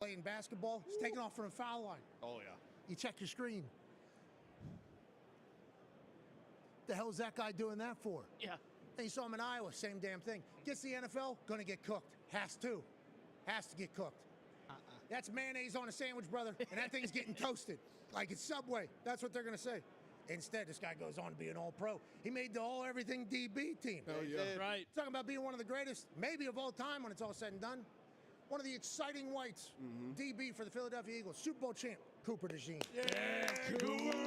playing basketball. He's taking off from the foul line. Oh, yeah. You check your screen. The hell is that guy doing that for? Yeah. And you saw him in Iowa, same damn thing. Gets the NFL, gonna get cooked. Has to get cooked. That's mayonnaise on a sandwich, brother, and that thing's getting toasted like it's Subway. That's what they're gonna say. Instead, this guy goes on to be an all-pro. He made the all-everything DB team. Oh, yeah. That's right. Talking about being one of the greatest, maybe of all time when it's all said and done. One of the exciting whites, DB for the Philadelphia Eagles, Super Bowl champ, Cooper DeJean. Yeah, Cooper!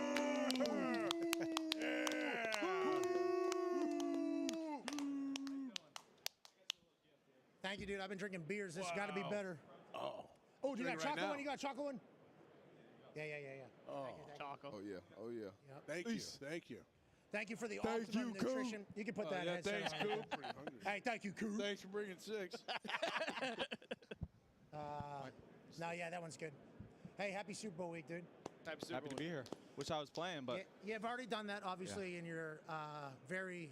Thank you, dude. I've been drinking beers. This has got to be Wow. better. Oh. Oh, you got Drink right chocolate now. one? You got chocolate one? Yeah. Oh, Thank you. taco. Oh, yeah. Oh, yeah. Yep. Thank you. Thank you. Thank you for the Thank optimum you, Coop. nutrition. You can put that Yeah, headset thanks, on. Coop. Pretty hungry. Hey, thank you, Coop. Thanks for bringing 6. No, yeah, that one's good. Hey, happy Super Bowl week, dude. Happy to be here. Wish I was playing, but You've already done that, obviously, in your very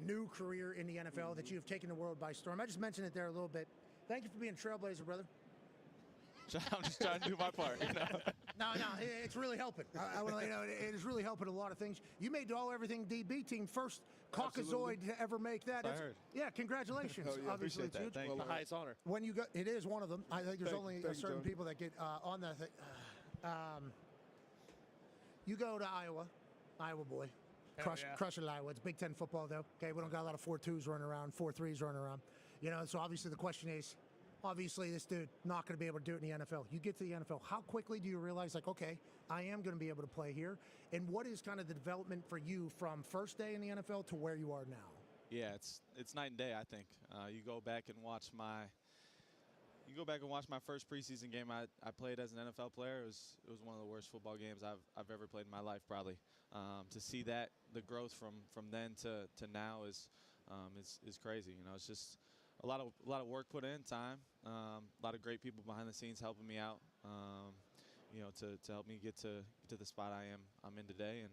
new career in the NFL that you've taken the world by storm. I just mentioned it there a little bit. Thank you for being a trailblazer, brother. I'm just trying to do my part. You know? No, it's really helping. I want to let you know, it is really helping a lot of things. You made the All-Everything DB team, first Caucasoid to ever make that. I heard. Yeah, congratulations. Hell yeah, Obviously, appreciate it's that. huge. Thank The you. highest honor. When you go, it is one of them. I think there's only thank you, certain Tony. people that get on that thing. You go to Iowa boy. yeah. Crushing Iowa. It's Big Ten football, though. Okay, we don't got a lot of 4-2s running around, 4-3s running around. You know, so obviously the question is, obviously this dude not going to be able to do it in the NFL. You get to the NFL, how quickly do you realize, like, okay, I am going to be able to play here? And what is kind of the development for you from first day in the NFL to where you are now? Yeah, it's night and day. I think you go back and watch my first preseason game I played as an NFL player. It was one of the worst football games I've ever played in my life, probably. To see that the growth from then to now is crazy. You know, it's just a lot of work put in, time, a lot of great people behind the scenes helping me out. You know, to help me get to the spot I'm in today, and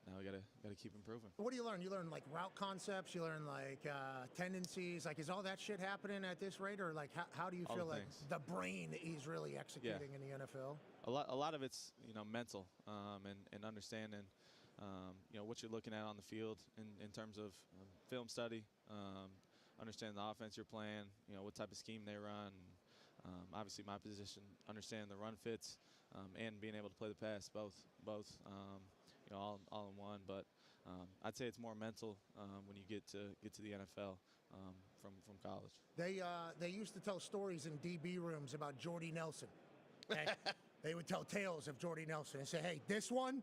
now we gotta keep improving. What do you learn? You learn like route concepts. You learn like tendencies. Like, is all that shit happening at this rate, or like how do you All feel the like things. the brain is really executing in the NFL? A lot of it's mental and understanding what you're looking at on the field in terms of film study, understanding the offense you're playing, what type of scheme they run. Obviously, my position, understanding the run fits, and being able to play the pass, both all in one. But I'd say it's more mental when you get to the NFL from college. They used to tell stories in DB rooms about Jordy Nelson. Okay? They would tell tales of Jordy Nelson and say, "Hey, this one's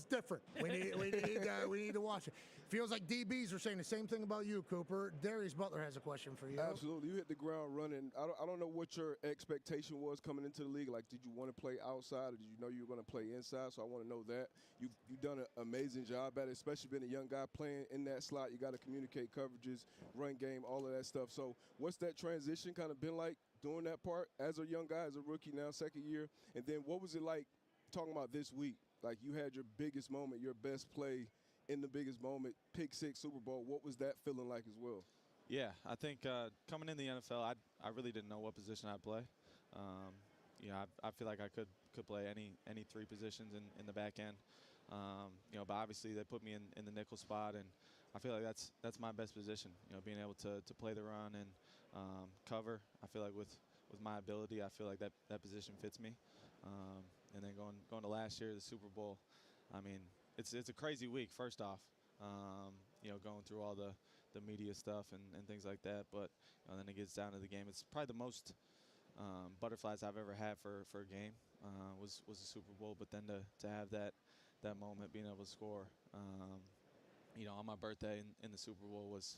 different. We need to watch it." Feels like DBs are saying the same thing about you, Cooper. Darius Butler has a question for you. Absolutely. You hit the ground running. I don't know what your expectation was coming into the league. Like, did you want to play outside, or did you know you were going to play inside? So I want to know that. You've done an amazing job at it, especially being a young guy playing in that slot. You got to communicate coverages, run game, all of that stuff. So what's that transition kind of been like doing that part as a young guy, as a rookie now, second year? And then what was it like talking about this week? Like, you had your biggest moment, your best play in the biggest moment, pick six, Super Bowl. What was that feeling like as well? Yeah, I think coming in the NFL, I really didn't know what position I'd play. I feel like I could play any three positions in the back end. But obviously they put me in the nickel spot, and I feel like that's my best position. Being able to play the run and cover. I feel like with my ability, I feel like that position fits me. And then going to last year, the Super Bowl. I mean, it's a crazy week. First off, going through all the media stuff and things like that. But then it gets down to the game. It's probably the most butterflies I've ever had for a game was the Super Bowl. But then to have that moment, being able to score, on my birthday in the Super Bowl was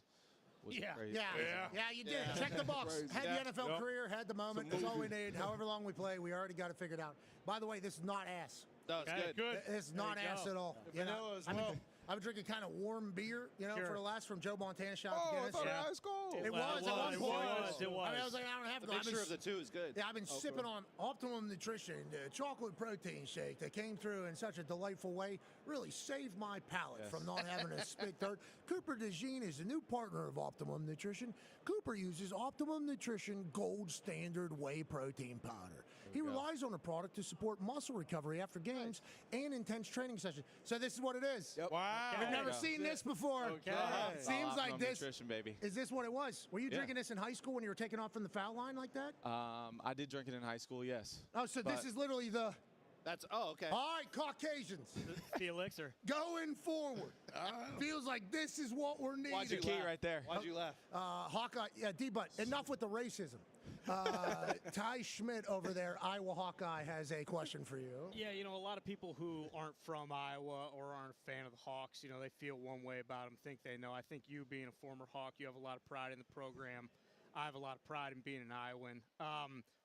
crazy. Yeah, you did. Yeah. Check the box. Crazy. Had the NFL career, had the moment. That's all we need. However long we play, we already got it figured out. By the way, this is not ass. That was Okay, good. It's not There you ass go. at all. Vanilla as well. I've been drinking kind of warm beer, Sure. for the last from Joe Montana. Shout out to Oh, I Guinness. thought Yeah. it was cold. It was at one It point. was. I mean, I was like, I don't have to The go. mixture of the two is good. Yeah, I've been sipping on Optimum Nutrition, the chocolate protein shake that came through in such a delightful way. Really saved my palate Yes. from not having to spit dirt. Cooper DeJean is a new partner of Optimum Nutrition. Cooper uses Optimum Nutrition Gold Standard Whey Protein Powder. He relies on the product to support muscle recovery after games and intense training sessions. So this is what it is. Yep. Wow. I've never seen this before. Okay. Seems like Optimum this. Nutrition, baby. Is this what it was? Were you Yeah. drinking this in high school when you were taking off from the foul line like that? I did drink it in high school, yes. Oh, so this but- is literally the. Okay. All right, Caucasians, The elixir. going forward. Feels like this is what we're needing. Why'd you The key laugh? right there. Why'd you laugh? Hawkeye, yeah, D-Butt, enough with the racism. Ty Schmidt over there, Iowa Hawkeye, has a question for you. Yeah, a lot of people who aren't from Iowa or aren't a fan of the Hawks, they feel one way about them, think they know. I think you being a former Hawk, you have a lot of pride in the program. I have a lot of pride in being an Iowan.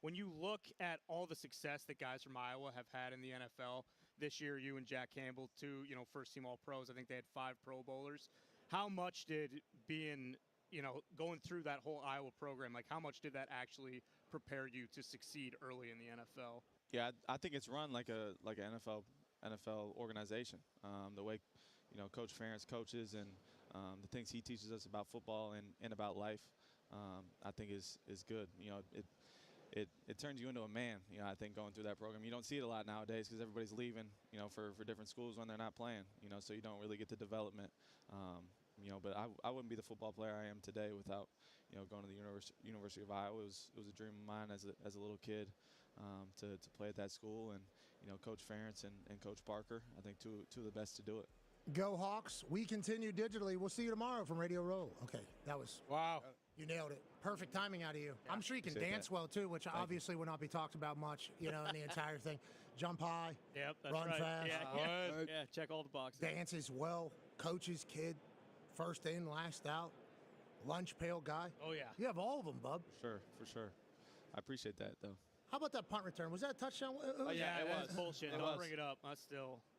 When you look at all the success that guys from Iowa have had in the NFL this year, you and Jack Campbell, two, first-team All-Pros, I think they had 5 Pro Bowlers. How much did going through that whole Iowa program, like how much did that actually prepare you to succeed early in the NFL? Yeah, I think it's run like an NFL organization. The way Coach Ferentz coaches and the things he teaches us about football and about life, I think is good. It turns you into a man. I think going through that program, you don't see it a lot nowadays because everybody's leaving. For different schools when they're not playing. So you don't really get the development. But I wouldn't be the football player I am today without going to the University of Iowa. It was a dream of mine as a little kid to play at that school, and Coach Ferentz and Coach Parker, I think two of the best to do it. Go Hawks. We continue digitally. We'll see you tomorrow from Radio Row. Okay, that was, Wow. you nailed it. Perfect timing out of you. I'm sure you can Appreciate dance that. well, too, which obviously will not be talked about much, in the entire thing. Jump high, Yep, that's Run right. fast. Yeah, check all the boxes. dances well, coach's kid, first in, last out, lunch pail guy. Oh, yeah. You have all of them, bub. For sure. I appreciate that, though. How about that punt return? Was that a touchdown? Yeah, it that's was. bullshit. It Don't was. bring it up.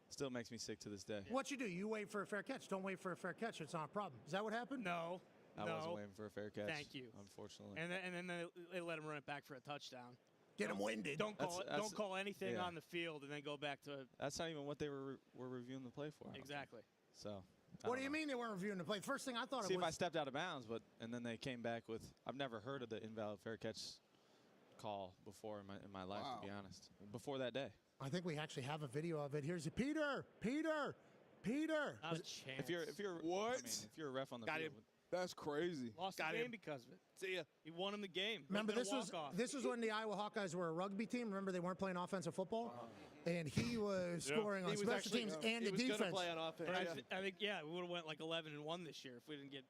Still makes me sick to this day. What you do? You wait for a fair catch. Don't wait for a fair catch. It's not a problem. Is that what happened? No. I wasn't waiting for a fair catch. Thank you. Unfortunately. And then they let him run it back for a touchdown. Get him winded. Don't call That's- don't call anything yeah. on the field and then go back to That's not even what they were reviewing the play for. I don't think. exactly. So. What do you mean they weren't reviewing the play? First thing I thought See it if I was. stepped out of bounds, and then they came back with. I've never heard of the invalid fair catch call before in my life, to be honest. Before that day. I think we actually have a video of it. Here's it. Peter. Not a chance. If you're What? I mean, if you're a ref on the Got field, him. That's crazy. lost Got the him. game because of it. See ya. He won him the game. Remember, Would've this been a was walk-off. this was when the Iowa Hawkeyes were a rugby team. Remember, they weren't playing offensive football, and he was scoring on He was special actually teams and he the was defense. gonna play on offense. I think we would have went like 11-1 this year if we didn't get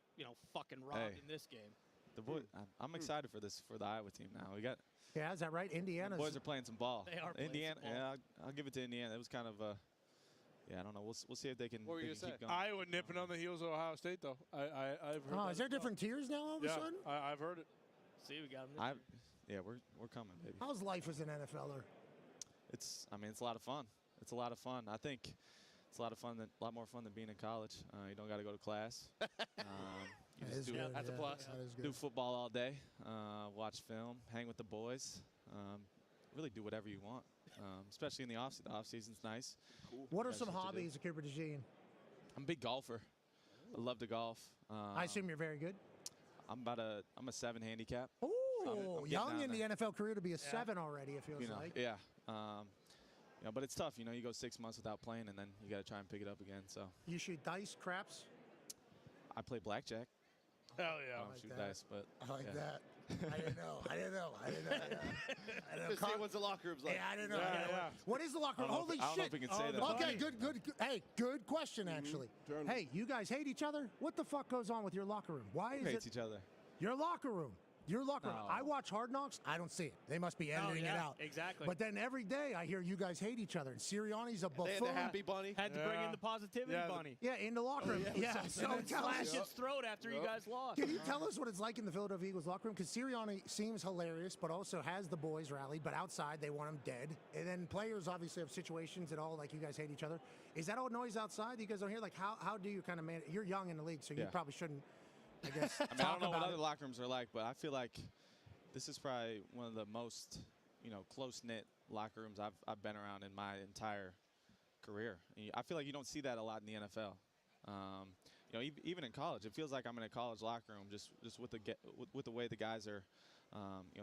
fucking robbed Hey. in this game. the boy, I'm excited for the Iowa team now. We got Yeah, is that right? the Indiana's. boys are playing some ball. They are playing Indiana. some ball. Yeah, I'll give it to Indiana. It was kind of I don't know. We'll see if they can, What were they you can gonna keep say? going. Iowa nipping on the heels of Ohio State, though. I've heard Oh, that is there as well. different tiers now all of a Yeah, sudden? I've heard it. See, we got him. Yeah, we're coming, baby. How's life as an NFLer? It's a lot of fun. It's a lot of fun. I think it's a lot more fun than being in college. You don't got to go to class. You That just is do, good. that's a yeah, plus. That is do good. football all day, watch film, hang with the boys, really do whatever you want, especially in the off season. The off season's nice. What are That's some what you do. hobbies of Cooper DeJean? I'm a big golfer. I love to golf. I assume you're very good. I'm a 7 handicap. Oh, I'm getting young down in the there. NFL career to be a 7 already. It feels You know, like. yeah. But it's tough. You go 6 months without playing, and then you got to try and pick it up again. So You shoot dice, craps. I play blackjack. Hell I yeah. don't like shoot that. dice, but I like yeah. that. I didn't know. I didn't know. Just see what the locker room's like. Yeah, I didn't know. Yeah, yeah. What is the locker room? I don't know Holy if- I don't know shit. if we can say that. Okay, Funny. good. Hey, good question, actually. Turn- Hey, you guys hate each other? What the fuck goes on with your locker room? Why is hates it each other. your locker room? Your locker room. No. I watch Hard Knocks. I don't see it. They must be editing it yeah, out. exactly. But then every day I hear you guys hate each other. And Sirianni's a They had buffoon. the happy bunny. Had to bring Yeah. in the positivity Yeah, bunny. Yeah, in the locker room. Yeah, so tell Slash us. his throat after you guys lost. Can you tell us what it's like in the Philadelphia Eagles locker room? Because Sirianni seems hilarious, but also has the boys rallied. But outside, they want him dead. And then players obviously have situations at all, like you guys hate each other. Is that all noise outside? You guys don't hear? Like, how do you kind of manage? You're young in the league, so you Yeah. probably shouldn't, I guess, I mean, I talk don't know what about other it. locker rooms are like, but I feel like this is probably one of the most, close-knit locker rooms I've been around in my entire career. I feel like you don't see that a lot in the NFL. even in college, it feels like I'm in a college locker room just with the way the guys are,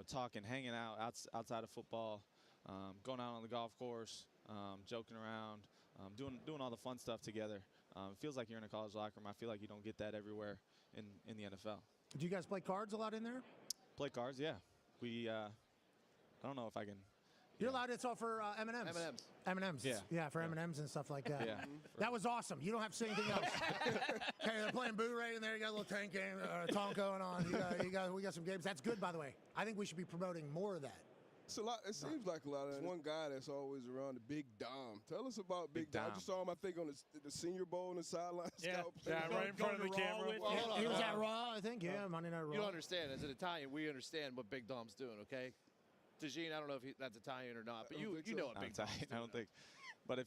talking, hanging out outside of football, going out on the golf course, joking around, doing all the fun stuff together. It feels like you're in a college locker room. I feel like you don't get that everywhere in the NFL. Do you guys play cards a lot in there? Play cards, yeah. We, I don't know if I can. You're allowed. It's all for M&Ms. M&Ms. M&Ms. Yeah. For M&Ms and stuff like that. Yeah. That was awesome. You don't have to say anything else. Okay, they're playing Boo-Ray in there. You got a little tank game, Tonk going on. We got some games. That's good, by the way. I think we should be promoting more of that. It's a lot. It seems like a lot of one guy that's always around, the Big Dom. Tell us about Big Dom. I just saw him, I think, on the Senior Bowl on the sideline. Yeah. Right in front of the camera. Well, hold on, He was hold at on. Raw, I think. Yeah, Monday Night Raw. You don't understand. As an Italian, we understand what Big Dom's doing, okay? Tajin, I don't know if that's Italian or not, but you know what Not Big Dom's Italian, doing. I don't think. But if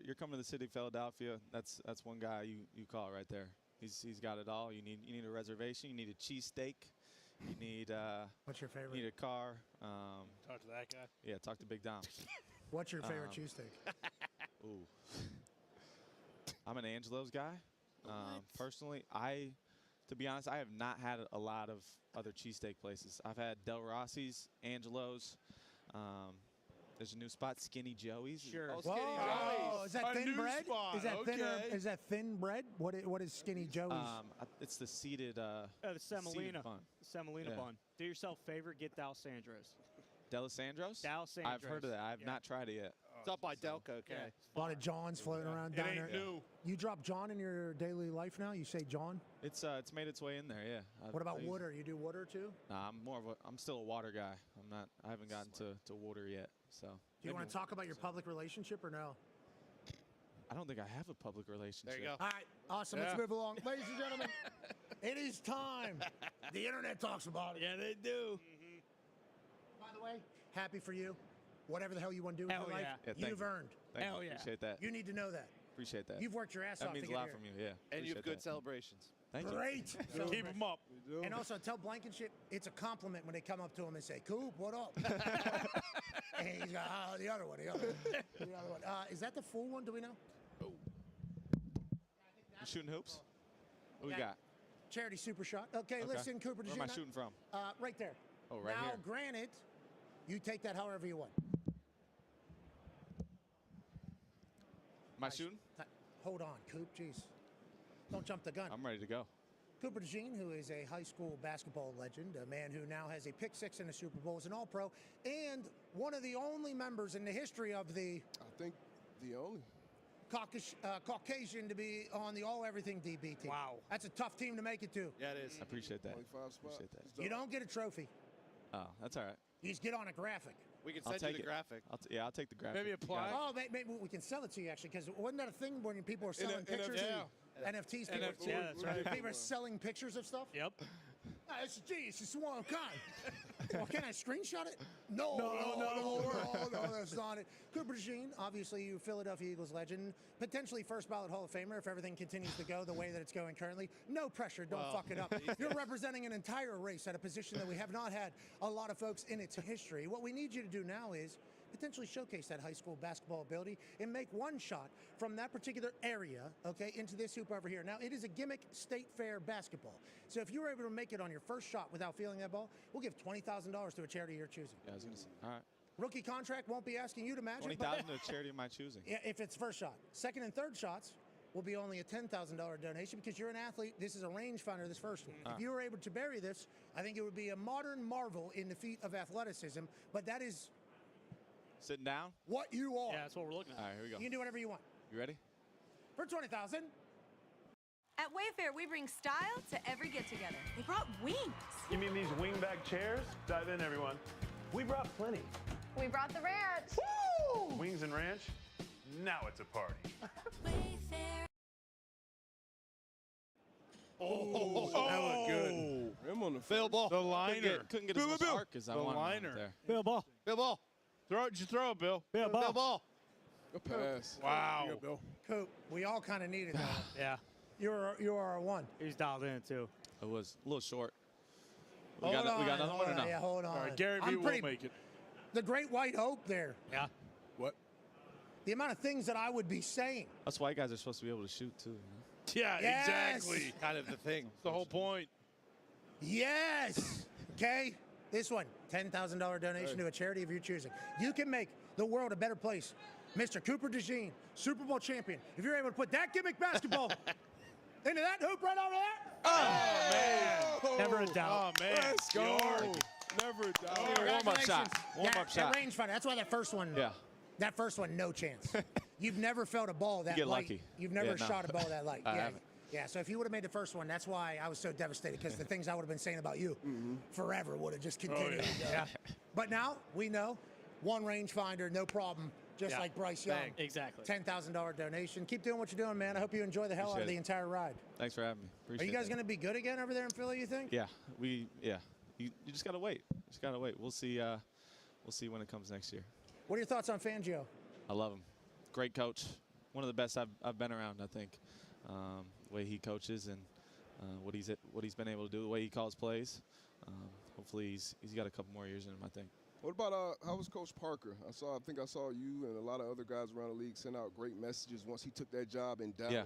you're coming to the city of Philadelphia, that's one guy you call right there. He's got it all. You need a reservation. You need a cheesesteak. You need What's your favorite? you need a car. Talk to that guy. Yeah, talk to Big Dom. What's your favorite cheesesteak? Ooh. I'm an Angelo's guy. Personally, to be honest, I have not had a lot of other cheesesteak places. I've had Del Rossi's, Angelo's. There's a new spot, Skinny Joey's. Sure. Oh, Skinny Whoa, Joey's. is that A thin new bread? spot, Is that thin? okay. Is that thin bread? What is Skinny Joey's? It's the seeded. The semolina. bun. Semolina Yeah. bun. Do yourself a favor, get D'Alessandro's. D'Alessandro's? D'Alessandro's. I've heard of that. I've Yeah. not tried it yet. It's up by Delco, okay? Yeah. A lot of Johns floating around It down ain't there. new. You drop John in your daily life now? You say John? It's made its way in there, yeah. What about I use- water? You do water too? Nah, I'm still a water guy. I haven't gotten to water yet. So Do you want to talk about your public relationship or no? I don't think I have a public relationship. There you go. All right, awesome. Let's Yeah. move along. Ladies and gentlemen, it is time. The internet talks about it. Yeah, they do. By the way, happy for you. Whatever the hell you want to do with Hell your life, yeah. Yeah, thank you've you. earned. Thank Hell you. yeah. Appreciate that. You need to know that. Appreciate that. You've worked your ass That off means to a get lot here. from you, yeah. And you have Appreciate good that. celebrations. Thank you. Great. Keep them up. And also tell Blankenship it's a compliment when they come up to him and say, "Coop, what up?" And he's got the other one. Is that the full one? Do we know? You shooting hoops? What we Yeah. got? Charity super shot. Okay, listen, Cooper. Where am I shooting from? Right there. Oh, right now, here. granted, you take that however you want. Am I shooting? Hold on, Coop. Jeez. Don't jump the gun. I'm ready to go. Cooper DeJean, who is a high school basketball legend, a man who now has a pick six in the Super Bowl, is an All-Pro, and one of the only members in the history of the I think the only. Caucasian to be on the All-Everything DB team. Wow. That's a tough team to make it to. Yeah, it is. I appreciate that. Only 5 spots. Appreciate that. It's You dope. don't get a trophy. Oh, that's all right. You just get on a graphic. We can I'll send you take the it. graphic. I'll take the graphic. Maybe You apply. got it. Oh, maybe we can sell it to you, actually, because wasn't that a thing when people are selling NFT. pictures? Yeah. NFTs. People, NFT. Yeah, that's right. people are selling pictures of stuff? Yep. It's just one of a kind. Well, can I screenshot it? No, that's not it. Cooper DeJean, obviously, you Philadelphia Eagles legend, potentially first ballot Hall of Famer if everything continues to go the way that it's going currently. No pressure, don't fuck it up. You're representing an entire race at a position that we have not had a lot of folks in its history. What we need you to do now is potentially showcase that high school basketball ability and make one shot from that particular area, okay, into this hoop over here. Now, it is a gimmick state fair basketball. So if you were able to make it on your first shot without feeling that ball, we'll give $20,000 to a charity of your choosing. Yeah, I was gonna say. All right. Rookie contract, won't be asking you to match it. 20,000 to a charity of my choosing. Yeah, if it's first shot. Second and third shots will be only a $10,000 donation because you're an athlete. This is a rangefinder, this first one. If you were able to bury this, I think it would be a modern marvel in the feat of athleticism, but that is Sitting down. what you are. Yeah, that's what we're looking at. All right, here we go. You can do whatever you want. You ready? For 20,000. At Wayfair, we bring style to every get-together. They brought wings. You mean these wingback chairs? Dive in, everyone. We brought plenty. We brought the ranch. Wings and ranch? Now it's a party. Wayfair. That looked good. Him on the Phil Ball. The liner. Couldn't get as much arc as I The wanted liner. there. Bill Ball. Bill Ball. Just throw it, Bill. Bill Bill Ball. Ball. a pass. Wow. Coop, we all kind of needed that. Yeah. You are a one. He's dialed in, too. It was a little short. We Hold got on, another one or hold on, no? Yeah, hold on. All right, Gary I'm Vee will pretty- make it. The great white hope there. Yeah. What? The amount of things that I would be saying. That's why you guys are supposed to be able to shoot too. You know? Yeah, Yes. exactly. Kind of the thing. That's the whole point. Yes. Okay. This one, $10,000 donation to a charity of your choosing. You can make the world a better place. Mr. Cooper DeJean, Super Bowl champion. If you're able to put that gimmick basketball into that hoop right over there. Oh, man. Never a doubt. Oh, man. Let's go. Yard. Never doubt. Warm-up shot. Warm-up shot. That rangefinder. That's why that first one. Yeah. That first one, no chance. You've never felt a ball that get light. lucky. You've never Yeah, no. shot a ball that light. I Yeah. haven't. Yeah, so if you would have made the first one, that's why I was so devastated, because the things I would have been saying about you forever would have just continued. But now we know one rangefinder, no problem, just like Bryce Young. Bang. Exactly. $10,000 donation. Keep doing what you're doing, man. I hope you enjoy the hell out of Appreciate the it. entire ride. Thanks for having me. Are Appreciate you guys that. going to be good again over there in Philly, you think? Yeah, You just gotta wait. Just gotta wait. We'll see. We'll see when it comes next year. What are your thoughts on Fangio? I love him. Great coach. One of the best I've been around. I think. The way he coaches and what he's been able to do, the way he calls plays. Hopefully he's got a couple more years in him, I think. What about how was Coach Parker? I think I saw you and a lot of other guys around the league send out great messages once he took that job in Dallas. Yeah.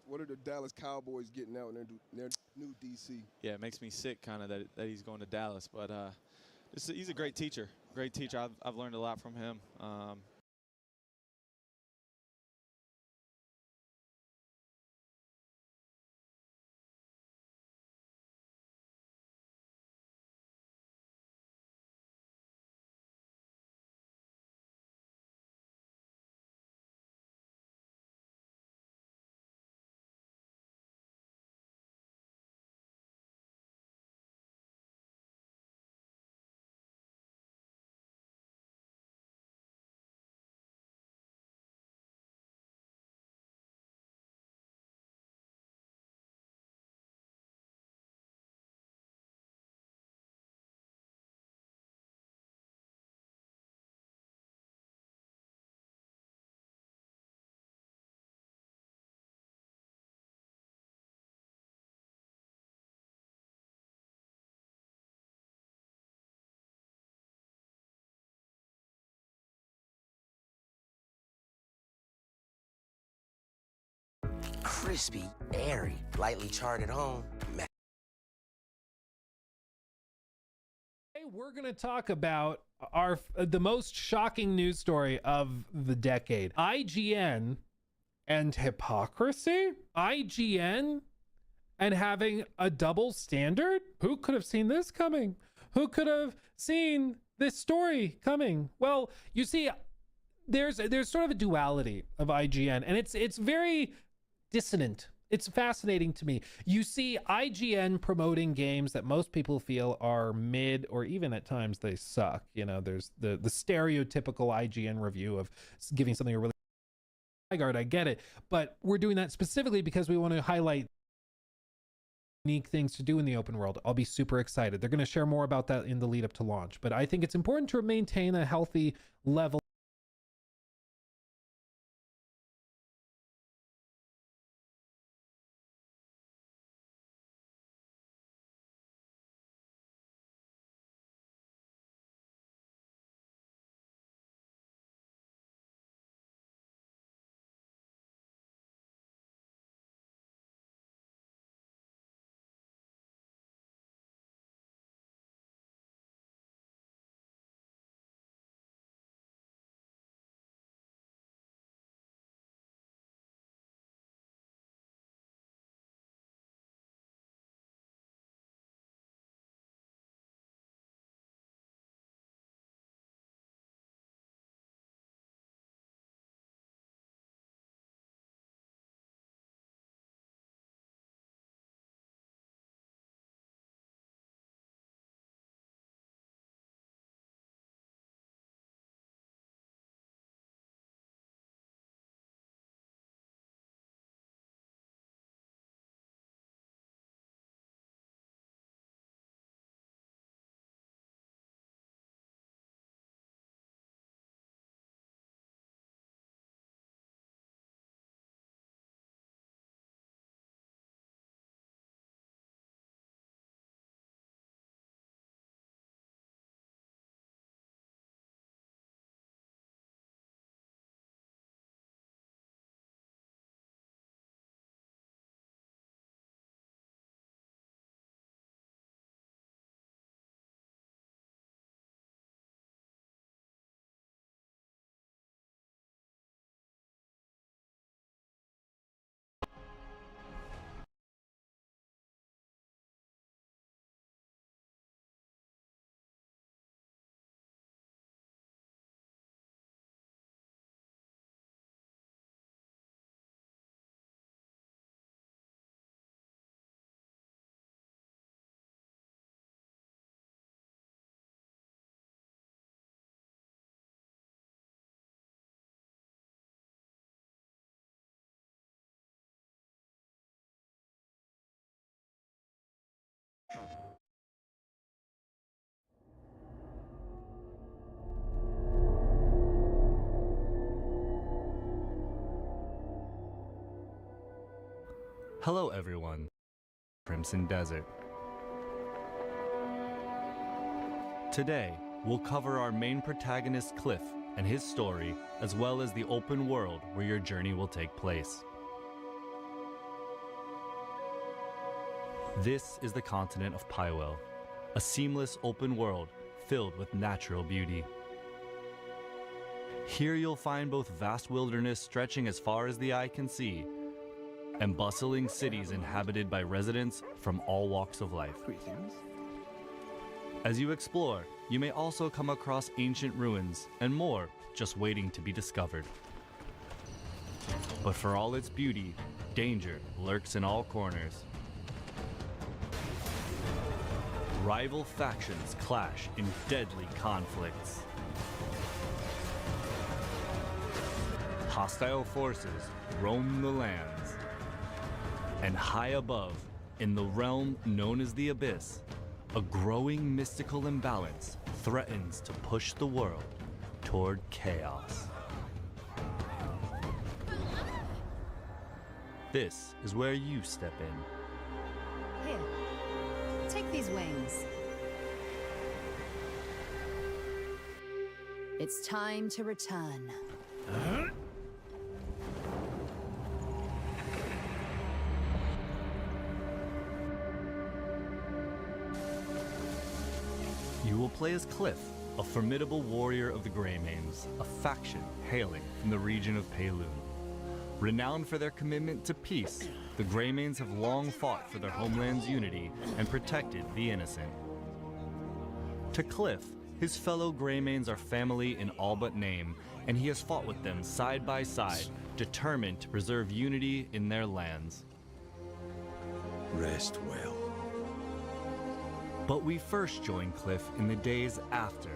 What are the Dallas Cowboys getting out in their new DC? Yeah, it makes me sick kind of that he's going to Dallas, but he's a great teacher. Great teacher. I've learned a lot from him. Crispy, airy, lightly charred at home. Today we're going to talk about the most shocking news story of the decade. IGN and hypocrisy? IGN and having a double standard? Who could have seen this coming? Who could have seen this story coming? Well, you see, there's sort of a duality of IGN, and it's very dissonant. It's fascinating to me. You see IGN promoting games that most people feel are mid, or even at times they suck. You know, there's the stereotypical IGN review of giving something a really high guard. I get it, but we're doing that specifically because we want to highlight unique things to do in the open world. I'll be super excited. They're going to share more about that in the lead up to launch, but I think it's important to maintain a healthy level Hello everyone, Crimson Desert. Today, we'll cover our main protagonist Cliff and his story, as well as the open world where your journey will take place. This is the continent of Pywell, a seamless open world filled with natural beauty. Here you'll find both vast wilderness stretching as far as the eye can see, and bustling cities inhabited by residents from all walks of life. As you explore, you may also come across ancient ruins and more just waiting to be discovered. But for all its beauty, danger lurks in all corners. Rival factions clash in deadly conflicts. Hostile forces roam the lands. And high above, in the realm known as the Abyss, a growing mystical imbalance threatens to push the world toward chaos. This is where you step in. Here, take these wings. It's time to return. You will play as Cliff, a formidable warrior of the Greymanes, a faction hailing from the region of Payloon. Renowned for their commitment to peace, the Greymanes have long fought for their homeland's unity and protected the innocent. To Cliff, his fellow Greymanes are family in all but name, and he has fought with them side by side, determined to preserve unity in their lands. Rest well. But we first join Cliff in the days after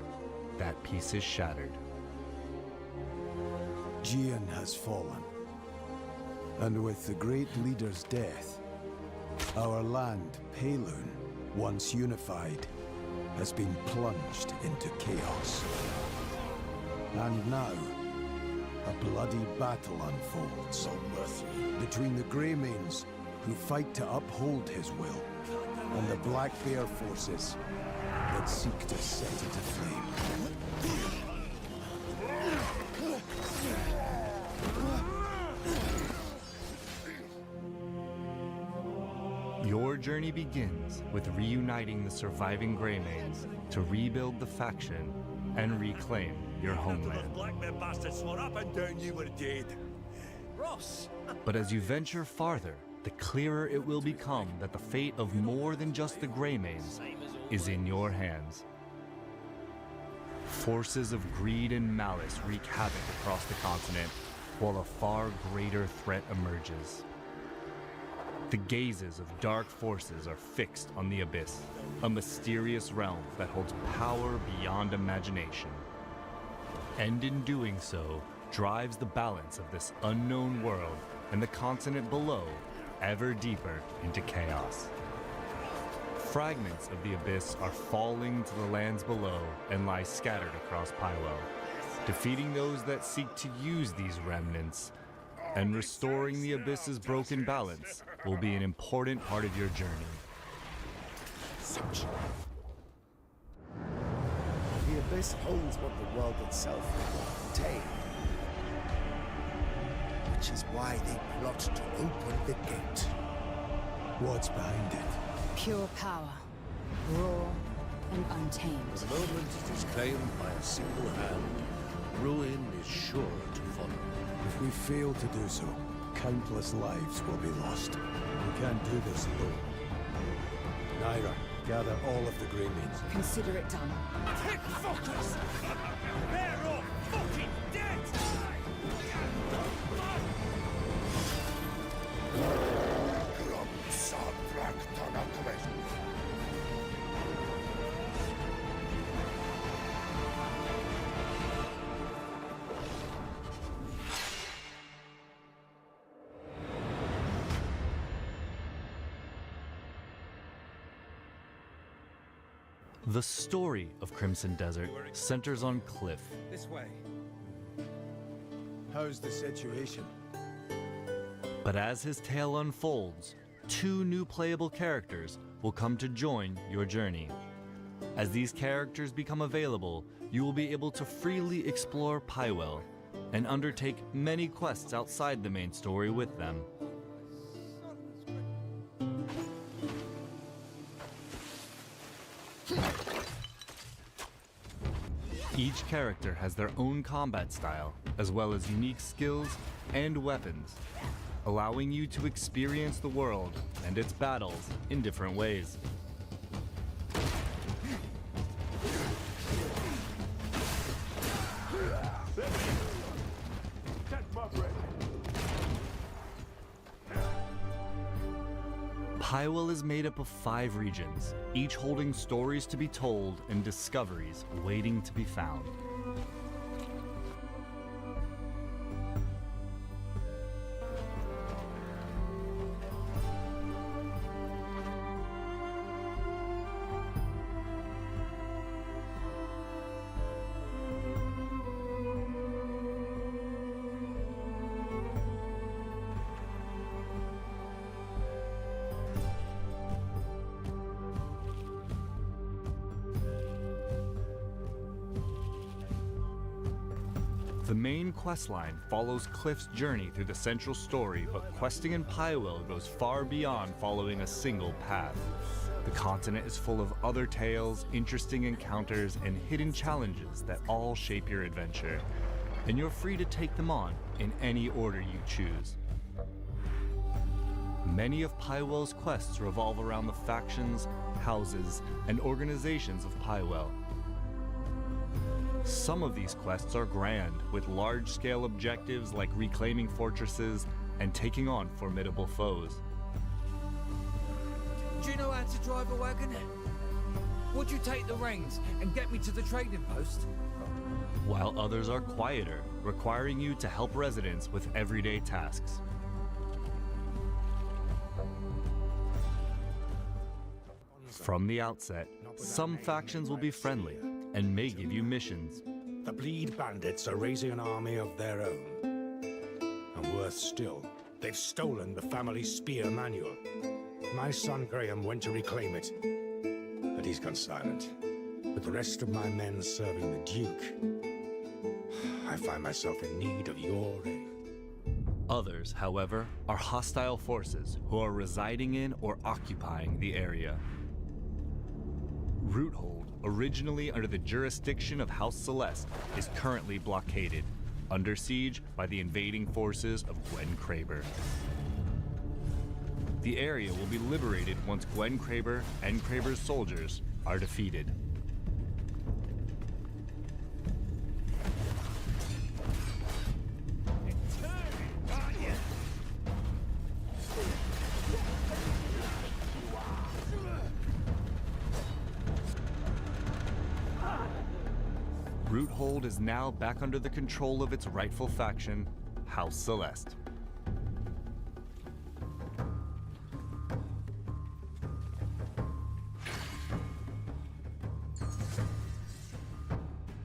that peace is shattered. Gian has fallen, and with the great leader's death, our land, Payloon, once unified, has been plunged into chaos. And now, a bloody battle unfolds between the Greymanes, who fight to uphold his will, and the Black Bear forces that seek to set it aflame. Your journey begins with reuniting the surviving Greymanes to rebuild the faction and reclaim your homeland. Black Bear bastards swore up and down you were dead. Ross! But as you venture farther, the clearer it will become that the fate of more than just the Greymanes is in your hands. Forces of greed and malice wreak havoc across the continent, while a far greater threat emerges. The gazes of dark forces are fixed on the Abyss, a mysterious realm that holds power beyond imagination. And in doing so, drives the balance of this unknown world and the continent below ever deeper into chaos. Fragments of the Abyss are falling to the lands below and lie scattered across Pywell. Defeating those that seek to use these remnants and restoring the Abyss's broken balance will be an important part of your journey. The Abyss holds what the world itself will contain, which is why they plot to open the gate. What's behind it? Pure power, raw and untamed. The moment it is claimed by a single hand, ruin is sure to follow. If we fail to do so, countless lives will be lost. We can't do this alone. Naira, gather all of the Greymanes. Consider it done. Take focus! They're all fucking dead! The story of Crimson Desert centers on Cliff. This way. How's the situation? But as his tale unfolds, 2 new playable characters will come to join your journey. As these characters become available, you will be able to freely explore Pywell and undertake many quests outside the main story with them. Each character has their own combat style, as well as unique skills and weapons, allowing you to experience the world and its battles in different ways. Pywell is made up of 5 regions, each holding stories to be told and discoveries waiting to be found. The main questline follows Cliff's journey through the central story, but questing in Pywell goes far beyond following a single path. The continent is full of other tales, interesting encounters, and hidden challenges that all shape your adventure, and you're free to take them on in any order you choose. Many of Pywell's quests revolve around the factions, houses, and organizations of Pywell. Some of these quests are grand, with large-scale objectives like reclaiming fortresses and taking on formidable foes. Do you know how to drive a wagon? Would you take the reins and get me to the trading post? While others are quieter, requiring you to help residents with everyday tasks. From the outset, some factions will be friendly and may give you missions. The Bleed Bandits are raising an army of their own. And worse still, they've stolen the family spear manual. My son Graham went to reclaim it, but he's gone silent. With the rest of my men serving the Duke, I find myself in need of your aid. Others, however, are hostile forces who are residing in or occupying the area. Roothold, originally under the jurisdiction of House Celeste, is currently blockaded, under siege by the invading forces of Gwen Kraber. The area will be liberated once Gwen Kraber and Kraber's soldiers are defeated. Roothold is now back under the control of its rightful faction, House Celeste.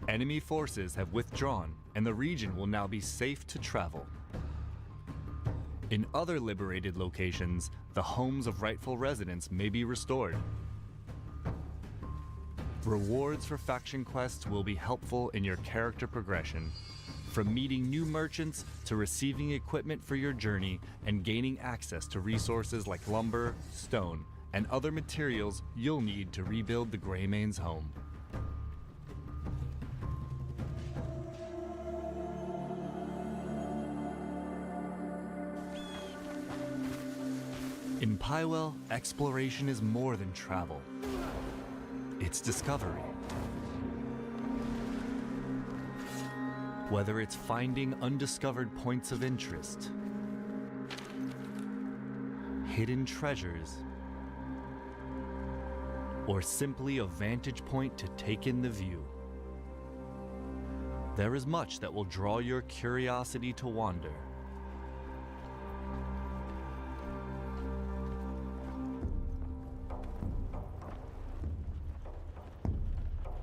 Enemy forces have withdrawn, and the region will now be safe to travel. In other liberated locations, the homes of rightful residents may be restored. Rewards for faction quests will be helpful in your character progression, from meeting new merchants to receiving equipment for your journey and gaining access to resources like lumber, stone, and other materials you'll need to rebuild the Greymane's home. In Pywell, exploration is more than travel. It's discovery. Whether it's finding undiscovered points of interest, hidden treasures, or simply a vantage point to take in the view, there is much that will draw your curiosity to wander.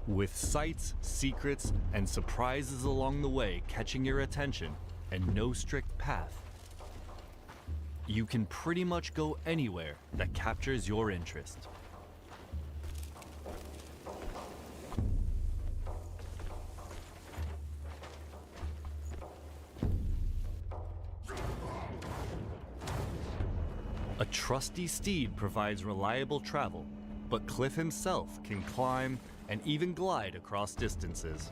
With sights, secrets, and surprises along the way catching your attention, and no strict path, you can pretty much go anywhere that captures your interest. A trusty steed provides reliable travel, but Cliff himself can climb and even glide across distances.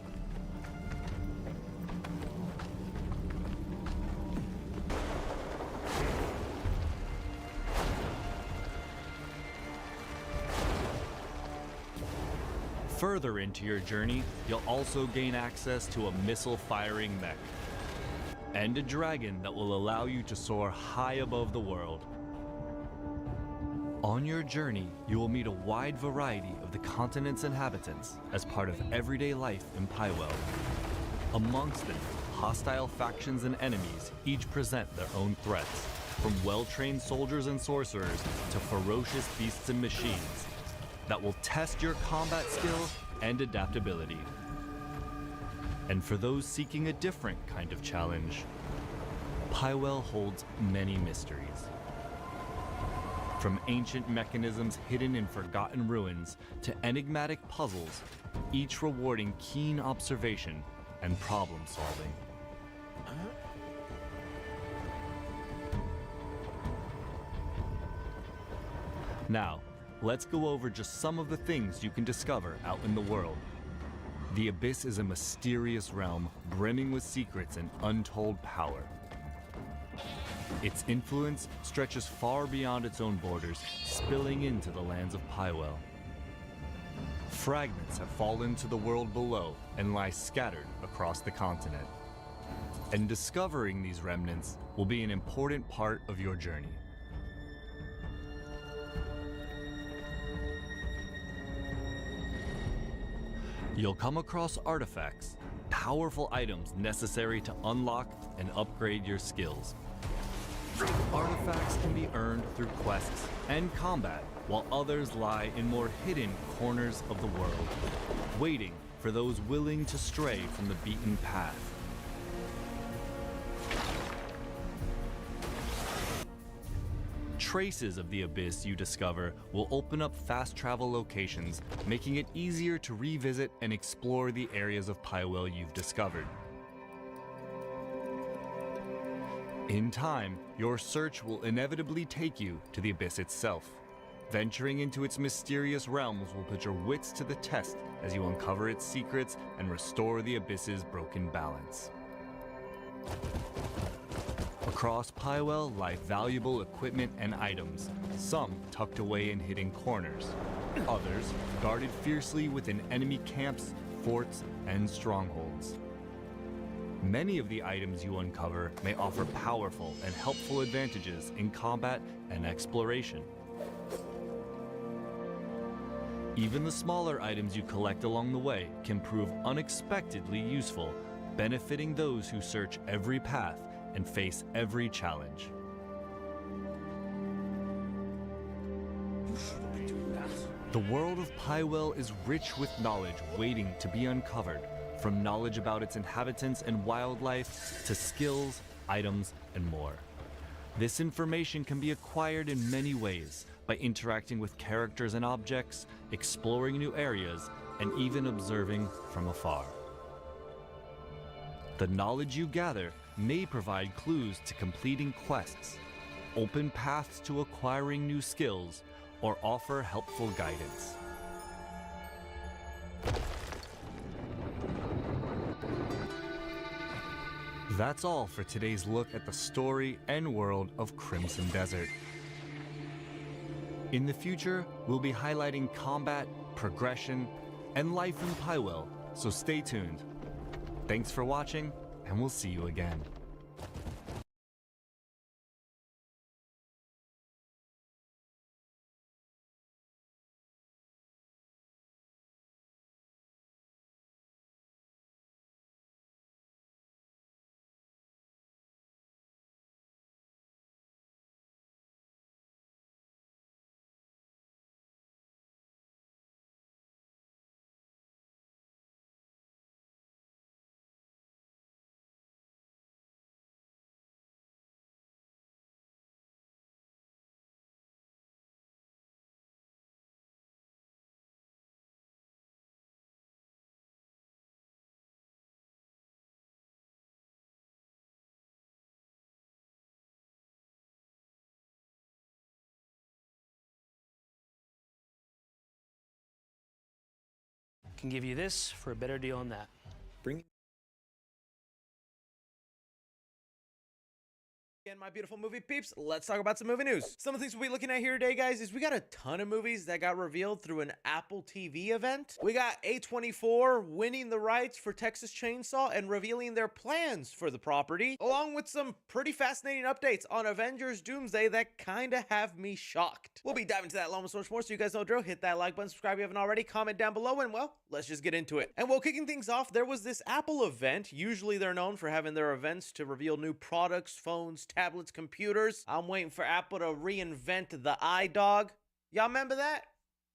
Further into your journey, you'll also gain access to a missile-firing mech and a dragon that will allow you to soar high above the world. On your journey, you will meet a wide variety of the continent's inhabitants as part of everyday life in Pywell. Amongst them, hostile factions and enemies each present their own threats, from well-trained soldiers and sorcerers to ferocious beasts and machines that will test your combat skill and adaptability. And for those seeking a different kind of challenge, Pywell holds many mysteries. From ancient mechanisms hidden in forgotten ruins to enigmatic puzzles, each rewarding keen observation and problem solving. Now, let's go over just some of the things you can discover out in the world. The Abyss is a mysterious realm brimming with secrets and untold power. Its influence stretches far beyond its own borders, spilling into the lands of Pywell. Fragments have fallen to the world below and lie scattered across the continent. And discovering these remnants will be an important part of your journey. You'll come across artifacts, powerful items necessary to unlock and upgrade your skills. Artifacts can be earned through quests and combat, while others lie in more hidden corners of the world, waiting for those willing to stray from the beaten path. Traces of the Abyss you discover will open up fast travel locations, making it easier to revisit and explore the areas of Pywell you've discovered. In time, your search will inevitably take you to the Abyss itself. Venturing into its mysterious realms will put your wits to the test as you uncover its secrets and restore the Abyss's broken balance. Across Pywell lie valuable equipment and items, some tucked away in hidden corners, others guarded fiercely within enemy camps, forts, and strongholds. Many of the items you uncover may offer powerful and helpful advantages in combat and exploration. Even the smaller items you collect along the way can prove unexpectedly useful, benefiting those who search every path and face every challenge. The world of Pywell is rich with knowledge waiting to be uncovered, from knowledge about its inhabitants and wildlife to skills, items, and more. This information can be acquired in many ways, by interacting with characters and objects, exploring new areas, and even observing from afar. The knowledge you gather may provide clues to completing quests, open paths to acquiring new skills, or offer helpful guidance. That's all for today's look at the story and world of Crimson Desert. In the future, we'll be highlighting combat, progression, and life in Pywell, so stay tuned. Thanks for watching, and we'll see you again. can give you this for a better deal on that. Bring. Again, my beautiful movie peeps, let's talk about some movie news. Some of the things we'll be looking at here today, guys, is we got a ton of movies that got revealed through an Apple TV event. We got A24 winning the rights for Texas Chainsaw and revealing their plans for the property, along with some pretty fascinating updates on Avengers Doomsday that kind of have me shocked. We'll be diving into that along with so much more, so you guys know the drill. Hit that like button, subscribe if you haven't already, comment down below, and well, let's just get into it. And while kicking things off, there was this Apple event. Usually they're known for having their events to reveal new products, phones, tablets, computers. I'm waiting for Apple to reinvent the iDog. Y'all remember that?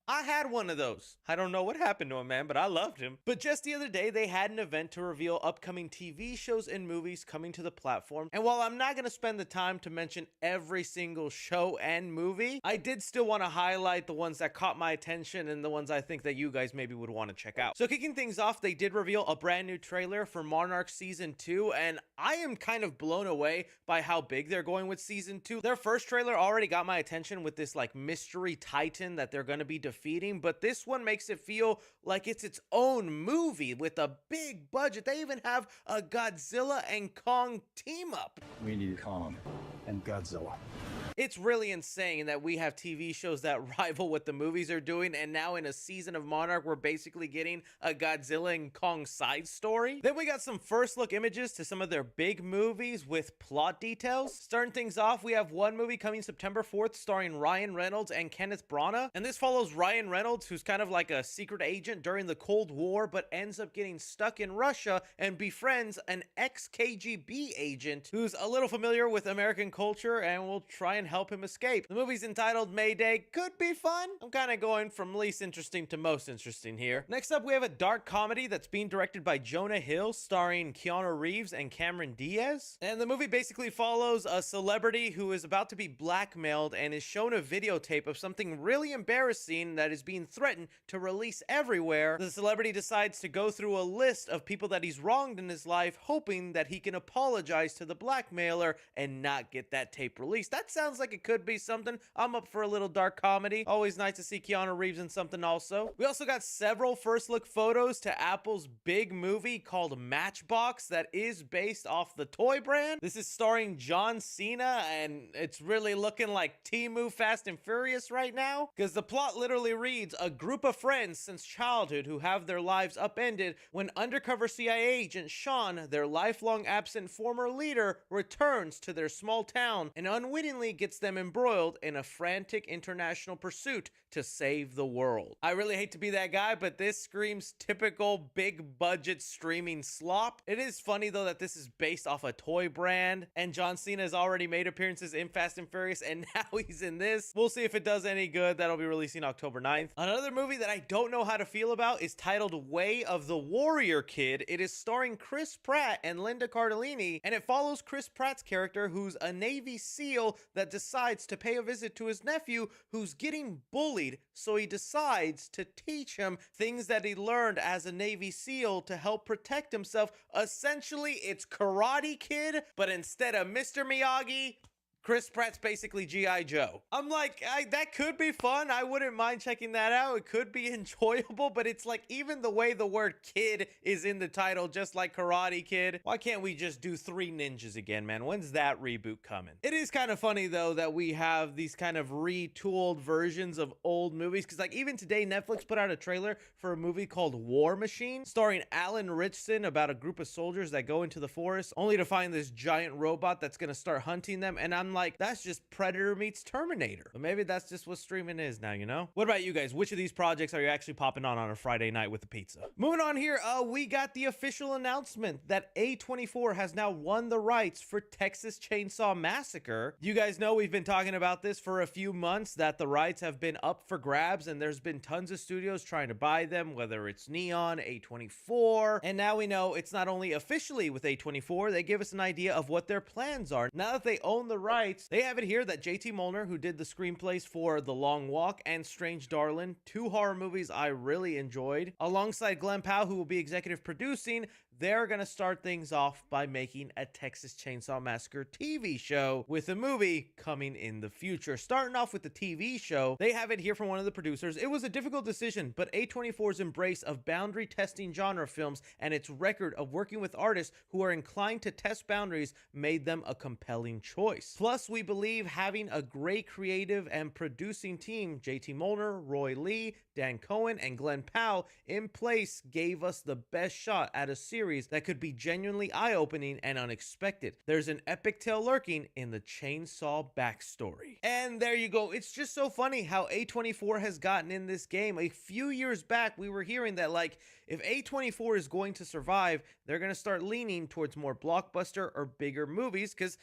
I had one of those. I don't know what happened to him, man, but I loved him. But just the other day, they had an event to reveal upcoming TV shows and movies coming to the platform. And while I'm not going to spend the time to mention every single show and movie, I did still want to highlight the ones that caught my attention and the ones I think that you guys maybe would want to check out. So kicking things off, they did reveal a brand new trailer for Monarch Season 2, and I am kind of blown away by how big they're going with Season 2. Their first trailer already got my attention with this like mystery titan that they're going to be defeating, but this one makes it feel like it's its own movie with a big budget. They even have a Godzilla and Kong team up. We need Kong and Godzilla. It's really insane that we have TV shows that rival what the movies are doing, and now in a season of Monarch, we're basically getting a Godzilla and Kong side story. Then we got some first look images to some of their big movies with plot details. Starting things off, we have one movie coming September 4th starring Ryan Reynolds and Kenneth Branagh, and this follows Ryan Reynolds, who's kind of like a secret agent during the Cold War, but ends up getting stuck in Russia and befriends an ex-KGB agent who's a little familiar with American culture and will try and help him escape. The movie's entitled Mayday. Could be fun. I'm kind of going from least interesting to most interesting here. Next up, we have a dark comedy that's being directed by Jonah Hill, starring Keanu Reeves and Cameron Diaz. And the movie basically follows a celebrity who is about to be blackmailed and is shown a videotape of something really embarrassing that is being threatened to release everywhere. The celebrity decides to go through a list of people that he's wronged in his life, hoping that he can apologize to the blackmailer and not get that tape released. That sounds like it could be something. I'm up for a little dark comedy. Always nice to see Keanu Reeves in something also. We also got several first look photos to Apple's big movie called Matchbox that is based off the toy brand. This is starring John Cena, and it's really looking like Temu Fast and Furious right now, because the plot literally reads: a group of friends since childhood who have their lives upended when undercover CIA agent Sean, their lifelong absent former leader, returns to their small town and unwittingly gets them embroiled in a frantic international pursuit to save the world. I really hate to be that guy, but this screams typical big budget streaming slop. It is funny though that this is based off a toy brand, and John Cena has already made appearances in Fast and Furious, and now he's in this. We'll see if it does any good. That'll be releasing October 9th. Another movie that I don't know how to feel about is titled Way of the Warrior Kid. It is starring Chris Pratt and Linda Cardellini, and it follows Chris Pratt's character, who's a Navy SEAL that decides to pay a visit to his nephew who's getting bullied, so he decides to teach him things that he learned as a Navy SEAL to help protect himself. Essentially, it's Karate Kid, but instead of Mr. Miyagi, Chris Pratt's basically G.I. Joe. I'm like, that could be fun. I wouldn't mind checking that out. It could be enjoyable, but it's like even the way the word kid is in the title, just like Karate Kid. Why can't we just do Three Ninjas again, man? When's that reboot coming? It is kind of funny, though, that we have these kind of retooled versions of old movies, because like even today, Netflix put out a trailer for a movie called War Machine, starring Alan Ritchson, about a group of soldiers that go into the forest only to find this giant robot that's going to start hunting them. And I'm like, that's just Predator meets Terminator. But maybe that's just what streaming is now, you know? What about you guys? Which of these projects are you actually popping on a Friday night with a pizza? Moving on here, we got the official announcement that A24 has now won the rights for Texas Chainsaw Massacre. You guys know we've been talking about this for a few months, that the rights have been up for grabs, and there's been tons of studios trying to buy them, whether it's Neon, A24, and now we know it's not only officially with A24, they give us an idea of what their plans are. Now that they own the rights, rights. They have it here that JT Molnar, who did the screenplays for The Long Walk and Strange Darlin, 2 horror movies I really enjoyed, alongside Glenn Powell, who will be executive producing, they're going to start things off by making a Texas Chainsaw Massacre TV show with a movie coming in the future. Starting off with the TV show, they have it here from one of the producers. It was a difficult decision, but A24's embrace of boundary testing genre films and its record of working with artists who are inclined to test boundaries made them a compelling choice. Plus, we believe having a great creative and producing team, JT Molnar, Roy Lee, Dan Cohen, and Glenn Powell in place gave us the best shot at a series that could be genuinely eye-opening and unexpected. There's an epic tale lurking in the Chainsaw backstory. And there you go. It's just so funny how A24 has gotten in this game. A few years back, we were hearing that, like, if A24 is going to survive, they're going to start leaning towards more blockbuster or bigger movies because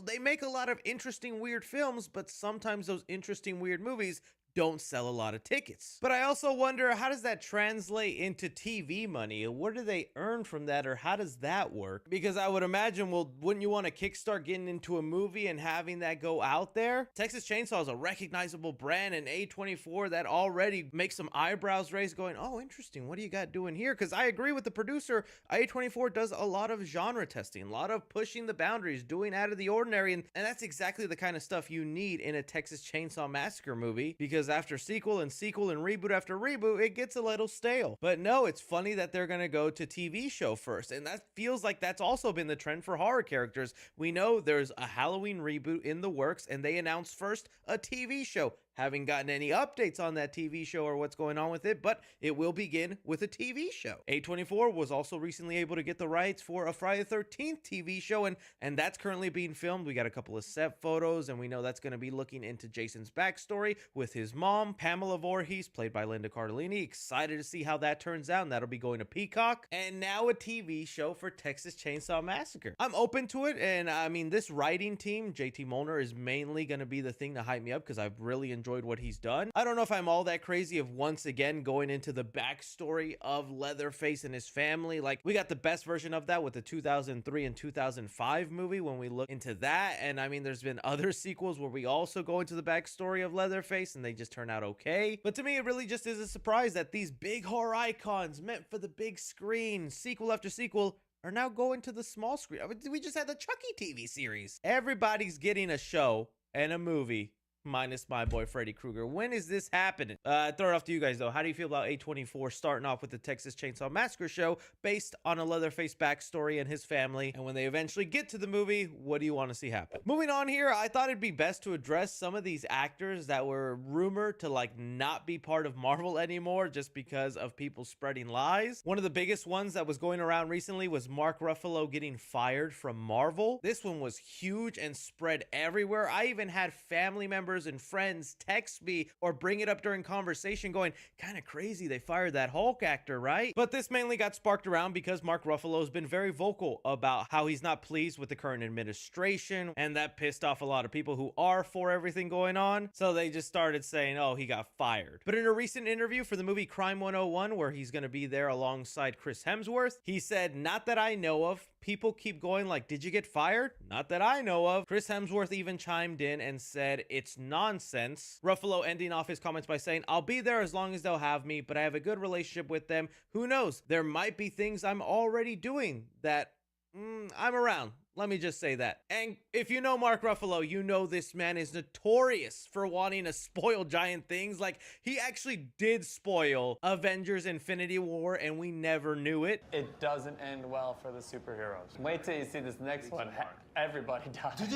they make a lot of interesting, weird films, but sometimes those interesting, weird movies don't sell a lot of tickets. But I also wonder, how does that translate into TV money? What do they earn from that, or how does that work? Because I would imagine, well, wouldn't you want to kickstart getting into a movie and having that go out there? Texas Chainsaw is a recognizable brand, and A24, that already makes some eyebrows raised going, oh, interesting, what do you got doing here? Because I agree with the producer, A24 does a lot of genre testing, a lot of pushing the boundaries, doing out of the ordinary, and that's exactly the kind of stuff you need in a Texas Chainsaw Massacre movie, because after sequel and reboot after reboot, it gets a little stale. But no, it's funny that they're going to go to TV show first, and that feels like that's also been the trend for horror characters. We know there's a Halloween reboot in the works, and they announced first a TV show. Haven't gotten any updates on that TV show or what's going on with it, but it will begin with a TV show. A24 was also recently able to get the rights for a Friday the 13th TV show, and that's currently being filmed. We got a couple of set photos, and we know that's going to be looking into Jason's backstory with his mom, Pamela Voorhees, played by Linda Cardellini. Excited to see how that turns out, and that'll be going to Peacock. And now a TV show for Texas Chainsaw Massacre. I'm open to it, and I mean, this writing team, JT Molnar, is mainly going to be the thing to hype me up because I've really enjoyed what he's done. I don't know if I'm all that crazy of once again going into the backstory of Leatherface and his family. Like, we got the best version of that with the 2003 and 2005 movie when we look into that. And I mean, there's been other sequels where we also go into the backstory of Leatherface and they just turn out okay. But to me, it really just is a surprise that these big horror icons meant for the big screen, sequel after sequel, are now going to the small screen. I mean, we just had the Chucky TV series. Everybody's getting a show and a movie, minus my boy Freddy Krueger. When is this happening? Throw it off to you guys though. How do you feel about A24 starting off with the Texas Chainsaw Massacre show based on a Leatherface backstory and his family? And when they eventually get to the movie, what do you want to see happen? Moving on here, I thought it'd be best to address some of these actors that were rumored to like not be part of Marvel anymore just because of people spreading lies. One of the biggest ones that was going around recently was Mark Ruffalo getting fired from Marvel. This one was huge and spread everywhere. I even had family members and friends text me or bring it up during conversation going, kind of crazy they fired that Hulk actor, right? But this mainly got sparked around because Mark Ruffalo has been very vocal about how he's not pleased with the current administration, and that pissed off a lot of people who are for everything going on, so they just started saying, oh, he got fired. But in a recent interview for the movie Crime 101, where he's going to be there alongside Chris Hemsworth, he said, not that I know of. People keep going like, did you get fired? Not that I know of. Chris Hemsworth even chimed in and said, it's nonsense. Ruffalo ending off his comments by saying, I'll be there as long as they'll have me, but I have a good relationship with them. Who knows? There might be things I'm already doing that I'm around. Let me just say that. And if you know Mark Ruffalo, you know this man is notorious for wanting to spoil giant things. Like, he actually did spoil Avengers Infinity War, and we never knew it. It doesn't end well for the superheroes. Wait till you see this next one. Everybody dies.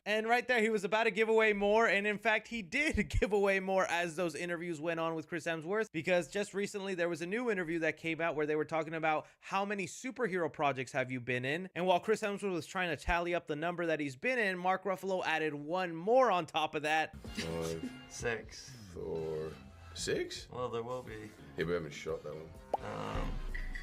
And right there, he was about to give away more. And in fact, he did give away more as those interviews went on with Chris Hemsworth, because just recently there was a new interview that came out where they were talking about how many superhero projects have you been in. And while Chris Hemsworth was trying to tally up the number that he's been in, Mark Ruffalo added one more on top of that. 5, 6, 4, 6? Well, there will be. Yeah, we haven't shot that one.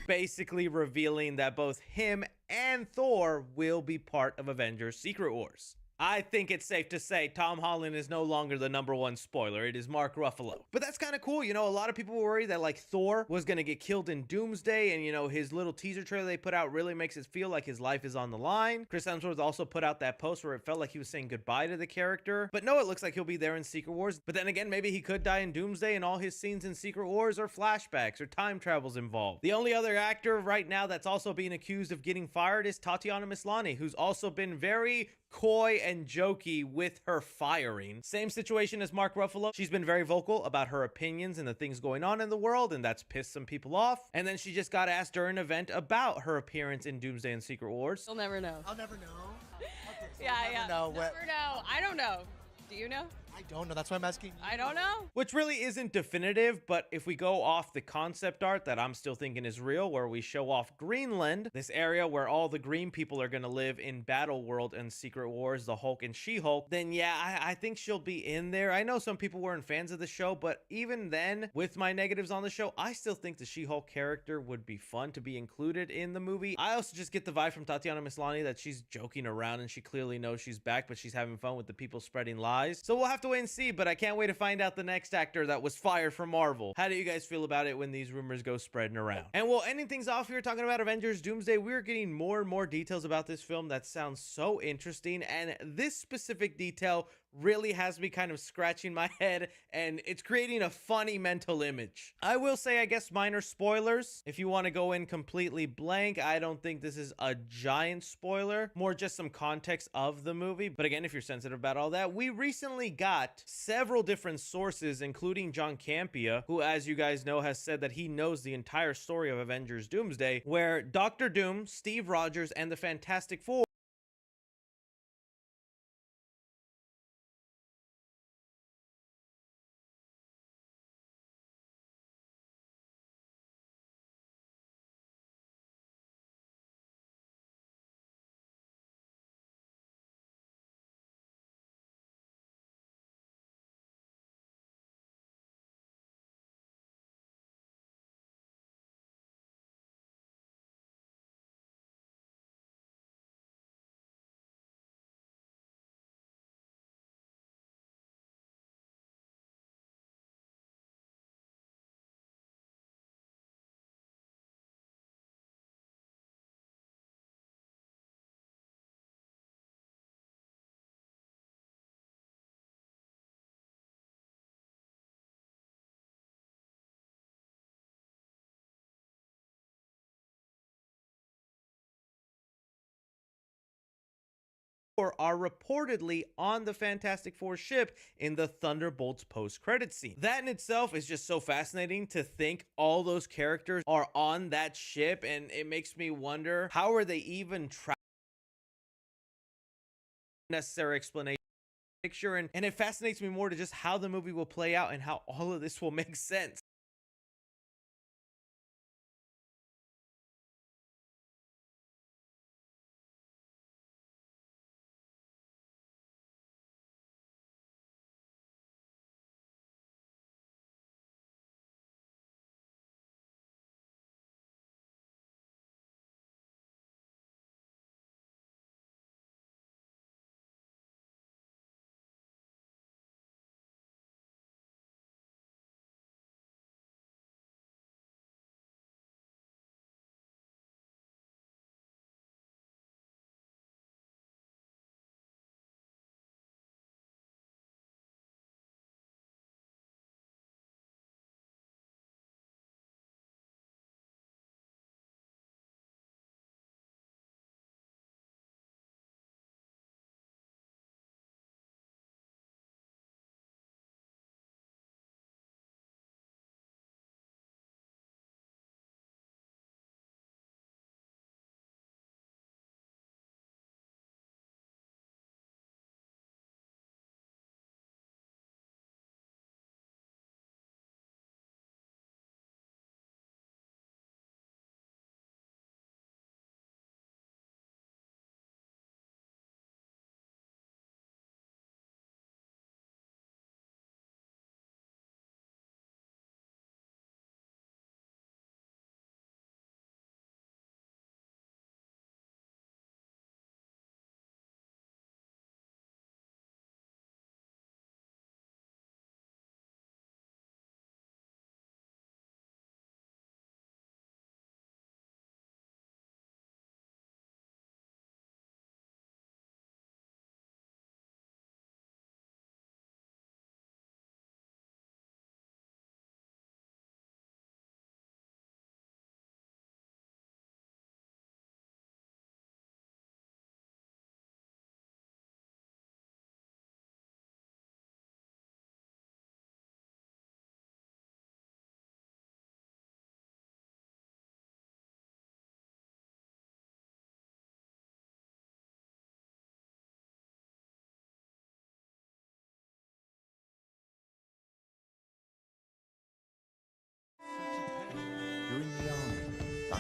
Basically revealing that both him and Thor will be part of Avengers Secret Wars. I think it's safe to say Tom Holland is no longer the #1 spoiler. It is Mark Ruffalo. But that's kind of cool. You know, a lot of people were worried that like Thor was going to get killed in Doomsday. And, you know, his little teaser trailer they put out really makes it feel like his life is on the line. Chris Hemsworth also put out that post where it felt like he was saying goodbye to the character. But no, it looks like he'll be there in Secret Wars. But then again, maybe he could die in Doomsday and all his scenes in Secret Wars are flashbacks or time travels involved. The only other actor right now that's also being accused of getting fired is Tatiana Maslany, who's also been very coy and jokey with her firing. Same situation as Mark Ruffalo. She's been very vocal about her opinions and the things going on in the world, and that's pissed some people off. And then she just got asked during an event about her appearance in Doomsday and Secret Wars. You'll never know. I'll never know. Yeah. know what- Never know. I don't know. Do you know? I don't know. That's why I'm asking. I don't know. Which really isn't definitive, but if we go off the concept art that I'm still thinking is real, where we show off Greenland, this area where all the green people are going to live in Battle World and Secret Wars, the Hulk and She-Hulk, then yeah, I think she'll be in there. I know some people weren't fans of the show, but even then, with my negatives on the show, I still think the She-Hulk character would be fun to be included in the movie. I also just get the vibe from Tatiana Maslany that she's joking around and she clearly knows she's back, but she's having fun with the people spreading lies. So we'll have to wait and see, but I can't wait to find out the next actor that was fired from Marvel. How do you guys feel about it when these rumors go spreading around? And we'll ending things off here talking about Avengers Doomsday. We're getting more and more details about this film that sounds so interesting, and this specific detail really has me kind of scratching my head, and it's creating a funny mental image. I will say, I guess, minor spoilers. If you want to go in completely blank, I don't think this is a giant spoiler, more just some context of the movie. But again, if you're sensitive about all that, we recently got several different sources, including John Campea, who, as you guys know, has said that he knows the entire story of Avengers Doomsday, where Doctor Doom, Steve Rogers, and the Fantastic Four are reportedly on the Fantastic Four ship in the Thunderbolts post-credit scene. That in itself is just so fascinating to think all those characters are on that ship, and it makes me wonder, how are they even necessary explanation picture, and it fascinates me more to just how the movie will play out and how all of this will make sense.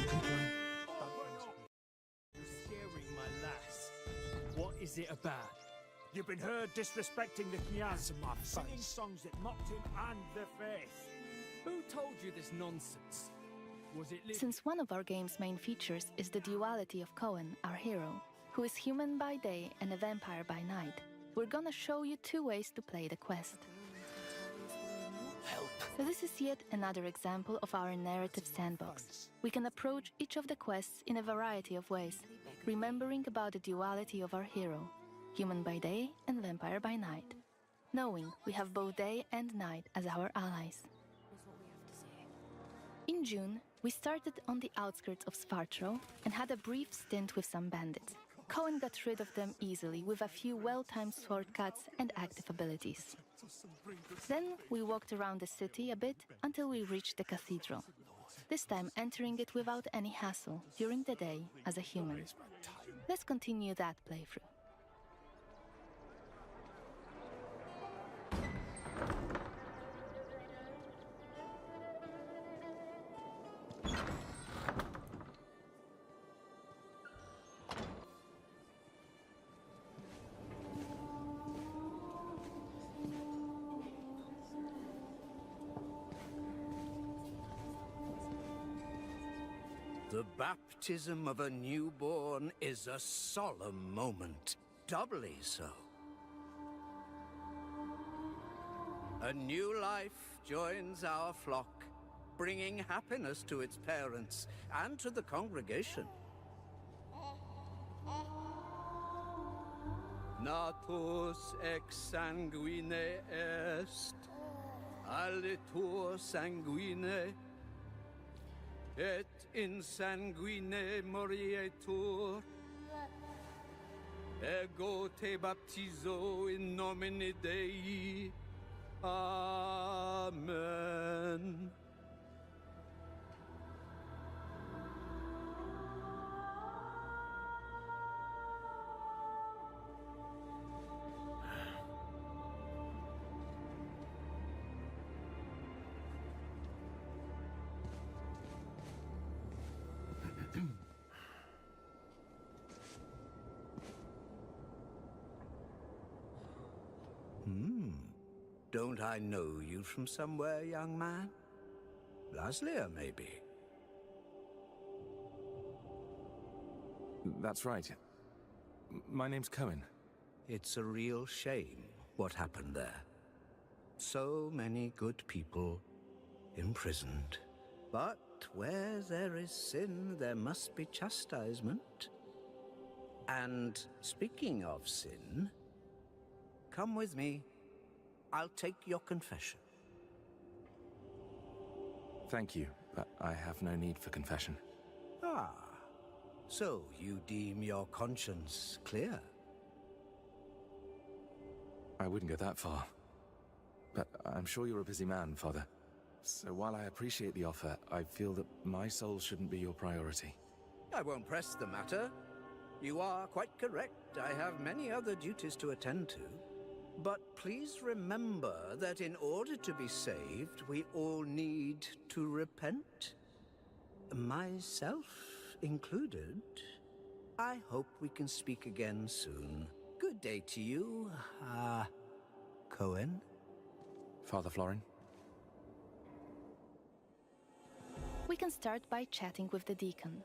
Don't complain. You're scaring my lass. What is it about? You've been heard disrespecting the Knyaz, singing songs that mocked him and the faith. Who told you this nonsense? Was it Since one of our game's main features is the duality of Cohen, our hero, who is human by day and a vampire by night, we're gonna show you 2 ways to play the quest. Help. So this is yet another example of our narrative sandbox. We can approach each of the quests in a variety of ways, remembering about the duality of our hero, human by day and vampire by night, knowing we have both day and night as our allies. In June, we started on the outskirts of Svartro and had a brief stint with some bandits. Cohen got rid of them easily with a few well-timed shortcuts and active abilities. Then we walked around the city a bit until we reached the cathedral, this time entering it without any hassle during the day as a human. Let's continue that playthrough. The baptism of a newborn is a solemn moment, doubly so. A new life joins our flock, bringing happiness to its parents and to the congregation. Natus ex sanguine est, alitur sanguine, et in sanguine morietur. Ego te baptizo in nomine Dei. Amen. Don't I know you from somewhere, young man? Laslia, maybe? That's right. My name's Cohen. It's a real shame what happened there. So many good people imprisoned. But where there is sin, there must be chastisement. And speaking of sin, come with me. I'll take your confession. Thank you, but I have no need for confession. Ah, so you deem your conscience clear? I wouldn't go that far. But I'm sure you're a busy man, Father. So while I appreciate the offer, I feel that my soul shouldn't be your priority. I won't press the matter. You are quite correct. I have many other duties to attend to. But please remember that in order to be saved, we all need to repent. Myself included. I hope we can speak again soon. Good day to you, Cohen. Father Florin? We can start by chatting with the deacon.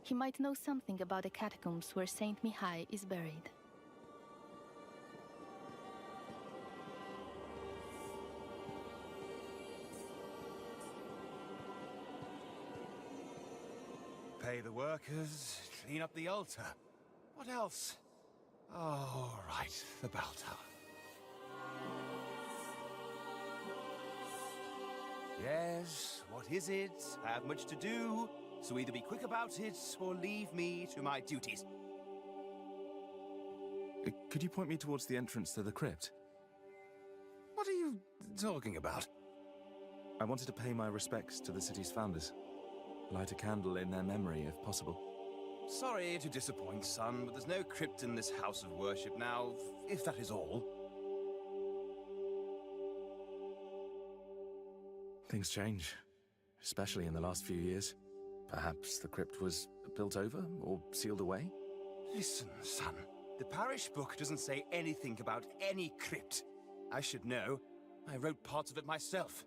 He might know something about the catacombs where Saint Mihai is buried. Pay the workers, clean up the altar. What else? Oh, right, the bell tower. Yes, what is it? I have much to do, so either be quick about it or leave me to my duties. Could you point me towards the entrance to the crypt? What are you talking about? I wanted to pay my respects to the city's founders. Light a candle in their memory, if possible. Sorry to disappoint, son, but there's no crypt in this house of worship now, if that is all. Things change, especially in the last few years. Perhaps the crypt was built over or sealed away? Listen, son. The parish book doesn't say anything about any crypt. I should know. I wrote parts of it myself.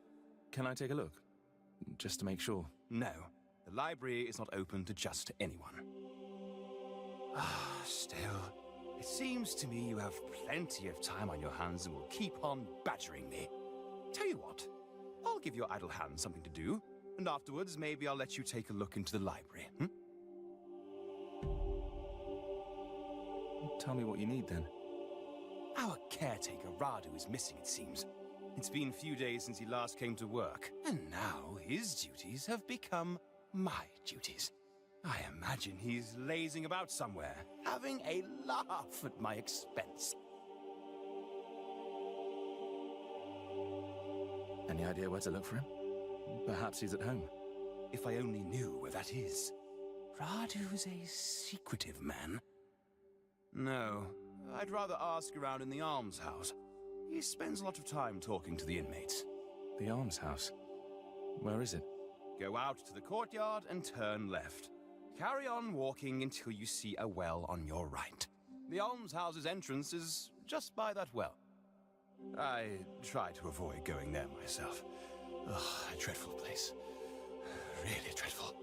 Can I take a look? Just to make sure. No. The library is not open to just anyone. Still, it seems to me you have plenty of time on your hands and will keep on badgering me. Tell you what, I'll give your idle hands something to do, and afterwards maybe I'll let you take a look into the library, Tell me what you need, then. Our caretaker, Radu, is missing, it seems. It's been a few days since he last came to work, and now his duties have become my duties. I imagine he's lazing about somewhere, having a laugh at my expense. Any idea where to look for him? Perhaps he's at home. If I only knew where that is. Radu's a secretive man. No, I'd rather ask around in the almshouse. He spends a lot of time talking to the inmates. The almshouse? Where is it? Go out to the courtyard and turn left. Carry on walking until you see a well on your right. The almshouse's entrance is just by that well. I try to avoid going there myself. Ugh, a dreadful place. Really dreadful.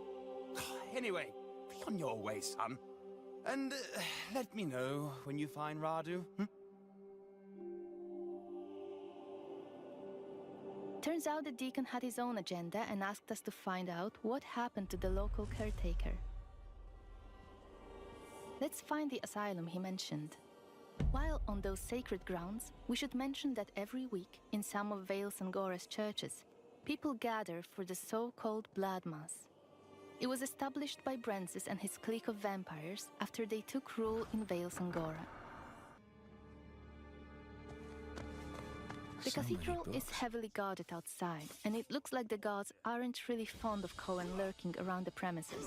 Anyway, be on your way, son. And let me know when you find Radu. Turns out the deacon had his own agenda and asked us to find out what happened to the local caretaker. Let's find the asylum he mentioned. While on those sacred grounds, we should mention that every week, in some of Vale Sangora's churches, people gather for the so-called Blood Mass. It was established by Brenzis and his clique of vampires after they took rule in Vale Sangora. The cathedral is heavily guarded outside, and it looks like the gods aren't really fond of Cohen lurking around the premises.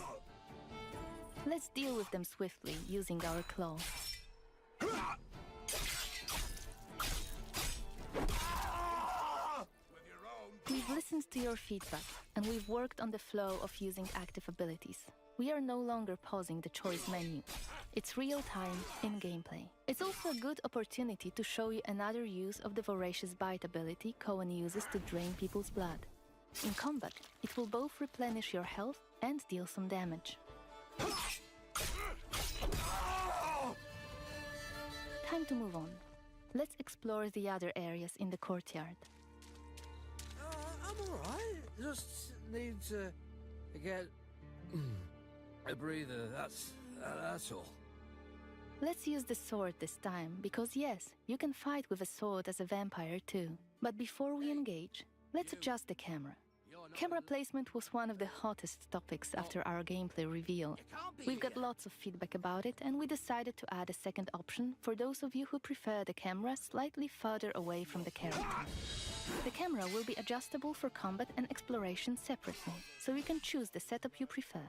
Let's deal with them swiftly, using our claw. We've listened to your feedback, and we've worked on the flow of using active abilities. We are no longer pausing the choice menu. It's real-time in gameplay. It's also a good opportunity to show you another use of the Voracious Bite ability Cohen uses to drain people's blood. In combat, it will both replenish your health and deal some damage. Time to move on. Let's explore the other areas in the courtyard. I'm alright. Just need to get a breather. That's all. Let's use the sword this time, because yes, you can fight with a sword as a vampire too. But before we engage, let's adjust the camera. Camera placement was one of the hottest topics after our gameplay reveal. We've got lots of feedback about it, and we decided to add a second option for those of you who prefer the camera slightly further away from the character. The camera will be adjustable for combat and exploration separately, so you can choose the setup you prefer.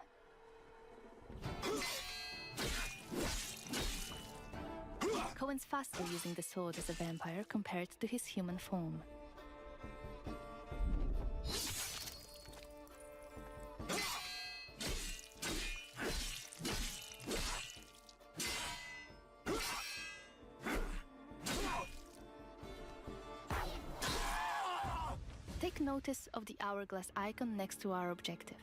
Cohen's faster using the sword as a vampire compared to his human form. Take notice of the hourglass icon next to our objective.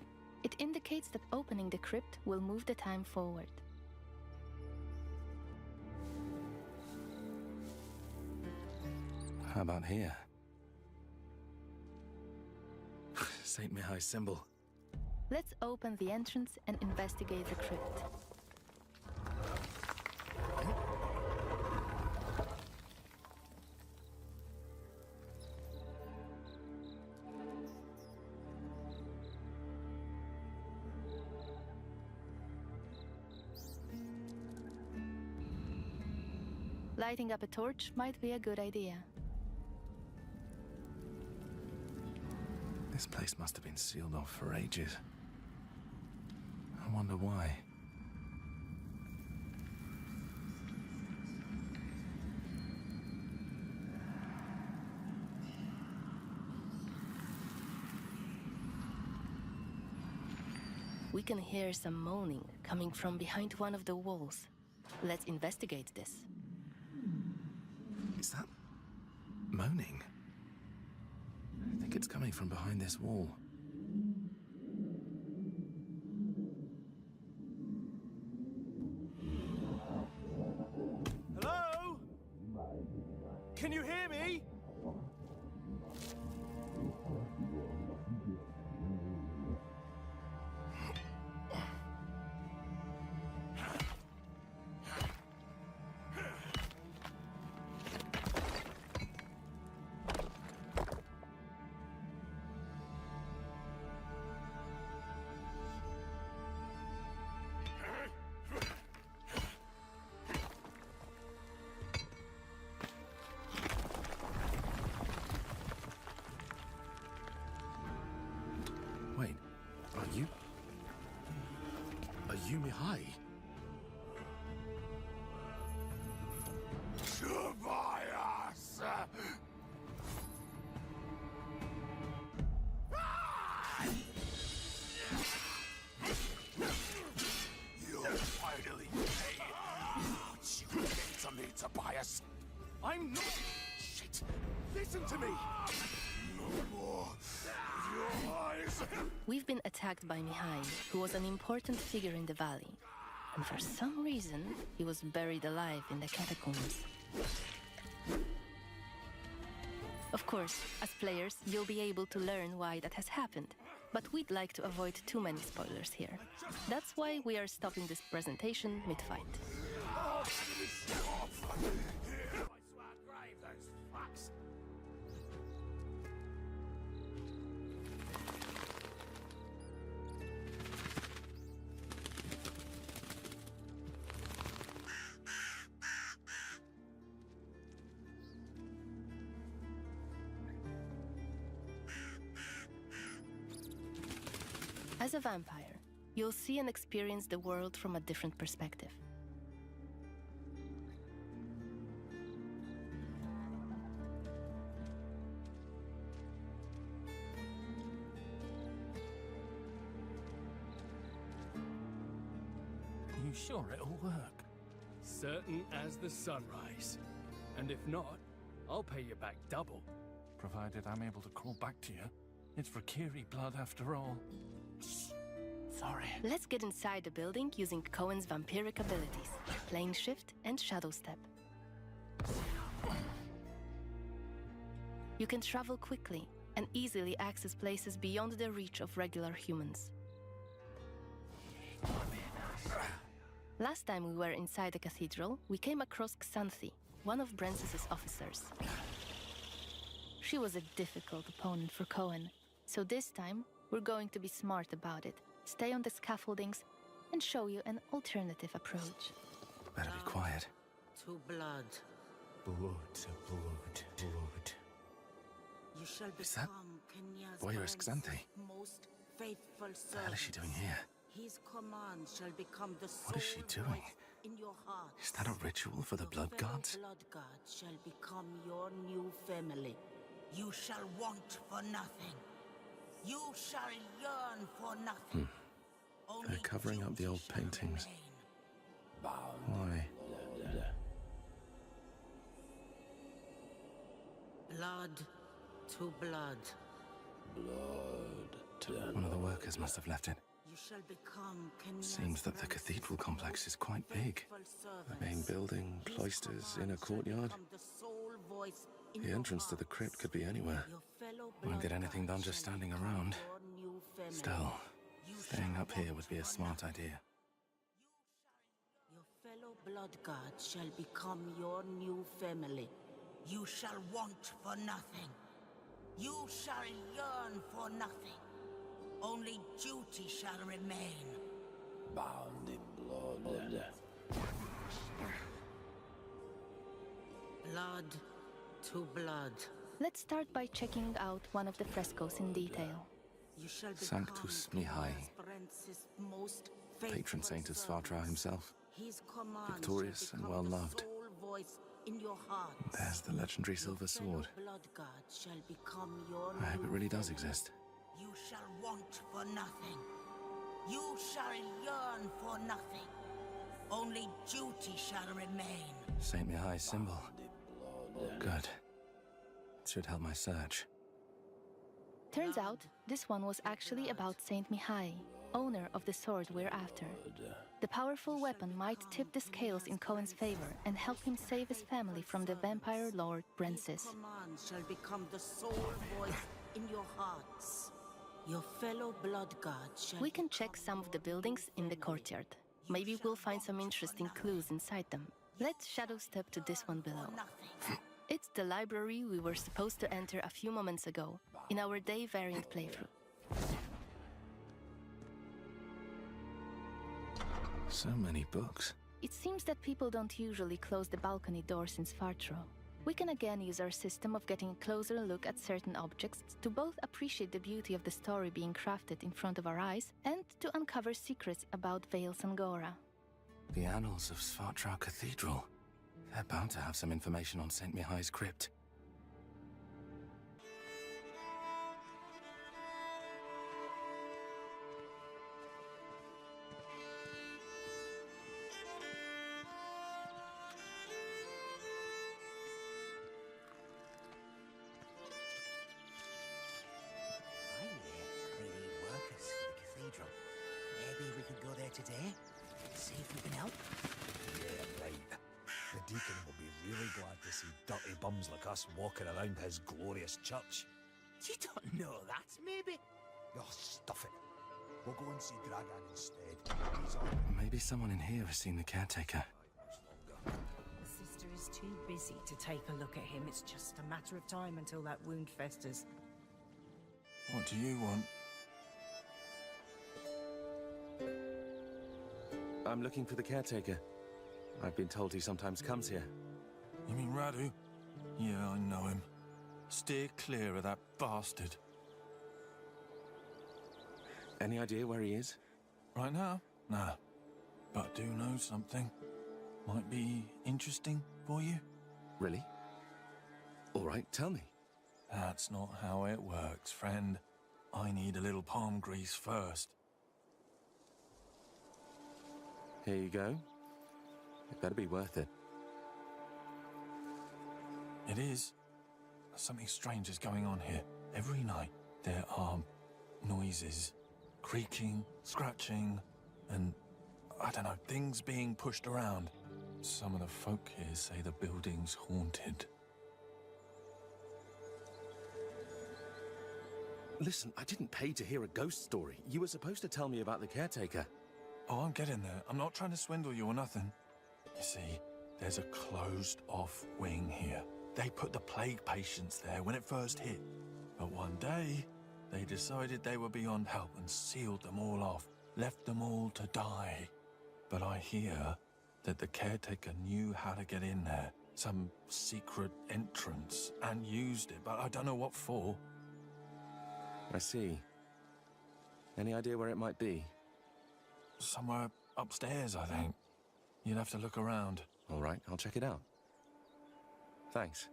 It indicates that opening the crypt will move the time forward. How about here? St. Mihai's symbol. Let's open the entrance and investigate the crypt. Lighting up a torch might be a good idea. This place must have been sealed off for ages. I wonder why. We can hear some moaning coming from behind one of the walls. Let's investigate this. Is that moaning? I think it's coming from behind this wall. Hello? Can you hear me? Wait, are you Mihai? Tobias! You'll finally pay what you did to me, Tobias. I'm not... Shit! Listen to me! No more of your eyes! We've been attacked by Mihai, who was an important figure in the valley. And for some reason, he was buried alive in the catacombs. Of course, as players, you'll be able to learn why that has happened. But we'd like to avoid too many spoilers here. That's why we are stopping this presentation mid-fight. As a vampire, you'll see and experience the world from a different perspective. You sure it'll work? Certain as the sunrise. And if not, I'll pay you back double. Provided I'm able to crawl back to you. It's Rakiri blood after all. Sorry. Let's get inside the building using Cohen's vampiric abilities, Plane Shift and Shadow Step. You can travel quickly and easily access places beyond the reach of regular humans. Last time we were inside the cathedral, we came across Xanthi, one of Brensis's officers. She was a difficult opponent for Cohen, so this time we're going to be smart about it, stay on the scaffoldings, and show you an alternative approach. Better be quiet. To blood. Blood. You shall Is that become Kenya's Voyeurs Xanthi? most faithful servant. What the hell is she doing here? His command shall become the What is she sole doing? voice in your heart. Is that a ritual for the blood gods? Blood gods shall become your new family. You shall want for nothing. You shall yearn for nothing. They're covering up the old paintings. Why? Blood to blood. One of the workers must have left it. You shall become Kenya's Seems that the cathedral complex is quite big. The main building, cloisters, inner courtyard. the sole voice in The entrance to the crypt could be anywhere. Won't get anything done just standing around. Still, staying up here would be a smart idea. Your fellow blood gods shall become your new family. You shall want for nothing. You shall yearn for nothing. Only duty shall remain. Bound in blood. Blood to blood. Let's start by checking out one of the frescoes in detail. You shall Sanctus Mihai, patron saint of Svartra himself. His command Victorious and well loved. sole voice in your heart. There's the legendary silver sword. Blood god shall become your I hope new it really does family. exist. You shall want for nothing. You shall yearn for nothing. Only duty shall remain. St. Mihai's symbol. Good. Should help my search. Turns out, this one was actually about Saint Mihai, owner of the sword we're after. The powerful weapon might tip the scales in Cohen's favor and help him save his family from the vampire lord Brensis. Command shall become the sole voice in your hearts. Your fellow blood guards shall... We can check some of the buildings in the courtyard. Maybe we'll find some interesting clues inside them. Let's shadow step to this one below. It's the library we were supposed to enter a few moments ago, in our day variant playthrough. So many books. It seems that people don't usually close the balcony doors in Svartro. We can again use our system of getting a closer look at certain objects to both appreciate the beauty of the story being crafted in front of our eyes and to uncover secrets about Vale Sangora. The annals of Svartrau Cathedral. They're bound to have some information on St. Mihai's crypt. Maybe we could go there today? See if we can help? Yeah, right. The deacon will be really glad to see dirty bums like us walking around his glorious church. You don't know that, maybe? Oh, stuff it. We'll go and see Dragan instead. He's on. Maybe someone in here has seen the caretaker. The sister is too busy to take a look at him. It's just a matter of time until that wound festers. What do you want? I'm looking for the caretaker. I've been told he sometimes comes here. You mean Radu? Yeah, I know him. Steer clear of that bastard. Any idea where he is? Right now? Nah. But I do know something. Might be interesting for you. Really? All right, tell me. That's not how it works, friend. I need a little palm grease first. Here you go. It better be worth it. It is. Something strange is going on here. Every night there are noises. Creaking, scratching, and I don't know, things being pushed around. Some of the folk here say the building's haunted. Listen, I didn't pay to hear a ghost story. You were supposed to tell me about the caretaker. Oh, I'm getting there. I'm not trying to swindle you or nothing. You see, there's a closed-off wing here. They put the plague patients there when it first hit. But one day, they decided they were beyond help and sealed them all off, left them all to die. But I hear that the caretaker knew how to get in there, some secret entrance, and used it, but I don't know what for. I see. Any idea where it might be? Somewhere upstairs, I think. You'd have to look around. All right, I'll check it out. Thanks.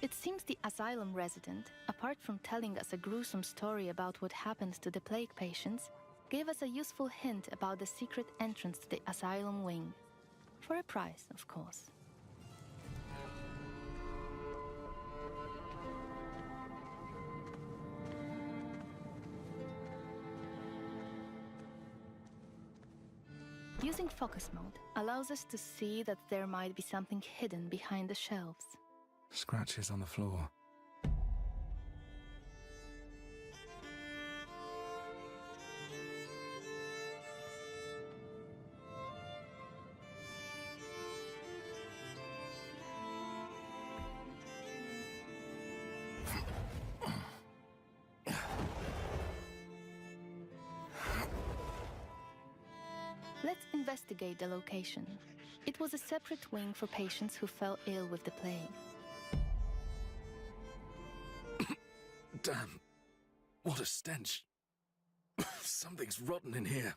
It seems the asylum resident, apart from telling us a gruesome story about what happened to the plague patients, gave us a useful hint about the secret entrance to the asylum wing. For a price, of course. Using focus mode allows us to see that there might be something hidden behind the shelves. Scratches on the floor. Let's investigate the location. It was a separate wing for patients who fell ill with the plague. Damn. What a stench. Something's rotten in here.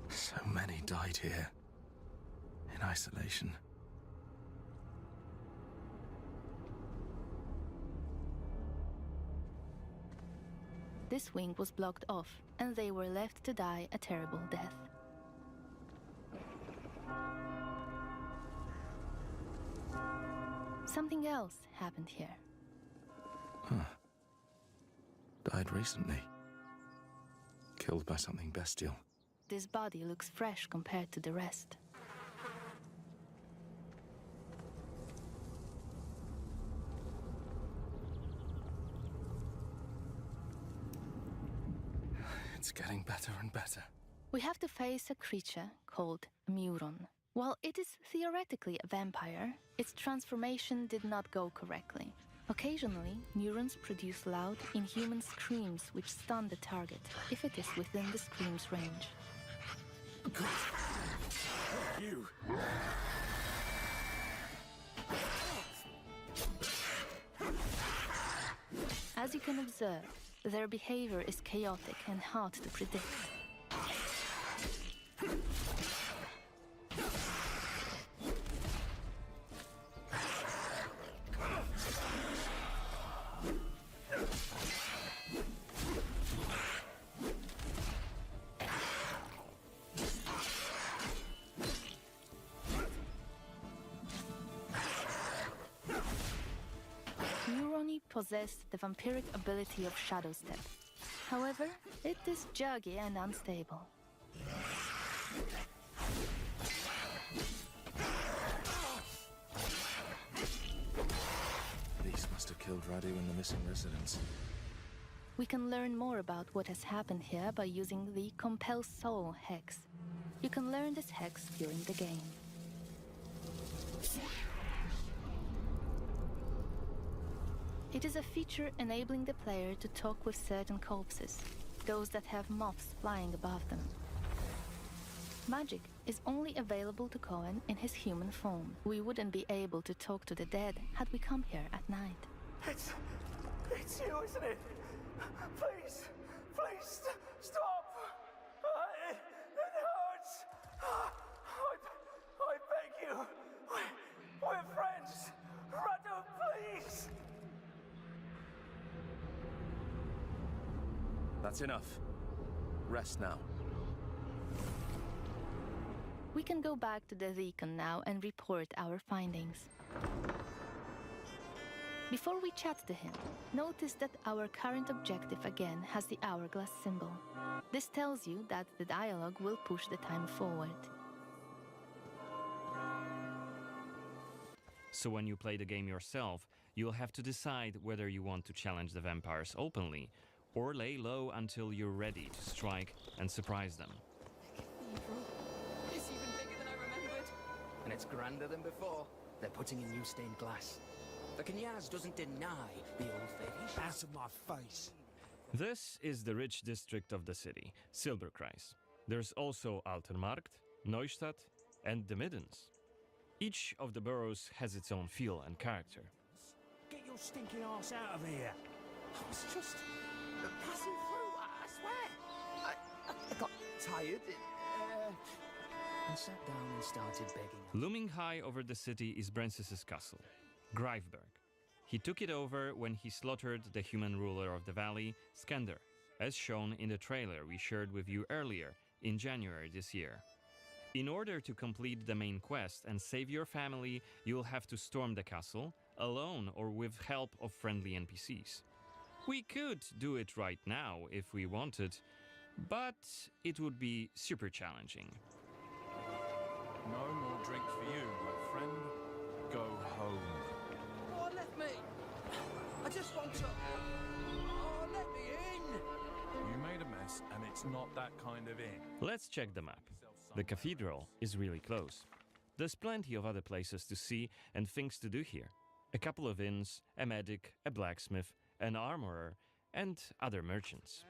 So many died here. In isolation. this wing was blocked off, and they were left to die a terrible death. Something else happened here. Huh. Died recently. Killed by something bestial. This body looks fresh compared to the rest. It's getting better and better. We have to face a creature called Muron. While it is theoretically a vampire, its transformation did not go correctly. Occasionally, neurons produce loud, inhuman screams which stun the target, if it is within the scream's range. You! As you can observe, their behavior is chaotic and hard to predict. Neuroni possess the vampiric ability of Shadow Step. However, it is juggy and unstable. These must have killed Radu and the missing residents. We can learn more about what has happened here by using the Compel Soul hex. You can learn this hex during the game. It is a feature enabling the player to talk with certain corpses, those that have moths flying above them. Magic is only available to Cohen in his human form. We wouldn't be able to talk to the dead had we come here at night. It's you, isn't it? Please, stop! It hurts! I beg you! We're friends! Radu, please! That's enough. Rest now. We can go back to the Deacon now and report our findings. Before we chat to him, notice that our current objective again has the hourglass symbol. This tells you that the dialogue will push the time forward. So when you play the game yourself, you'll have to decide whether you want to challenge the vampires openly, or lay low until you're ready to strike and surprise them. It's even bigger than I remembered. And it's grander than before. They're putting in new stained glass. The Knyaz doesn't deny the old faith. Out of my face. This is the rich district of the city, Silberkreis. There's also Altenmarkt, Neustadt, and the Middens. Each of the boroughs has its own feel and character. Get your stinking ass out of here. I was just passing through, I swear. I got tired and sat down and started begging. Looming high over the city is Brensis's castle, Greifberg. He took it over when he slaughtered the human ruler of the valley, Skender, as shown in the trailer we shared with you earlier in January this year. In order to complete the main quest and save your family, you'll have to storm the castle, alone or with help of friendly NPCs. We could do it right now if we wanted, but it would be super challenging. No more drink for you, my friend. Go home. Oh, let me! I just want to... Oh, let me in! You made a mess, and it's not that kind of inn. Let's check the map. The cathedral is really close. There's plenty of other places to see and things to do here. A couple of inns, a medic, a blacksmith, an armorer, and other merchants.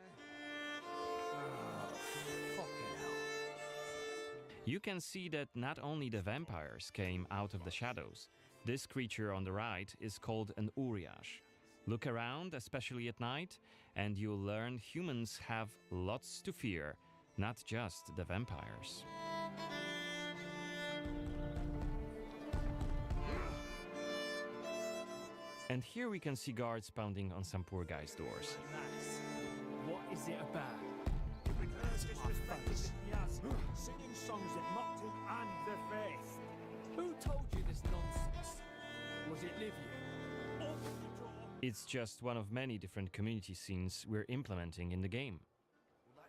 You can see that not only the vampires came out of the shadows. This creature on the right is called an Uriash. Look around, especially at night, and you'll learn humans have lots to fear, not just the vampires. And here we can see guards pounding on some poor guy's doors. What is it about? Singing songs that mocked him and the faith. Who told you this nonsense? Was it Livia? It's just one of many different community scenes we're implementing in the game.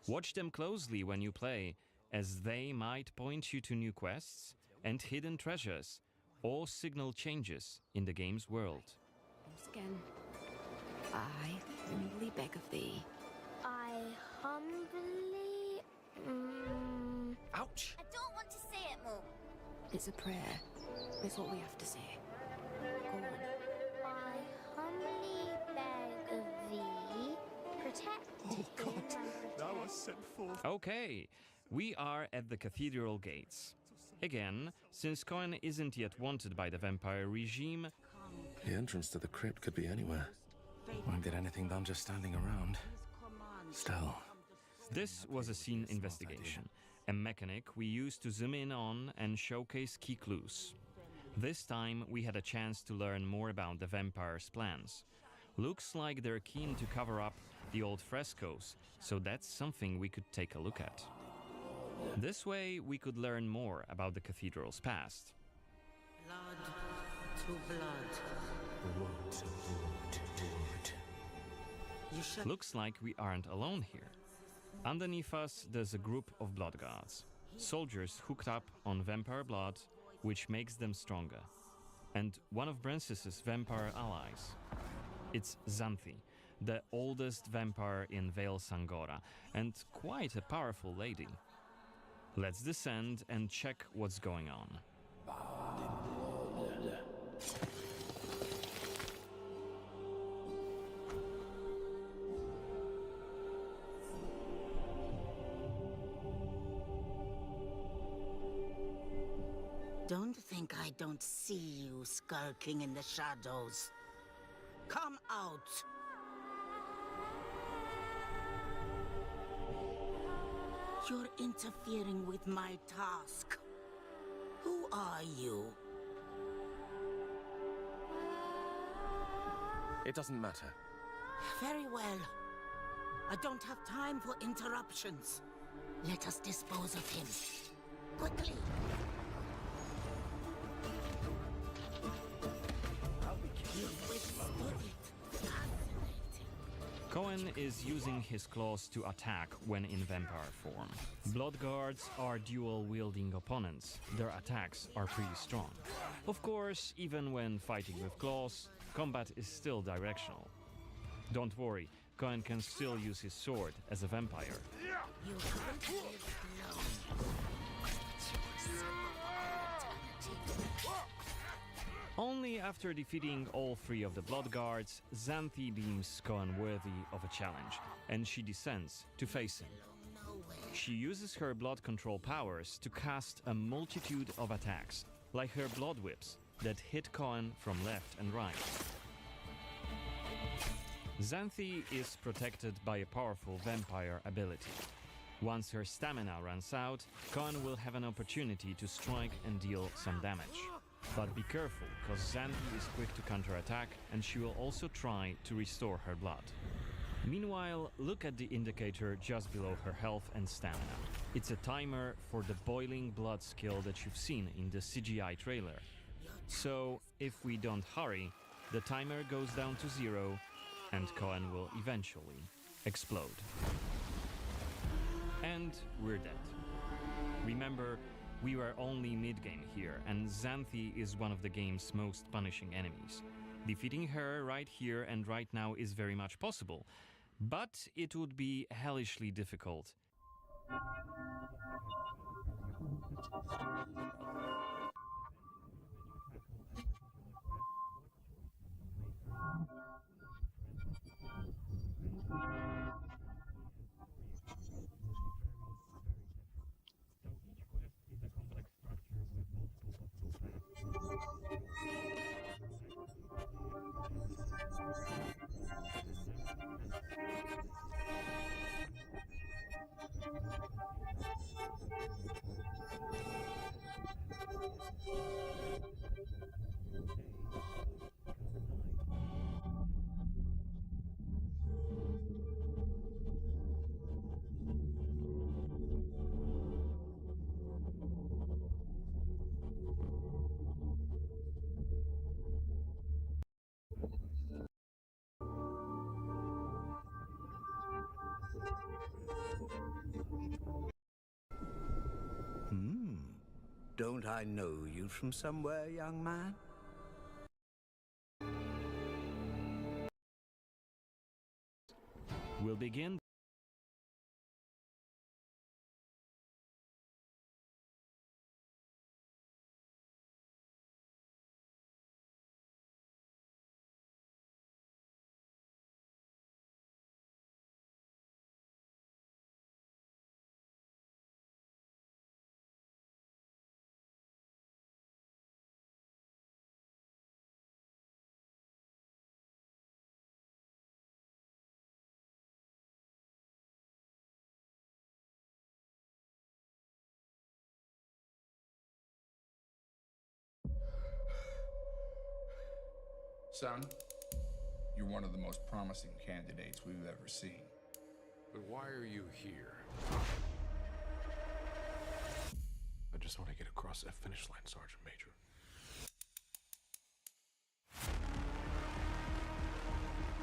Watch them closely when you play, as they might point you to new quests and hidden treasures, or signal changes in the game's world. Once again, I humbly beg of thee. I humbly... Ouch! I don't want to say it, Mum. It's a prayer. It's what we have to say. Go on. I humbly beg of thee, protect him. Thou hast sent forth. Okay, we are at the cathedral gates. Again, since Cohen isn't yet wanted by the vampire regime, The entrance to the crypt could be anywhere. Won't get anything done just standing around. Still. this was a scene investigation, a mechanic we used to zoom in on and showcase key clues. This time we had a chance to learn more about the vampire's plans. Looks like they're keen to cover up the old frescoes, so that's something we could take a look at. This way we could learn more about the cathedral's past. Blood to blood. Blood to blood. You shall Looks like we aren't alone here. Underneath us, there's a group of blood guards, soldiers hooked up on vampire blood, which makes them stronger. And one of Brances's vampire allies. It's Xanthi, the oldest vampire in Vale Sangora, and quite a powerful lady. Let's descend and check what's going on. Don't think I don't see you skulking in the shadows. Come out! You're interfering with my task. Who are you? It doesn't matter. Very well. I don't have time for interruptions. Let us dispose of him. Quickly! You've withstood it. Cohen is using his claws to attack when in vampire form. Blood guards are dual-wielding opponents. Their attacks are pretty strong. Of course, even when fighting with claws, combat is still directional. Don't worry, Cohen can still use his sword as a vampire. You haven't lived long. Only after defeating all three of the blood guards, Xanthi deems Cohen worthy of a challenge, and she descends to face him. She uses her blood control powers to cast a multitude of attacks, like her blood whips, that hit Cohen from left and right. Xanthi is protected by a powerful vampire ability. Once her stamina runs out, Cohen will have an opportunity to strike and deal some damage. But be careful, cause Xanthi is quick to counterattack, and she will also try to restore her blood. Meanwhile, look at the indicator just below her health and stamina. It's a timer for the boiling blood skill that you've seen in the CGI trailer. So, if we don't hurry, the timer goes down to 0, and Cohen will eventually explode. And we're dead. Remember, we were only mid-game here, and Xanthi is one of the game's most punishing enemies. Defeating her right here and right now is very much possible, but it would be hellishly difficult. Don't I know you from somewhere, young man? We'll begin. Son, you're one of the most promising candidates we've ever seen. But why are you here? I just want to get across that finish line, Sergeant Major.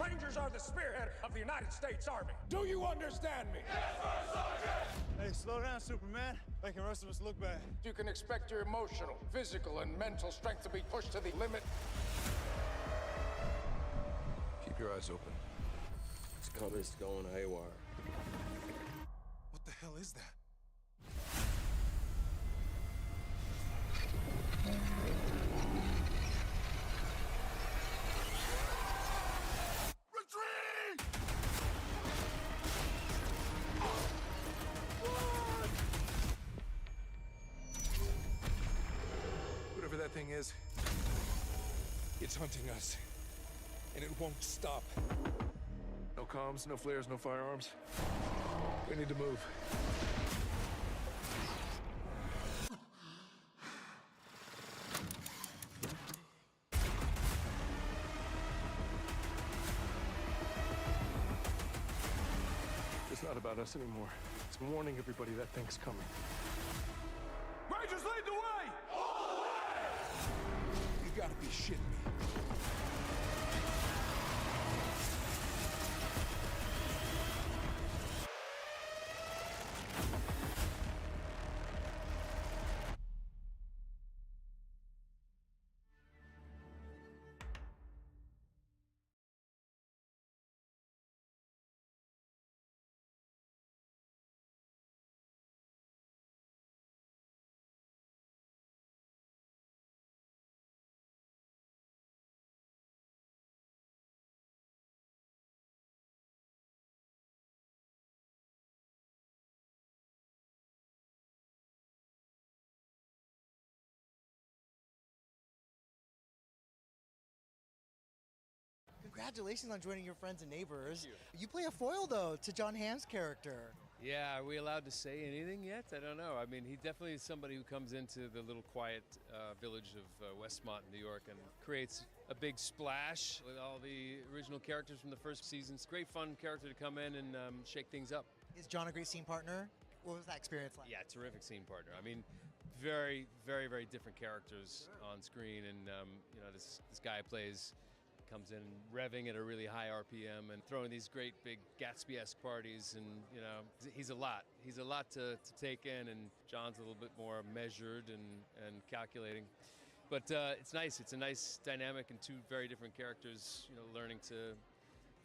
Rangers are the spearhead of the United States Army. Do you understand me? Yes, sir, Sergeant! Hey, slow down, Superman. Making the rest of us look bad. You can expect your emotional, physical, and mental strength to be pushed to the limit. Keep your eyes open. This company's going haywire. What the hell is that? Whatever that thing is, it's hunting us. And it won't stop. No comms, no flares, no firearms. We need to move. It's not about us anymore. It's warning everybody that thing's coming. Rangers, lead the way! All the way! You gotta be shitting me. Congratulations on joining your friends and neighbors. You play a foil, though, to John Hamm's character. Yeah, are we allowed to say anything yet? I don't know. I mean, he definitely is somebody who comes into the little quiet village of Westmont, New York, and creates a big splash with all the original characters from the first season. It's a great, fun character to come in and shake things up. Is John a great scene partner? What was that experience like? Yeah, terrific scene partner. I mean, very, very, very different characters on screen, and you know, this guy plays. Comes in revving at a really high RPM and throwing these great big Gatsby-esque parties, and you know, he's a lot. He's a lot to take in, and John's a little bit more measured and calculating. But it's nice. It's a nice dynamic and two very different characters, you know, learning to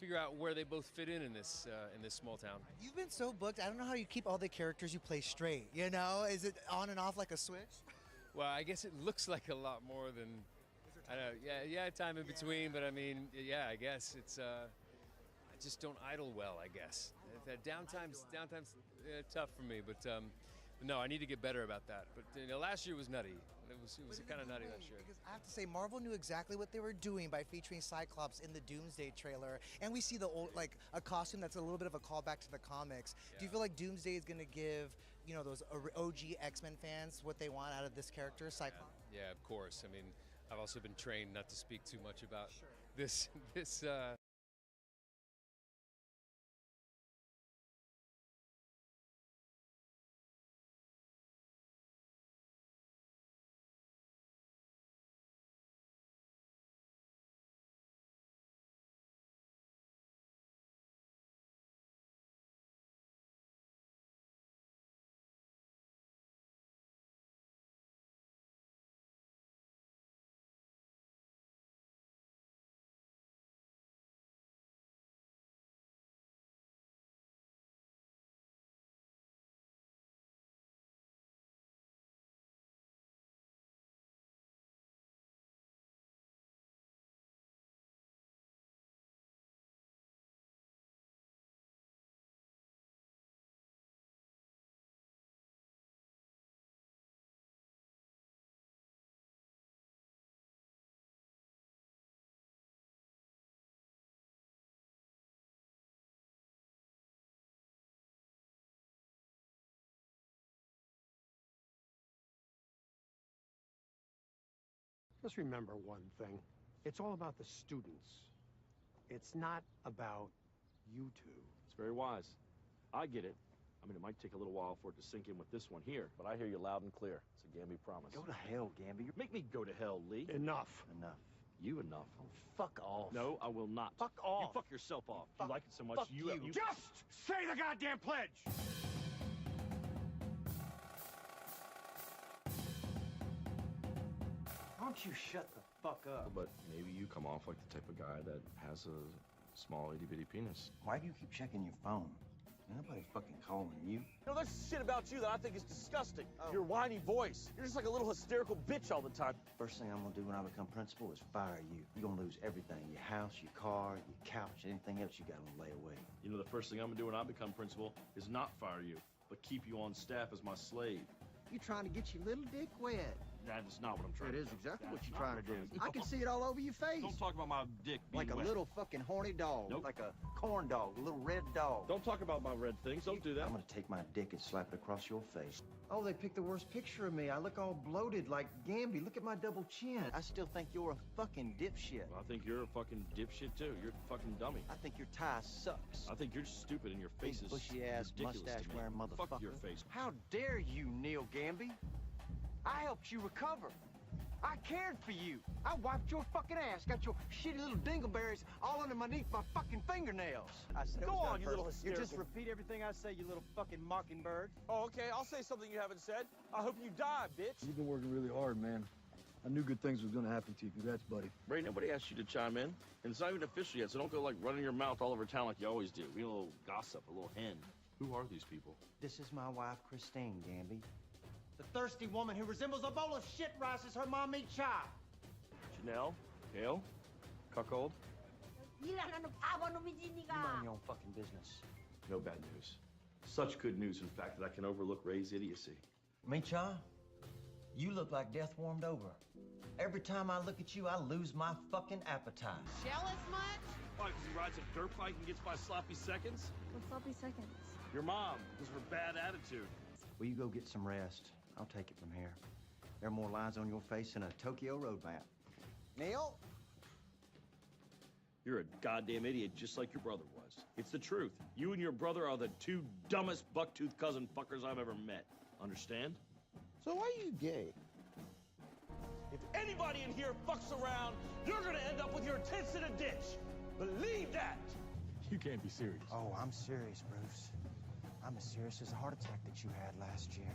figure out where they both fit in this small town. You've been so booked. I don't know how you keep all the characters you play straight. You know, is it on and off like a switch? Well, I guess it looks like a lot more than. I know, yeah, time in between, but I mean, yeah, I guess it's, I just don't idle well, I guess. Downtime's tough for me, but no, I need to get better about that. But you know, last year was nutty. It was kind of nutty last year. Because I have to say, Marvel knew exactly what they were doing by featuring Cyclops in the Doomsday trailer, and we see the old, like a costume that's a little bit of a callback to the comics. Yeah. Do you feel like Doomsday is going to give, you know, those OG X-Men fans what they want out of this character, Cyclops? Yeah, of course. I mean, I've also been trained not to speak too much about this Just remember one thing. It's all about the students. It's not about you two. It's very wise. I get it. I mean, it might take a little while for it to sink in with this one here, but I hear you loud and clear. It's a Gamby promise. Go to hell, Gamby. Make me go to hell, Lee. Enough. Enough. You enough. Oh, fuck off. No, I will not. Fuck off. You fuck yourself off. You like it so much. Fuck you. Just say the goddamn pledge! Why don't you shut the fuck up? But maybe you come off like the type of guy that has a small itty-bitty penis. Why do you keep checking your phone? Nobody's fucking calling you. You know, there's shit about you that I think is disgusting. Your whiny voice. You're just like a little hysterical bitch all the time. First thing I'm gonna do when I become principal is fire you. You're gonna lose everything. Your house, your car, your couch, anything else you got on layaway. You know, the first thing I'm gonna do when I become principal is not fire you, but keep you on staff as my slave. You're trying to get your little dick wet. That is not what I'm trying It to is do. exactly what That's you're trying to do. not I can see it all over your face. Don't talk about my dick being Like a wet. little fucking horny dog. Nope. Like a corn dog, a little red dog. Don't talk about my red things. Don't do that. I'm gonna take my dick and slap it across your face. Oh, they picked the worst picture of me. I look all bloated like Gamby. Look at my double chin. I still think you're a fucking dipshit. I think you're a fucking dipshit too. You're a fucking dummy. I think your tie sucks. I think you're just stupid and your face is Bushy ass, ridiculous mustache to me. wearing motherfucker. Fuck your face. How dare you, Neil Gamby? I helped you recover. I cared for you. I wiped your fucking ass. Got your shitty little dingleberries all underneath my fucking fingernails. I said Go on, you little You hysterical. just repeat everything I say, you little fucking mockingbird. Oh, okay. I'll say something you haven't said. I hope you die, bitch. You've been working really hard, man. I knew good things was gonna happen to you. Congrats, buddy. Ray, nobody asked you to chime in. And it's not even official yet, so don't go like running your mouth all over town like you always do. Be a little gossip, a little hen. Who are these people? This is my wife, Christine Gamby. The thirsty woman who resembles a bowl of shit rice as her mom eats chai. Janelle? Gail? Cuckold? You mind your own fucking business. No bad news. Such good news, in fact, that I can overlook Ray's idiocy. Micha, you look like death warmed over. Every time I look at you, I lose my fucking appetite. Jealous much? Why, because he rides a dirt bike and gets by sloppy seconds? What's sloppy seconds? Your mom, because of her bad attitude. Will you go get some rest? I'll take it from here. There are more lines on your face than a Tokyo road map. Neil? You're a goddamn idiot, just like your brother was. It's the truth. You and your brother are the two dumbest bucktooth cousin fuckers I've ever met. Understand? So why are you gay? If anybody in here fucks around, you're gonna end up with your tits in a ditch. Believe that! You can't be serious. Oh, I'm serious, Bruce. I'm as serious as a heart attack that you had last year.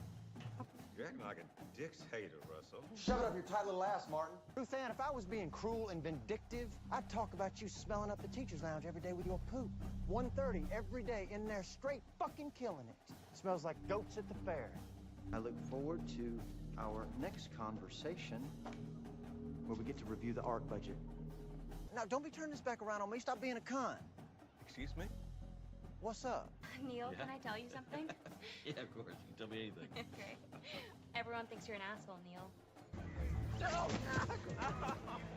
You're acting like a dick's hater, Russell. Shut up your tight little ass, Martin. Ruth Ann, if I was being cruel and vindictive, I'd talk about you smelling up the teacher's lounge every day with your poop. 1:30 every day in there, straight fucking killing it. Smells like goats at the fair. I look forward to our next conversation where we get to review the art budget. Now, don't be turning this back around on me. Stop being a cunt. Excuse me? What's up? Neil, Yeah. can I tell you something? Yeah, of course. You can tell me anything. Great. Everyone thinks you're an asshole, Neil.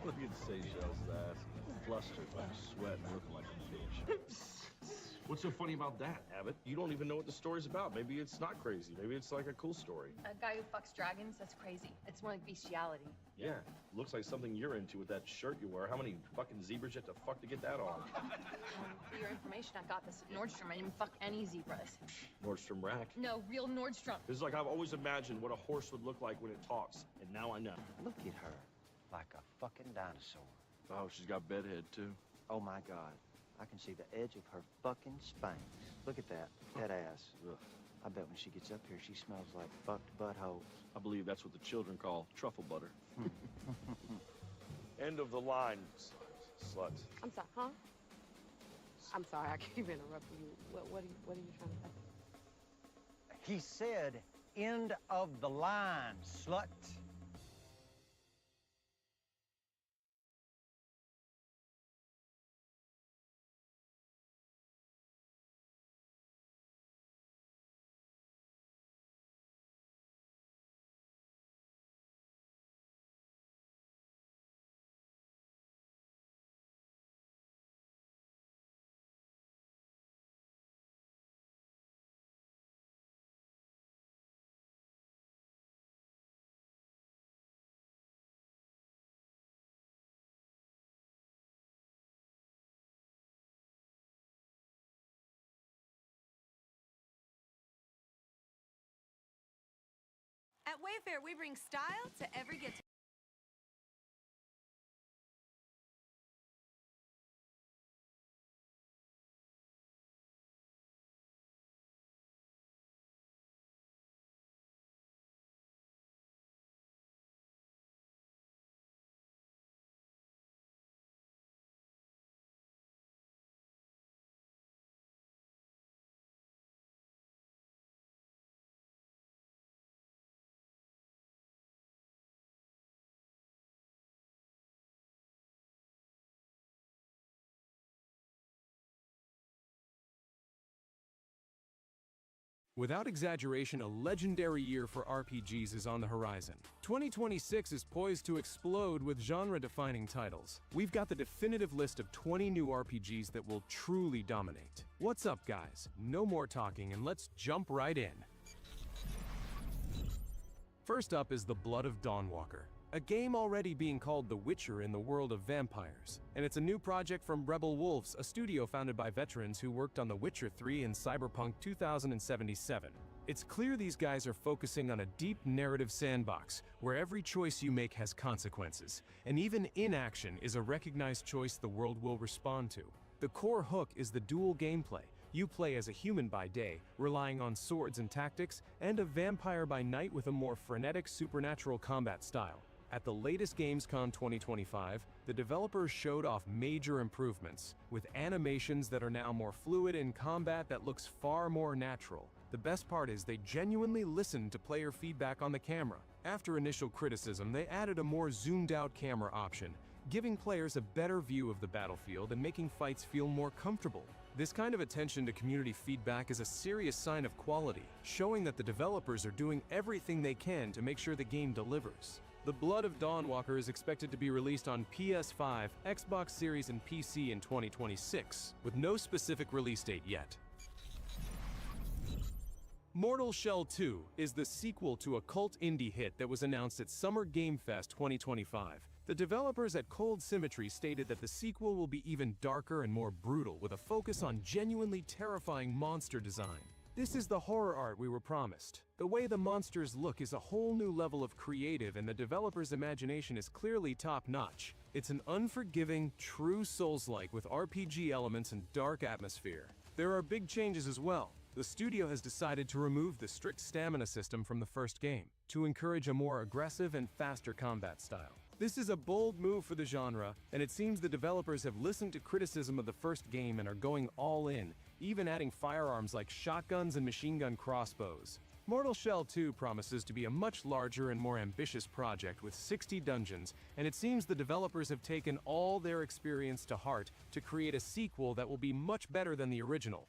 Look at Seychelles' ass. Flustered, like sweating, looking like a bitch. What's so funny about that, Abbott? You don't even know what the story's about. Maybe it's not crazy. Maybe it's like a cool story. A guy who fucks dragons, that's crazy. It's more like bestiality. Yeah, looks like something you're into with that shirt you wear. How many fucking zebras you have to fuck to get that on? For your information, I got this at Nordstrom. I didn't fuck any zebras. Nordstrom Rack. No, real Nordstrom. This is like I've always imagined what a horse would look like when it talks, and now I know. Look at her. Like a fucking dinosaur. Oh, she's got bedhead, too. Oh, my God. I can see the edge of her fucking spine. Look at that. That ass. Ugh. I bet when she gets up here, she smells like fucked buttholes. I believe that's what the children call truffle butter. End of the line, slut. I'm sorry, huh? I'm sorry, I keep interrupting you. What are you trying to say? He said, end of the line, slut. At Wayfair, we bring style to every get. Without exaggeration, a legendary year for RPGs is on the horizon. 2026 is poised to explode with genre-defining titles. We've got the definitive list of 20 new RPGs that will truly dominate. What's up, guys? No more talking, and let's jump right in. First up is The Blood of Dawnwalker, a game already being called The Witcher in the world of vampires. And it's a new project from Rebel Wolves, a studio founded by veterans who worked on The Witcher 3 and Cyberpunk 2077. It's clear these guys are focusing on a deep narrative sandbox, where every choice you make has consequences, and even inaction is a recognized choice the world will respond to. The core hook is the dual gameplay. You play as a human by day, relying on swords and tactics, and a vampire by night with a more frenetic supernatural combat style. At the latest Gamescom 2025, the developers showed off major improvements, with animations that are now more fluid and combat that looks far more natural. The best part is they genuinely listened to player feedback on the camera. After initial criticism, they added a more zoomed-out camera option, giving players a better view of the battlefield and making fights feel more comfortable. This kind of attention to community feedback is a serious sign of quality, showing that the developers are doing everything they can to make sure the game delivers. The Blood of Dawnwalker is expected to be released on PS5, Xbox Series, and PC in 2026, with no specific release date yet. Mortal Shell 2 is the sequel to a cult indie hit that was announced at Summer Game Fest 2025. The developers at Cold Symmetry stated that the sequel will be even darker and more brutal, with a focus on genuinely terrifying monster design. This is the horror art we were promised. The way the monsters look is a whole new level of creative, and the developer's imagination is clearly top-notch. It's an unforgiving, true Souls-like with RPG elements and dark atmosphere. There are big changes as well. The studio has decided to remove the strict stamina system from the first game, to encourage a more aggressive and faster combat style. This is a bold move for the genre, and it seems the developers have listened to criticism of the first game and are going all in, even adding firearms like shotguns and machine gun crossbows. Mortal Shell 2 promises to be a much larger and more ambitious project with 60 dungeons, and it seems the developers have taken all their experience to heart to create a sequel that will be much better than the original.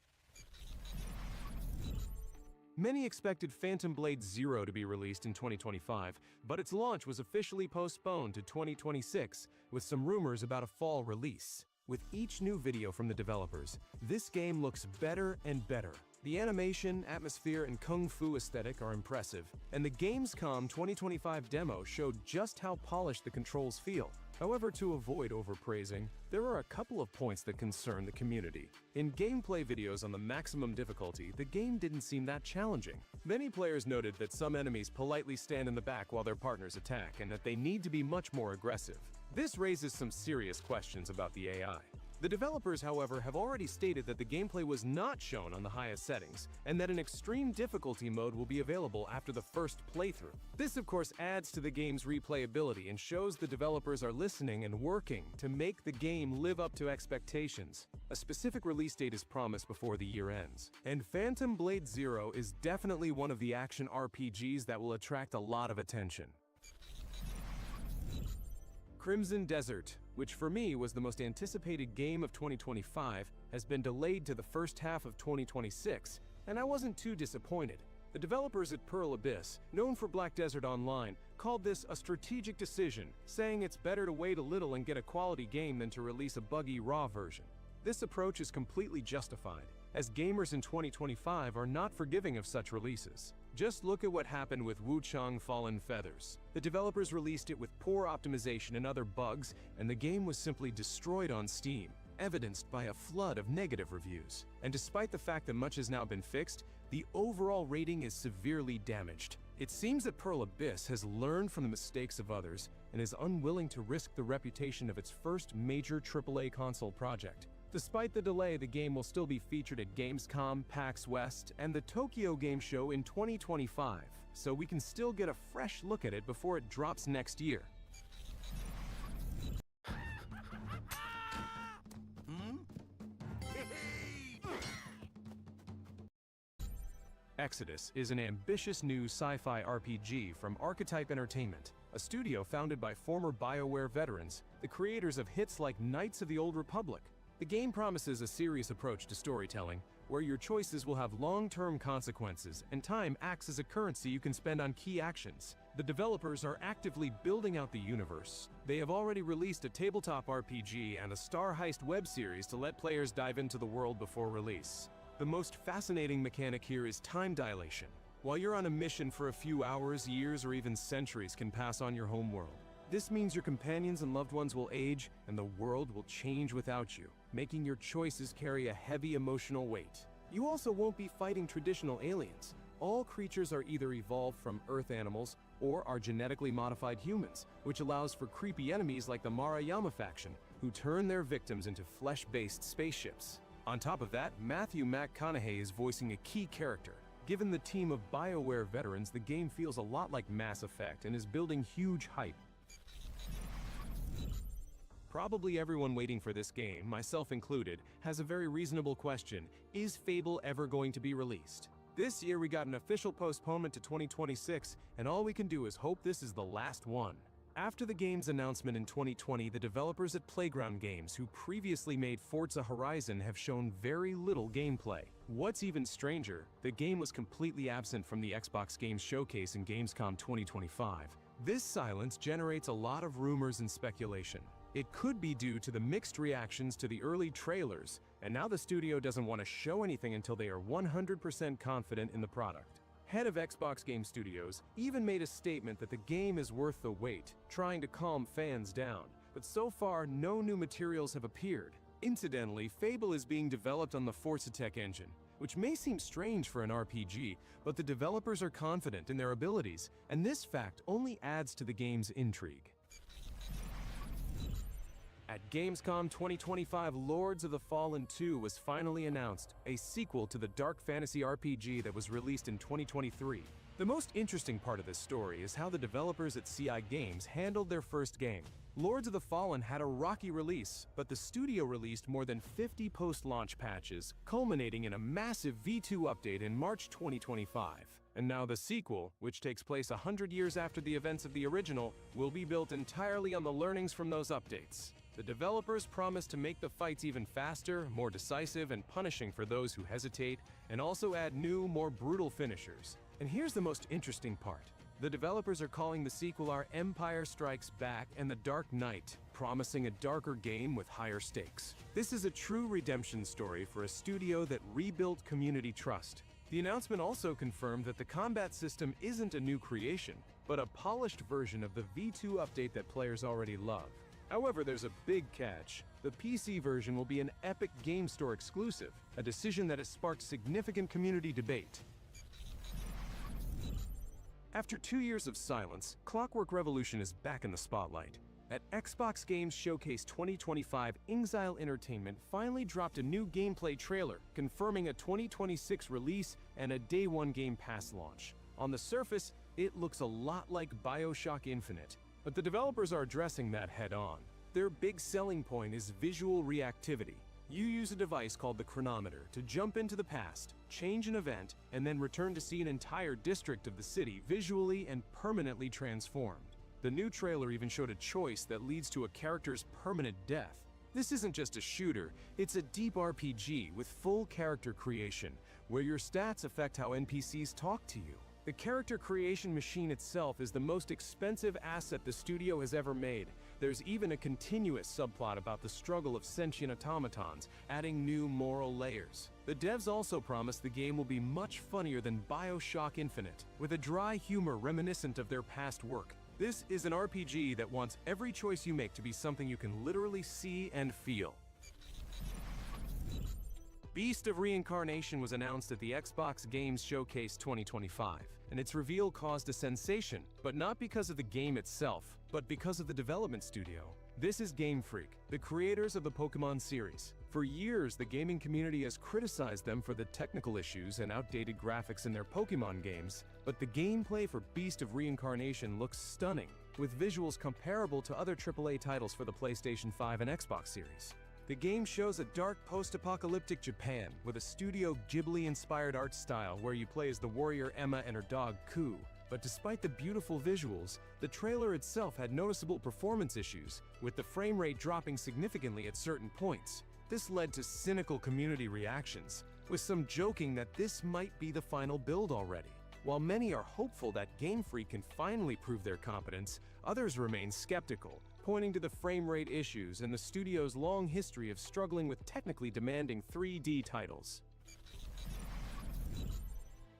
Many expected Phantom Blade Zero to be released in 2025, but its launch was officially postponed to 2026, with some rumors about a fall release. With each new video from the developers, this game looks better and better. The animation, atmosphere, and kung fu aesthetic are impressive, and the Gamescom 2025 demo showed just how polished the controls feel. However, to avoid overpraising, there are a couple of points that concern the community. In gameplay videos on the maximum difficulty, the game didn't seem that challenging. Many players noted that some enemies politely stand in the back while their partners attack, and that they need to be much more aggressive. This raises some serious questions about the AI. The developers, however, have already stated that the gameplay was not shown on the highest settings, and that an extreme difficulty mode will be available after the first playthrough. This, of course, adds to the game's replayability and shows the developers are listening and working to make the game live up to expectations. A specific release date is promised before the year ends. And Phantom Blade Zero is definitely one of the action RPGs that will attract a lot of attention. Crimson Desert, which for me was the most anticipated game of 2025, has been delayed to the first half of 2026, and I wasn't too disappointed. The developers at Pearl Abyss, known for Black Desert Online, called this a strategic decision, saying it's better to wait a little and get a quality game than to release a buggy raw version. This approach is completely justified, as gamers in 2025 are not forgiving of such releases. Just look at what happened with Wuchang Fallen Feathers. The developers released it with poor optimization and other bugs, and the game was simply destroyed on Steam, evidenced by a flood of negative reviews. And despite the fact that much has now been fixed, the overall rating is severely damaged. It seems that Pearl Abyss has learned from the mistakes of others and is unwilling to risk the reputation of its first major AAA console project. Despite the delay, the game will still be featured at Gamescom, PAX West, and the Tokyo Game Show in 2025, so we can still get a fresh look at it before it drops next year. Exodus is an ambitious new sci-fi RPG from Archetype Entertainment, a studio founded by former BioWare veterans, the creators of hits like Knights of the Old Republic. The game promises a serious approach to storytelling, where your choices will have long-term consequences and time acts as a currency you can spend on key actions. The developers are actively building out the universe. They have already released a tabletop RPG and a Star Heist web series to let players dive into the world before release. The most fascinating mechanic here is time dilation. While you're on a mission for a few hours, years, or even centuries can pass on your homeworld. This means your companions and loved ones will age, and the world will change without you, making your choices carry a heavy emotional weight. You also won't be fighting traditional aliens. All creatures are either evolved from Earth animals or are genetically modified humans, which allows for creepy enemies like the Marayama faction, who turn their victims into flesh-based spaceships. On top of that, Matthew McConaughey is voicing a key character. Given the team of BioWare veterans, the game feels a lot like Mass Effect and is building huge hype. Probably everyone waiting for this game, myself included, has a very reasonable question: is Fable ever going to be released? This year we got an official postponement to 2026, and all we can do is hope this is the last one. After the game's announcement in 2020, the developers at Playground Games, who previously made Forza Horizon, have shown very little gameplay. What's even stranger, the game was completely absent from the Xbox Games Showcase in Gamescom 2025. This silence generates a lot of rumors and speculation. It could be due to the mixed reactions to the early trailers, and now the studio doesn't want to show anything until they are 100% confident in the product. Head of Xbox Game Studios even made a statement that the game is worth the wait, trying to calm fans down, but so far no new materials have appeared. Incidentally, Fable is being developed on the Forza Tech engine, which may seem strange for an RPG, but the developers are confident in their abilities, and this fact only adds to the game's intrigue. At Gamescom 2025, Lords of the Fallen 2 was finally announced, a sequel to the dark fantasy RPG that was released in 2023. The most interesting part of this story is how the developers at CI Games handled their first game. Lords of the Fallen had a rocky release, but the studio released more than 50 post-launch patches, culminating in a massive V2 update in March 2025. And now the sequel, which takes place 100 years after the events of the original, will be built entirely on the learnings from those updates. The developers promise to make the fights even faster, more decisive, and punishing for those who hesitate, and also add new, more brutal finishers. And here's the most interesting part. The developers are calling the sequel Our Empire Strikes Back and The Dark Knight, promising a darker game with higher stakes. This is a true redemption story for a studio that rebuilt community trust. The announcement also confirmed that the combat system isn't a new creation, but a polished version of the V2 update that players already love. However, there's a big catch. The PC version will be an Epic Game Store exclusive, a decision that has sparked significant community debate. After 2 years of silence, Clockwork Revolution is back in the spotlight. At Xbox Games Showcase 2025, Inxile Entertainment finally dropped a new gameplay trailer, confirming a 2026 release and a Day 1 Game Pass launch. On the surface, it looks a lot like BioShock Infinite, but the developers are addressing that head-on. Their big selling point is visual reactivity. You use a device called the Chronometer to jump into the past, change an event, and then return to see an entire district of the city visually and permanently transformed. The new trailer even showed a choice that leads to a character's permanent death. This isn't just a shooter, it's a deep RPG with full character creation, where your stats affect how NPCs talk to you. The character creation machine itself is the most expensive asset the studio has ever made. There's even a continuous subplot about the struggle of sentient automatons, adding new moral layers. The devs also promise the game will be much funnier than BioShock Infinite, with a dry humor reminiscent of their past work. This is an RPG that wants every choice you make to be something you can literally see and feel. Beast of Reincarnation was announced at the Xbox Games Showcase 2025, and its reveal caused a sensation, but not because of the game itself, but because of the development studio. This is Game Freak, the creators of the Pokemon series. For years, the gaming community has criticized them for the technical issues and outdated graphics in their Pokemon games, but the gameplay for Beast of Reincarnation looks stunning, with visuals comparable to other AAA titles for the PlayStation 5 and Xbox series. The game shows a dark post-apocalyptic Japan with a Studio Ghibli-inspired art style where you play as the warrior Emma and her dog Ku. But despite the beautiful visuals, the trailer itself had noticeable performance issues, with the frame rate dropping significantly at certain points. This led to cynical community reactions, with some joking that this might be the final build already. While many are hopeful that Game Freak can finally prove their competence, others remain skeptical, pointing to the frame rate issues and the studio's long history of struggling with technically demanding 3D titles.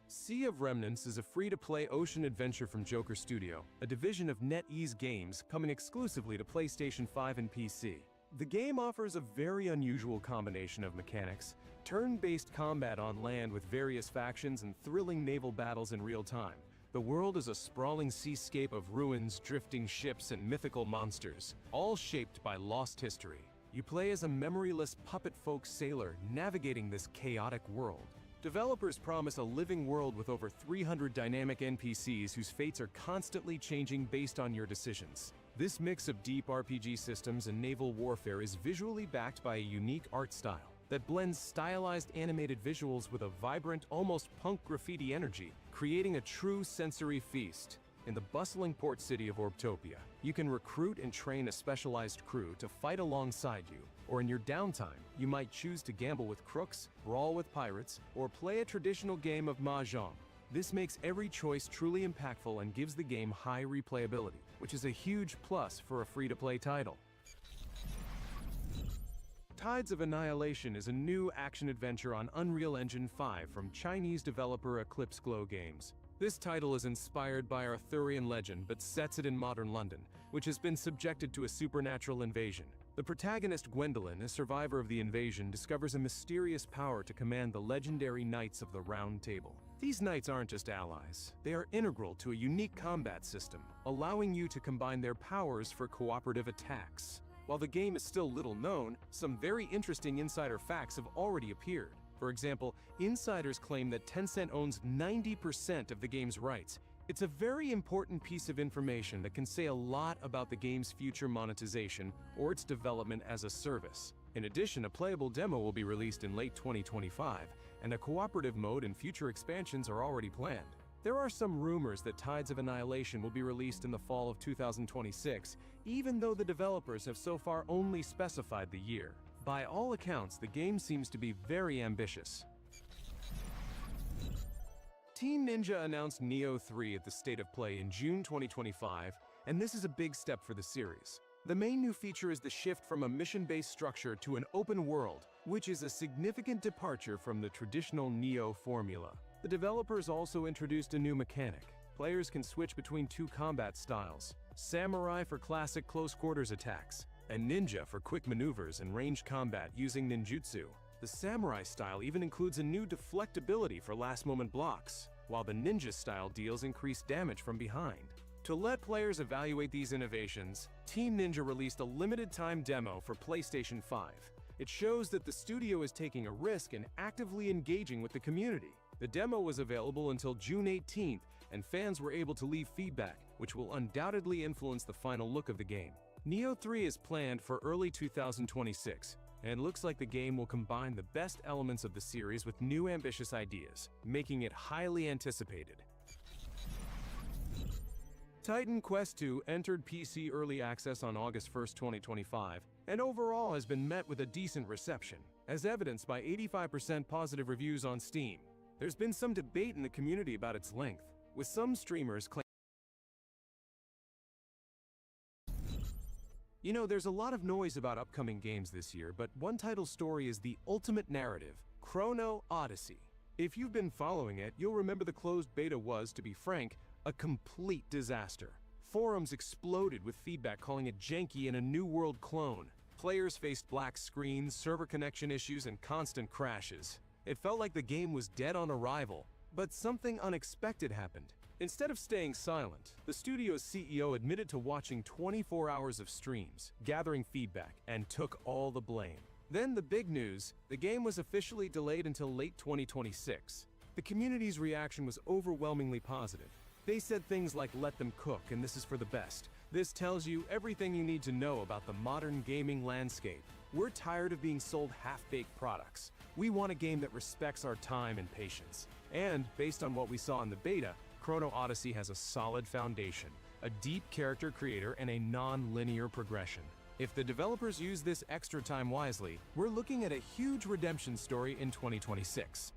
Sea of Remnants is a free-to-play ocean adventure from Joker Studio, a division of NetEase Games coming exclusively to PlayStation 5 and PC. The game offers a very unusual combination of mechanics, turn-based combat on land with various factions and thrilling naval battles in real time. The world is a sprawling seascape of ruins, drifting ships, and mythical monsters, all shaped by lost history. You play as a memoryless puppet folk sailor navigating this chaotic world. Developers promise a living world with over 300 dynamic NPCs whose fates are constantly changing based on your decisions. This mix of deep RPG systems and naval warfare is visually backed by a unique art style that blends stylized animated visuals with a vibrant, almost punk graffiti energy, creating a true sensory feast. In the bustling port city of Orbtopia, you can recruit and train a specialized crew to fight alongside you, or in your downtime, you might choose to gamble with crooks, brawl with pirates, or play a traditional game of Mahjong. This makes every choice truly impactful and gives the game high replayability, which is a huge plus for a free-to-play title. Tides of Annihilation is a new action-adventure on Unreal Engine 5 from Chinese developer Eclipse Glow Games. This title is inspired by Arthurian legend but sets it in modern London, which has been subjected to a supernatural invasion. The protagonist Gwendolyn, a survivor of the invasion, discovers a mysterious power to command the legendary Knights of the Round Table. These knights aren't just allies, they are integral to a unique combat system, allowing you to combine their powers for cooperative attacks. While the game is still little known, some very interesting insider facts have already appeared. For example, insiders claim that Tencent owns 90% of the game's rights. It's a very important piece of information that can say a lot about the game's future monetization or its development as a service. In addition, a playable demo will be released in late 2025, and a cooperative mode and future expansions are already planned. There are some rumors that Tides of Annihilation will be released in the fall of 2026, even though the developers have so far only specified the year. By all accounts, the game seems to be very ambitious. Team Ninja announced Nioh 3 at the State of Play in June 2025, and this is a big step for the series. The main new feature is the shift from a mission-based structure to an open world, which is a significant departure from the traditional Nioh formula. The developers also introduced a new mechanic. Players can switch between two combat styles: Samurai for classic close-quarters attacks, and Ninja for quick maneuvers and ranged combat using ninjutsu. The Samurai style even includes a new deflectability for last-moment blocks, while the Ninja style deals increased damage from behind. To let players evaluate these innovations, Team Ninja released a limited-time demo for PlayStation 5. It shows that the studio is taking a risk and actively engaging with the community. The demo was available until June 18th, and fans were able to leave feedback, which will undoubtedly influence the final look of the game. Nioh 3 is planned for early 2026, and it looks like the game will combine the best elements of the series with new ambitious ideas, making it highly anticipated. Titan Quest II entered PC Early Access on August 1, 2025, and overall has been met with a decent reception, as evidenced by 85% positive reviews on Steam. There's been some debate in the community about its length, with some streamers claiming. You know, there's a lot of noise about upcoming games this year, but one title's story is the ultimate narrative, Chrono Odyssey. If you've been following it, you'll remember the closed beta was, to be frank, a complete disaster. Forums exploded with feedback calling it janky and a New World clone. Players faced black screens, server connection issues, and constant crashes. It felt like the game was dead on arrival, but something unexpected happened. Instead of staying silent, the studio's CEO admitted to watching 24 hours of streams, gathering feedback, and took all the blame. Then the big news, the game was officially delayed until late 2026. The community's reaction was overwhelmingly positive. They said things like, "Let them cook, and this is for the best." This tells you everything you need to know about the modern gaming landscape. We're tired of being sold half-baked products. We want a game that respects our time and patience. And, based on what we saw in the beta, Chrono Odyssey has a solid foundation, a deep character creator, and a non-linear progression. If the developers use this extra time wisely, we're looking at a huge redemption story in 2026.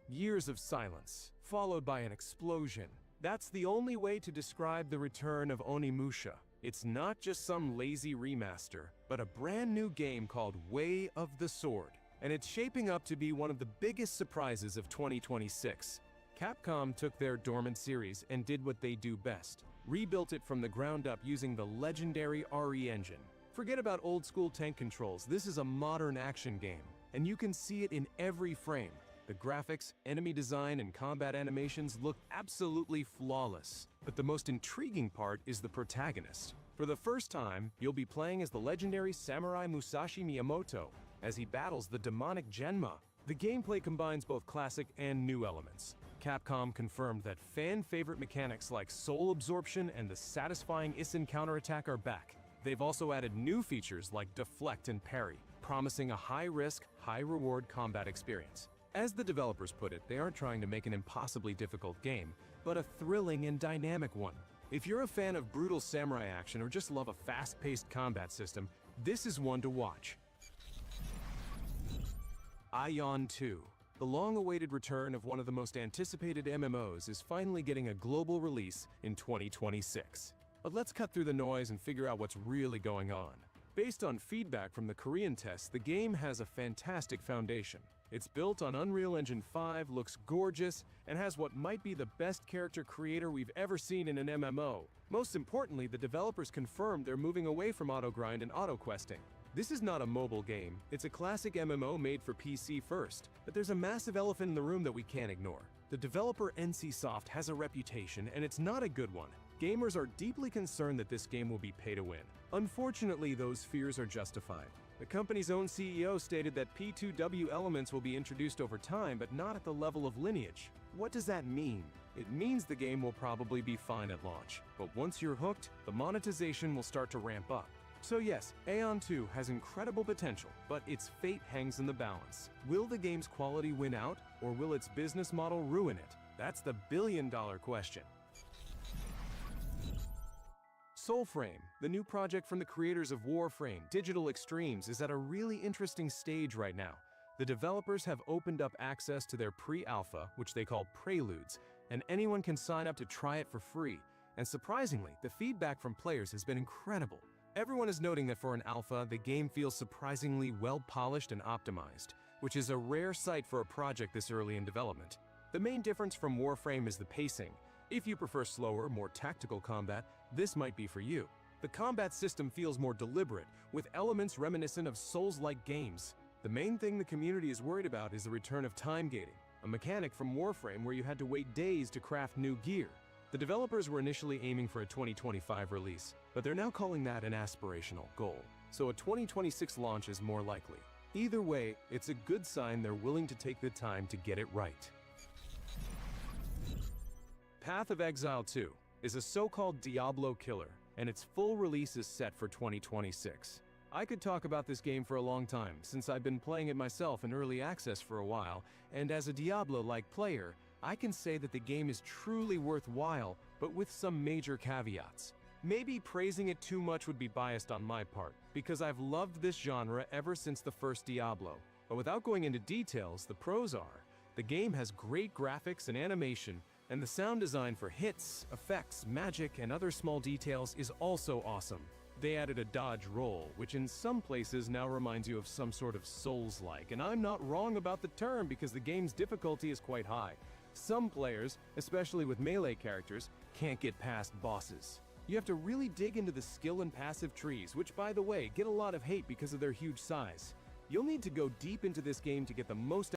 Years of silence, followed by an explosion. That's the only way to describe the return of Onimusha. It's not just some lazy remaster, but a brand new game called Way of the Sword. And it's shaping up to be one of the biggest surprises of 2026. Capcom took their dormant series and did what they do best. Rebuilt it from the ground up using the legendary RE engine. Forget about old school tank controls, this is a modern action game. And you can see it in every frame. The graphics, enemy design, and combat animations look absolutely flawless. But the most intriguing part is the protagonist. For the first time, you'll be playing as the legendary samurai Musashi Miyamoto as he battles the demonic Genma. The gameplay combines both classic and new elements. Capcom confirmed that fan-favorite mechanics like soul absorption and the satisfying Isen counterattack are back. They've also added new features like deflect and parry, promising a high-risk, high-reward combat experience. As the developers put it, they aren't trying to make an impossibly difficult game, but a thrilling and dynamic one. If you're a fan of brutal samurai action or just love a fast-paced combat system, this is one to watch. Aion 2. The long-awaited return of one of the most anticipated MMOs is finally getting a global release in 2026. But let's cut through the noise and figure out what's really going on. Based on feedback from the Korean tests, the game has a fantastic foundation. It's built on Unreal Engine 5, looks gorgeous, and has what might be the best character creator we've ever seen in an MMO. Most importantly, the developers confirmed they're moving away from auto-grind and auto-questing. This is not a mobile game, it's a classic MMO made for PC first, but there's a massive elephant in the room that we can't ignore. The developer NCSoft has a reputation, and it's not a good one. Gamers are deeply concerned that this game will be pay to win. Unfortunately, those fears are justified. The company's own CEO stated that P2W elements will be introduced over time, but not at the level of Lineage. What does that mean? It means the game will probably be fine at launch, but once you're hooked, the monetization will start to ramp up. So yes, Aion 2 has incredible potential, but its fate hangs in the balance. Will the game's quality win out, or will its business model ruin it? That's the billion-dollar question. Soulframe, the new project from the creators of Warframe, Digital Extremes, is at a really interesting stage right now. The developers have opened up access to their pre-alpha, which they call Preludes, and anyone can sign up to try it for free. And surprisingly, the feedback from players has been incredible. Everyone is noting that for an alpha, the game feels surprisingly well-polished and optimized, which is a rare sight for a project this early in development. The main difference from Warframe is the pacing. If you prefer slower, more tactical combat, this might be for you. The combat system feels more deliberate, with elements reminiscent of Souls-like games. The main thing the community is worried about is the return of time gating, a mechanic from Warframe where you had to wait days to craft new gear. The developers were initially aiming for a 2025 release, but they're now calling that an aspirational goal, so a 2026 launch is more likely. Either way, it's a good sign they're willing to take the time to get it right. Path of Exile 2 is a so-called Diablo killer, and its full release is set for 2026. I could talk about this game for a long time, since I've been playing it myself in early access for a while, and as a Diablo-like player, I can say that the game is truly worthwhile, but with some major caveats. Maybe praising it too much would be biased on my part, because I've loved this genre ever since the first Diablo. But without going into details, the pros are, the game has great graphics and animation, and the sound design for hits, effects, magic, and other small details is also awesome. They added a dodge roll, which in some places now reminds you of some sort of Souls-like, and I'm not wrong about the term because the game's difficulty is quite high. Some players, especially with melee characters, can't get past bosses. You have to really dig into the skill and passive trees, which by the way, get a lot of hate because of their huge size. You'll need to go deep into this game to get the most.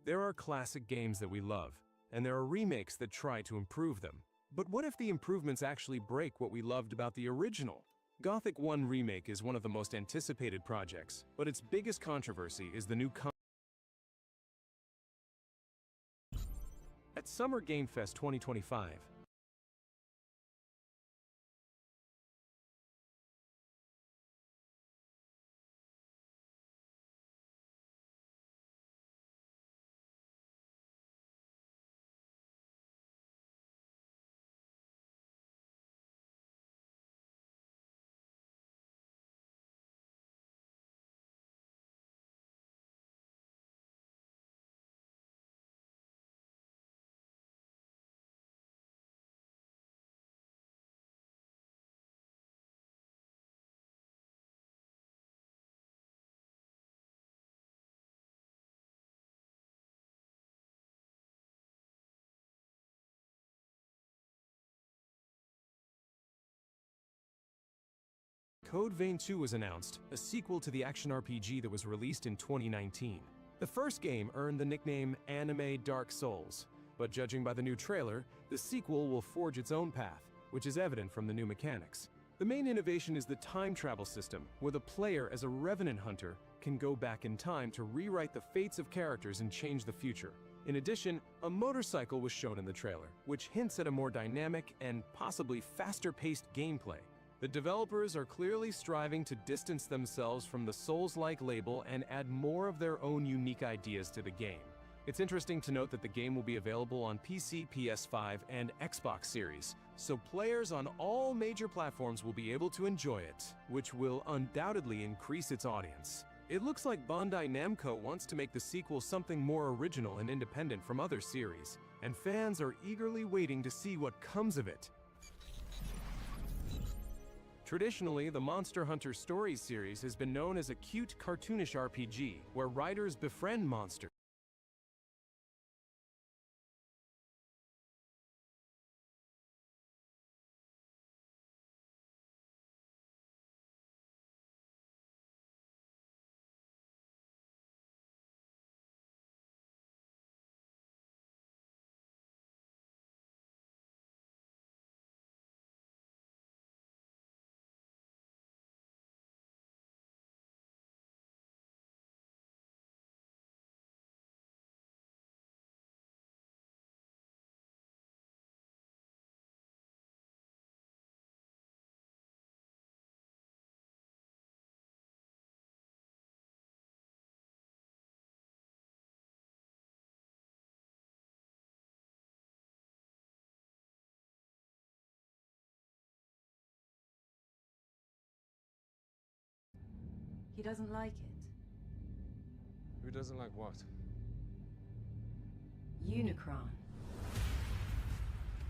There are classic games that we love, and there are remakes that try to improve them. But what if the improvements actually break what we loved about the original? Gothic 1 Remake is one of the most anticipated projects, but its biggest controversy is the new At Summer Game Fest 2025, Code Vein 2 was announced, a sequel to the action RPG that was released in 2019. The first game earned the nickname Anime Dark Souls, but judging by the new trailer, the sequel will forge its own path, which is evident from the new mechanics. The main innovation is the time travel system, where the player as a revenant hunter can go back in time to rewrite the fates of characters and change the future. In addition, a motorcycle was shown in the trailer, which hints at a more dynamic and possibly faster-paced gameplay. The developers are clearly striving to distance themselves from the Souls-like label and add more of their own unique ideas to the game. It's interesting to note that the game will be available on PC, PS5, and Xbox Series, so players on all major platforms will be able to enjoy it, which will undoubtedly increase its audience. It looks like Bandai Namco wants to make the sequel something more original and independent from other series, and fans are eagerly waiting to see what comes of it. Traditionally, the Monster Hunter Stories series has been known as a cute, cartoonish RPG, where riders befriend monsters. He doesn't like it. Who doesn't like what? Unicron.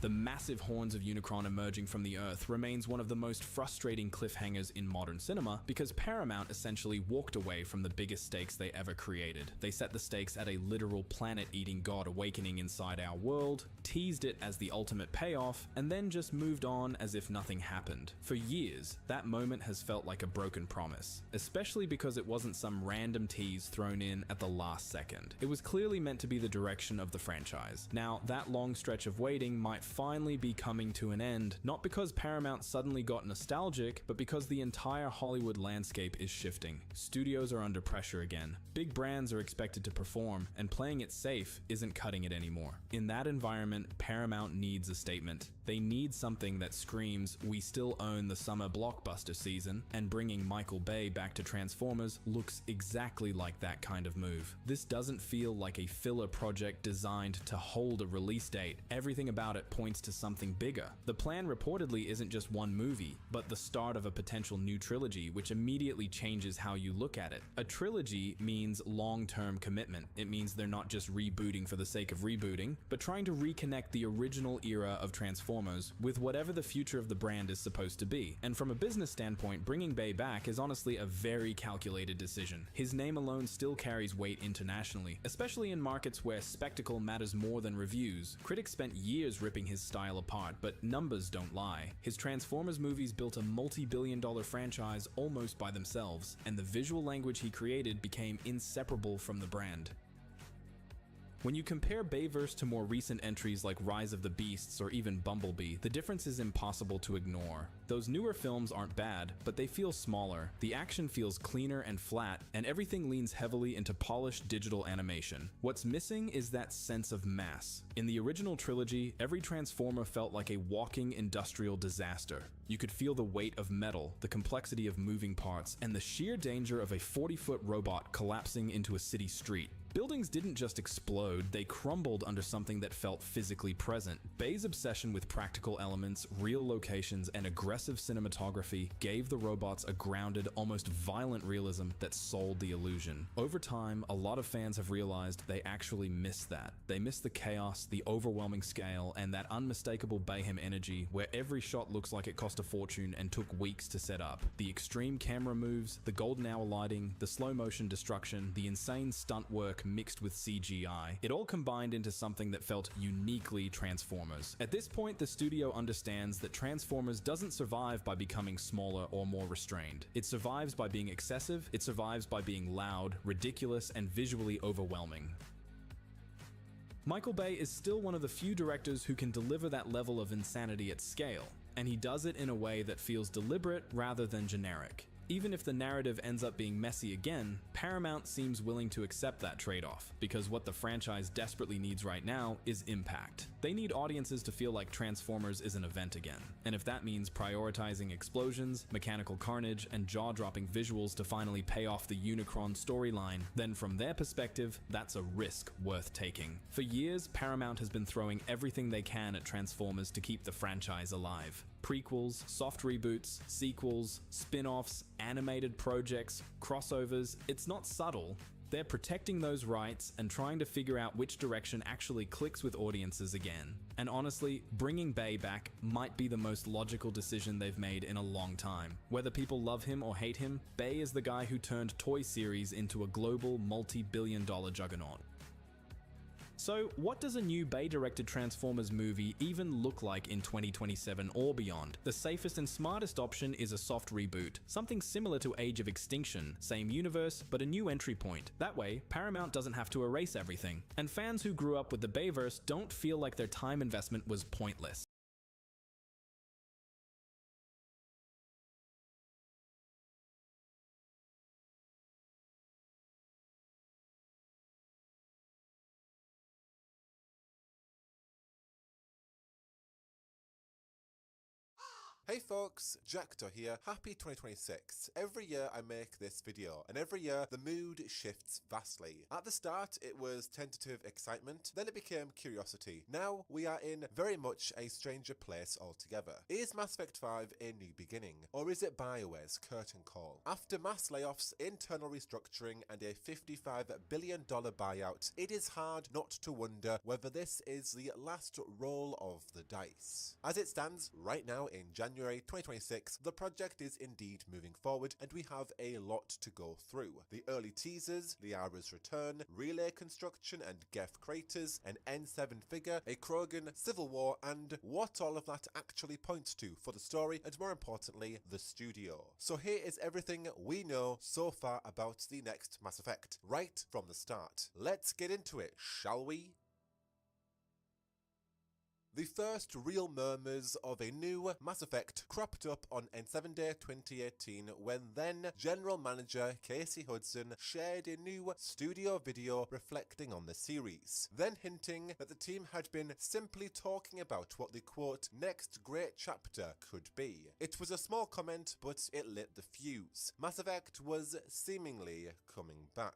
The massive horns of Unicron emerging from the Earth remains one of the most frustrating cliffhangers in modern cinema because Paramount essentially walked away from the biggest stakes they ever created. They set the stakes at a literal planet-eating god awakening inside our world, teased it as the ultimate payoff, and then just moved on as if nothing happened. For years, that moment has felt like a broken promise, especially because it wasn't some random tease thrown in at the last second. It was clearly meant to be the direction of the franchise. Now, that long stretch of waiting might finally be coming to an end, not because Paramount suddenly got nostalgic, but because the entire Hollywood landscape is shifting. Studios are under pressure again. Big brands are expected to perform, and playing it safe isn't cutting it anymore. In that environment, Paramount needs a statement. They need something that screams, we still own the summer blockbuster season, and bringing Michael Bay back to Transformers looks exactly like that kind of move. This doesn't feel like a filler project designed to hold a release date. Everything about it points to something bigger. The plan reportedly isn't just one movie, but the start of a potential new trilogy, which immediately changes how you look at it. A trilogy means long-term commitment. It means they're not just rebooting for the sake of rebooting, but trying to reconnect the original era of Transformers Transformers with whatever the future of the brand is supposed to be. And from a business standpoint, bringing Bay back is honestly a very calculated decision. His name alone still carries weight internationally, especially in markets where spectacle matters more than reviews. Critics spent years ripping his style apart, but numbers don't lie. His Transformers movies built a multi-billion-dollar franchise almost by themselves, and the visual language he created became inseparable from the brand. When you compare Bayverse to more recent entries like Rise of the Beasts or even Bumblebee, the difference is impossible to ignore. Those newer films aren't bad, but they feel smaller, the action feels cleaner and flat, and everything leans heavily into polished digital animation. What's missing is that sense of mass. In the original trilogy, every Transformer felt like a walking industrial disaster. You could feel the weight of metal, the complexity of moving parts, and the sheer danger of a 40-foot robot collapsing into a city street. Buildings didn't just explode, they crumbled under something that felt physically present. Bay's obsession with practical elements, real locations, and aggressive cinematography gave the robots a grounded, almost violent realism that sold the illusion. Over time, a lot of fans have realized they actually miss that. They miss the chaos, the overwhelming scale, and that unmistakable Bayhem energy where every shot looks like it cost a fortune and took weeks to set up. The extreme camera moves, the golden hour lighting, the slow motion destruction, the insane stunt work mixed with CGI. It all combined into something that felt uniquely Transformers. At this point, the studio understands that Transformers doesn't survive by becoming smaller or more restrained. It survives by being excessive, it survives by being loud, ridiculous, and visually overwhelming. Michael Bay is still one of the few directors who can deliver that level of insanity at scale, and he does it in a way that feels deliberate rather than generic. Even if the narrative ends up being messy again, Paramount seems willing to accept that trade-off, because what the franchise desperately needs right now is impact. They need audiences to feel like Transformers is an event again, and if that means prioritizing explosions, mechanical carnage, and jaw-dropping visuals to finally pay off the Unicron storyline, then from their perspective, that's a risk worth taking. For years, Paramount has been throwing everything they can at Transformers to keep the franchise alive. Prequels, soft reboots, sequels, spin-offs, animated projects, crossovers, it's not subtle. They're protecting those rights and trying to figure out which direction actually clicks with audiences again. And honestly, bringing Bay back might be the most logical decision they've made in a long time. Whether people love him or hate him, Bay is the guy who turned Toy Series into a global multi-billion-dollar juggernaut. So, what does a new Bay-directed Transformers movie even look like in 2027 or beyond? The safest and smartest option is a soft reboot, something similar to Age of Extinction, same universe, but a new entry point. That way, Paramount doesn't have to erase everything, and fans who grew up with the Bayverse don't feel like their time investment was pointless. Hey folks, Jackdaw here. Happy 2026. Every year I make this video, and every year the mood shifts vastly. At the start it was tentative excitement, then it became curiosity. Now we are in very much a stranger place altogether. Is Mass Effect 5 a new beginning, or is it BioWare's curtain call? After mass layoffs, internal restructuring, and a $55 billion buyout, it is hard not to wonder whether this is the last roll of the dice. As it stands right now in January 2026, the project is indeed moving forward, and we have a lot to go through. The early teasers, Liara's return, relay construction and Geth craters, an N7 figure, a Krogan, civil war, and what all of that actually points to for the story, and more importantly, the studio. So here is everything we know so far about the next Mass Effect, right from the start. Let's get into it, shall we? The first real murmurs of a new Mass Effect cropped up on N7 Day 2018 when then General Manager Casey Hudson shared a new studio video reflecting on the series, then hinting that the team had been simply talking about what the quote next great chapter could be. It was a small comment, but it lit the fuse. Mass Effect was seemingly coming back.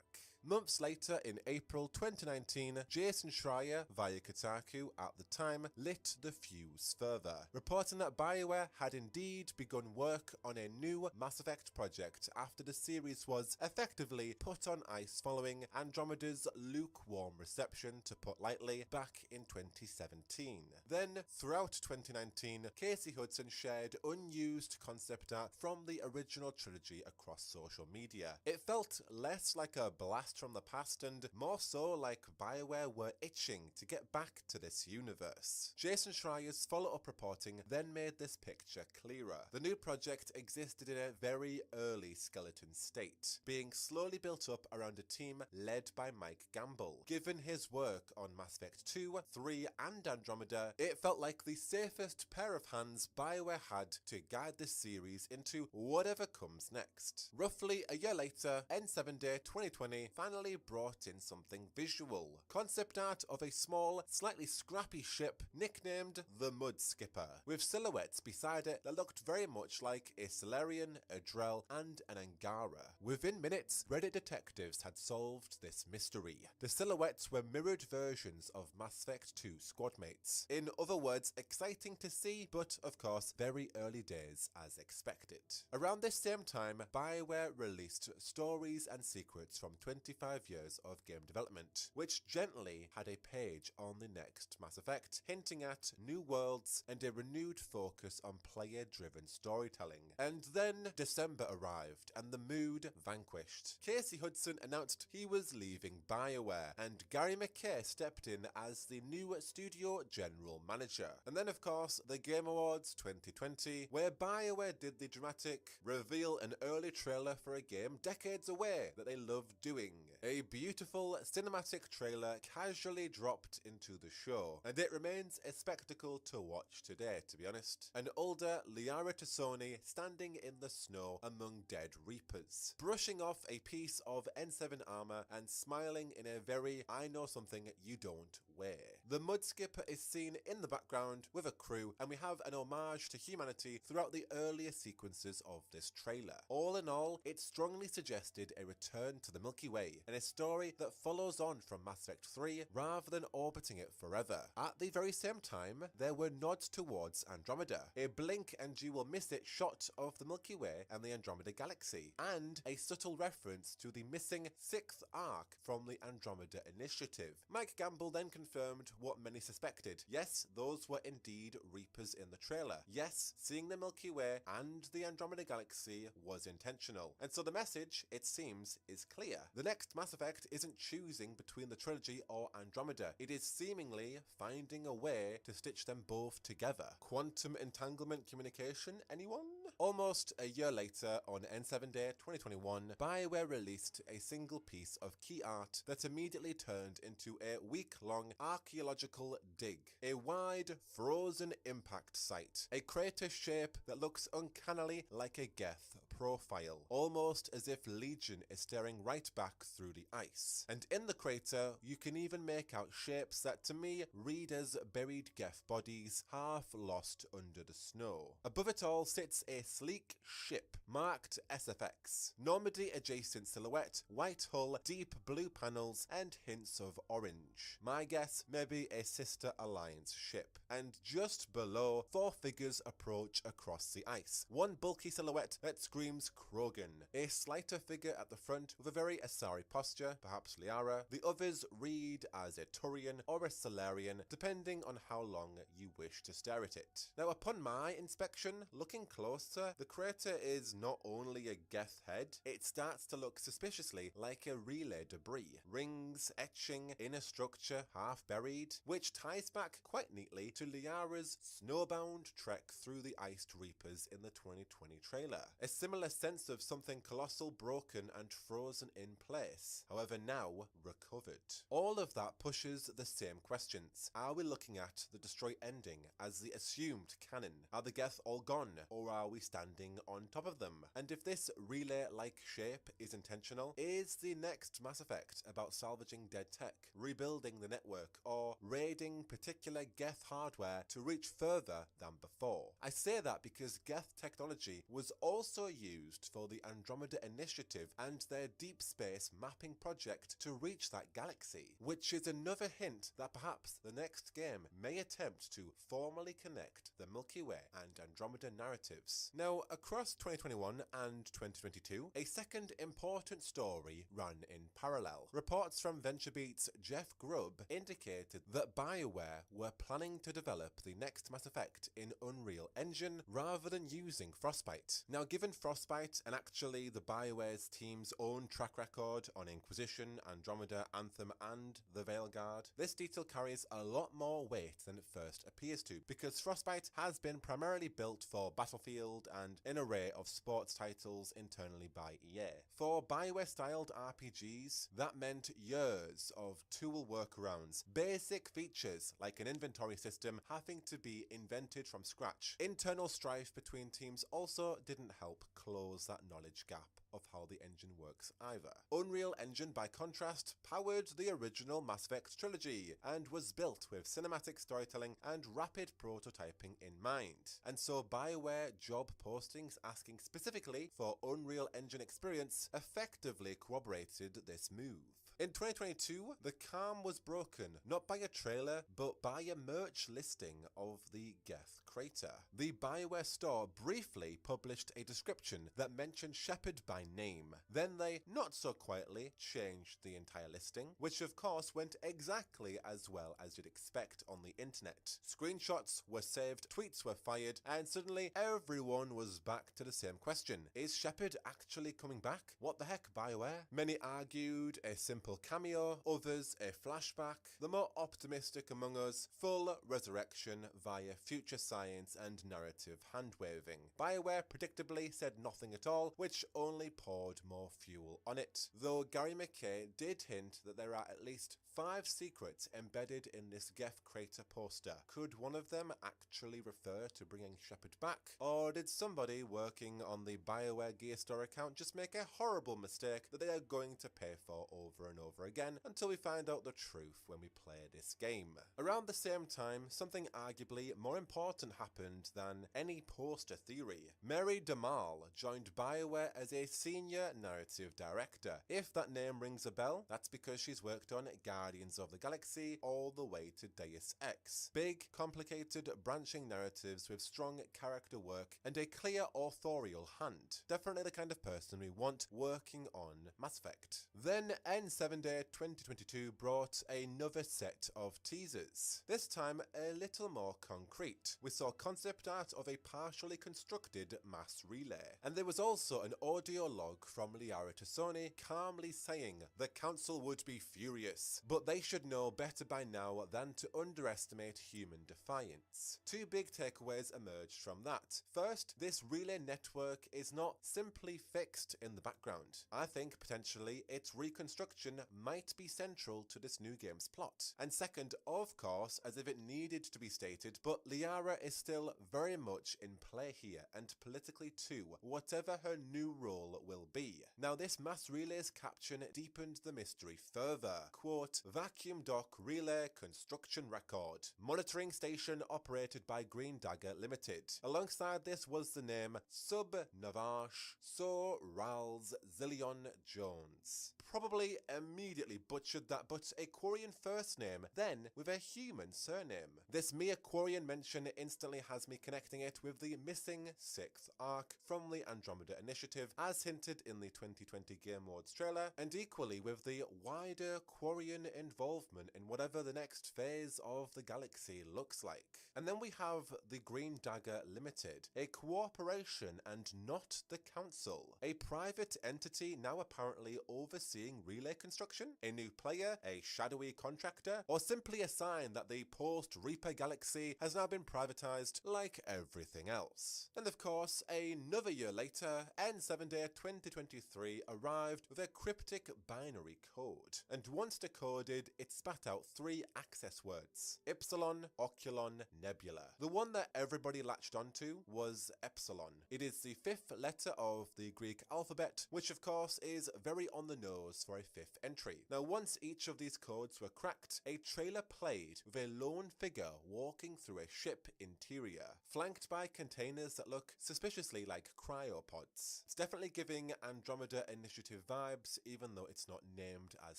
Months later, in April 2019, Jason Schreier, via Kotaku at the time, lit the fuse further, reporting that BioWare had indeed begun work on a new Mass Effect project after the series was effectively put on ice following Andromeda's lukewarm reception, to put lightly, back in 2017. Then, throughout 2019, Casey Hudson shared unused concept art from the original trilogy across social media. It felt less like a blast from the past and more so like BioWare were itching to get back to this universe. Jason Schreier's follow-up reporting then made this picture clearer. The new project existed in a very early skeleton state, being slowly built up around a team led by Mike Gamble. Given his work on Mass Effect 2, 3 and Andromeda, it felt like the safest pair of hands BioWare had to guide this series into whatever comes next. Roughly a year later, N7 Day 2020 finally brought in something visual. Concept art of a small, slightly scrappy ship nicknamed the Mud Skipper, with silhouettes beside it that looked very much like a Solarian, a Drell and an Angara. Within minutes, Reddit detectives had solved this mystery. The silhouettes were mirrored versions of Mass Effect 2 squadmates. In other words, exciting to see, but of course very early days as expected. Around this same time, BioWare released Stories and Secrets from 25 years of game development, which gently had a page on the next Mass Effect, hinting at new worlds and a renewed focus on player-driven storytelling. And then December arrived and the mood vanquished. Casey Hudson announced he was leaving BioWare and Gary McKay stepped in as the new studio general manager. And then of course the Game Awards 2020, where BioWare did the dramatic reveal an early trailer for a game decades away that they loved doing. A beautiful cinematic trailer casually dropped into the show, and it remains a spectacle to watch today, to be honest. An older Liara Tassoni standing in the snow among dead Reapers, brushing off a piece of N7 armor and smiling in a very I know something you don't way. The Mud Skipper is seen in the background with a crew, and we have an homage to humanity throughout the earlier sequences of this trailer. All in all, it strongly suggested a return to the Milky Way, and a story that follows on from Mass Effect 3 rather than orbiting it forever. At the very same time, there were nods towards Andromeda, a blink and you will miss it shot of the Milky Way and the Andromeda Galaxy, and a subtle reference to the missing 6th arc from the Andromeda Initiative. Mike Gamble then confirmed what many suspected. Yes, those were indeed Reapers in the trailer. Yes, seeing the Milky Way and the Andromeda Galaxy was intentional. And so the message, it seems, is clear. The next Mass Effect isn't choosing between the trilogy or Andromeda. It is seemingly finding a way to stitch them both together. Quantum entanglement communication, anyone? Almost a year later, on N7 Day 2021, BioWare released a single piece of key art that immediately turned into a week-long archaeological dig. A wide, frozen impact site. A crater shape that looks uncannily like a Geth profile, almost as if Legion is staring right back through the ice. And in the crater, you can even make out shapes that to me read as buried Geth bodies, half lost under the snow. Above it all sits a sleek ship marked SFX. Normandy adjacent silhouette, white hull, deep blue panels, and hints of orange. My guess, maybe a sister alliance ship. And just below, 4 figures approach across the ice. One bulky silhouette that screams Krogan. A slighter figure at the front with a very Asari posture, perhaps Liara. The others read as a Turian or a Solarian, depending on how long you wish to stare at it. Now, upon my inspection, looking closer, the crater is not only a Geth head, it starts to look suspiciously like a relay debris. Rings, etching, inner structure, half buried, which ties back quite neatly to Liara's snowbound trek through the iced Reapers in the 2020 trailer. A similar sense of something colossal, broken and frozen in place, however now recovered. All of that pushes the same questions. Are we looking at the Destroy ending as the assumed canon? Are the Geth all gone, or are we standing on top of them? And if this relay-like shape is intentional, is the next Mass Effect about salvaging dead tech, rebuilding the network, or raiding particular Geth hardware to reach further than before? I say that because Geth technology was also used used for the Andromeda Initiative and their deep space mapping project to reach that galaxy, which is another hint that perhaps the next game may attempt to formally connect the Milky Way and Andromeda narratives. Now, across 2021 and 2022, a second important story ran in parallel. Reports from VentureBeat's Jeff Grubb indicated that BioWare were planning to develop the next Mass Effect in Unreal Engine rather than using Frostbite. Now, given Frostbite and actually the BioWare's team's own track record on Inquisition, Andromeda, Anthem, and the Veilguard, this detail carries a lot more weight than it first appears to, because Frostbite has been primarily built for Battlefield and an array of sports titles internally by EA. For BioWare-styled RPGs, that meant years of tool workarounds, basic features like an inventory system having to be invented from scratch. Internal strife between teams also didn't help close that knowledge gap of how the engine works either. Unreal Engine, by contrast, powered the original Mass Effect trilogy and was built with cinematic storytelling and rapid prototyping in mind. And so BioWare job postings asking specifically for Unreal Engine experience effectively corroborated this move. In 2022, the calm was broken, not by a trailer, but by a merch listing of the Geth crater. The BioWare store briefly published a description that mentioned Shepard by name. Then they, not so quietly, changed the entire listing, which of course went exactly as well as you'd expect on the internet. Screenshots were saved, tweets were fired, and suddenly everyone was back to the same question. Is Shepard actually coming back? What the heck, BioWare? Many argued a simple cameo, others a flashback, the more optimistic among us, full resurrection via future science and narrative hand-waving. BioWare predictably said nothing at all, which only poured more fuel on it. Though Gary McKay did hint that there are at least 5 secrets embedded in this Geth crater poster. Could one of them actually refer to bringing Shepard back? Or did somebody working on the BioWare Gear Store account just make a horrible mistake that they are going to pay for over and over again until we find out the truth when we play this game? Around the same time, something arguably more important happened than any poster theory. Mary DeMarle joined BioWare as a senior narrative director. If that name rings a bell, that's because she's worked on Guardians of the Galaxy all the way to Deus Ex. Big, complicated, branching narratives with strong character work and a clear authorial hand. Definitely the kind of person we want working on Mass Effect. Then N7 Day 2022 brought another set of teasers. This time a little more concrete. We saw concept art of a partially constructed mass relay. And there was also an audio log from Liara Tassoni calmly saying the Council would be furious, but they should know better by now than to underestimate human defiance. 2 big takeaways emerged from that. First, this relay network is not simply fixed in the background. I think potentially its reconstruction might be central to this new game's plot. And second, of course, as if it needed to be stated, but Liara is still very much in play here, and politically too, whatever her new role will be. Now, this mass relay's caption deepened the mystery further. Quote, vacuum dock relay construction record. Monitoring station operated by Green Dagger Limited. Alongside this was the name Sub Navash So Rals Zillion Jones. Probably immediately butchered that, but a Quarian first name, then with a human surname. This mere Quarian mention instantly has me connecting it with the missing 6th arc from the Andromeda Initiative, as hinted in the 2020 Game Awards trailer, and equally with the wider Quarian involvement in whatever the next phase of the galaxy looks like. And then we have the Green Dagger Limited, a cooperation and not the Council. A private entity now apparently overseeing relay construction? A new player? A shadowy contractor? Or simply a sign that the post-Reaper galaxy has now been privatized like everything else? And of course, another year later, N7 Day 2023 arrived with a cryptic binary code. And once decoded, it spat out 3 access words. Ipsilon, Oculon, Nebula. The one that everybody latched onto was Epsilon. It is the 5th letter of the Greek alphabet, which of course is very on the nose goes for a 5th entry. Now, once each of these codes were cracked, a trailer played with a lone figure walking through a ship interior, flanked by containers that look suspiciously like cryopods. It's definitely giving Andromeda Initiative vibes, even though it's not named as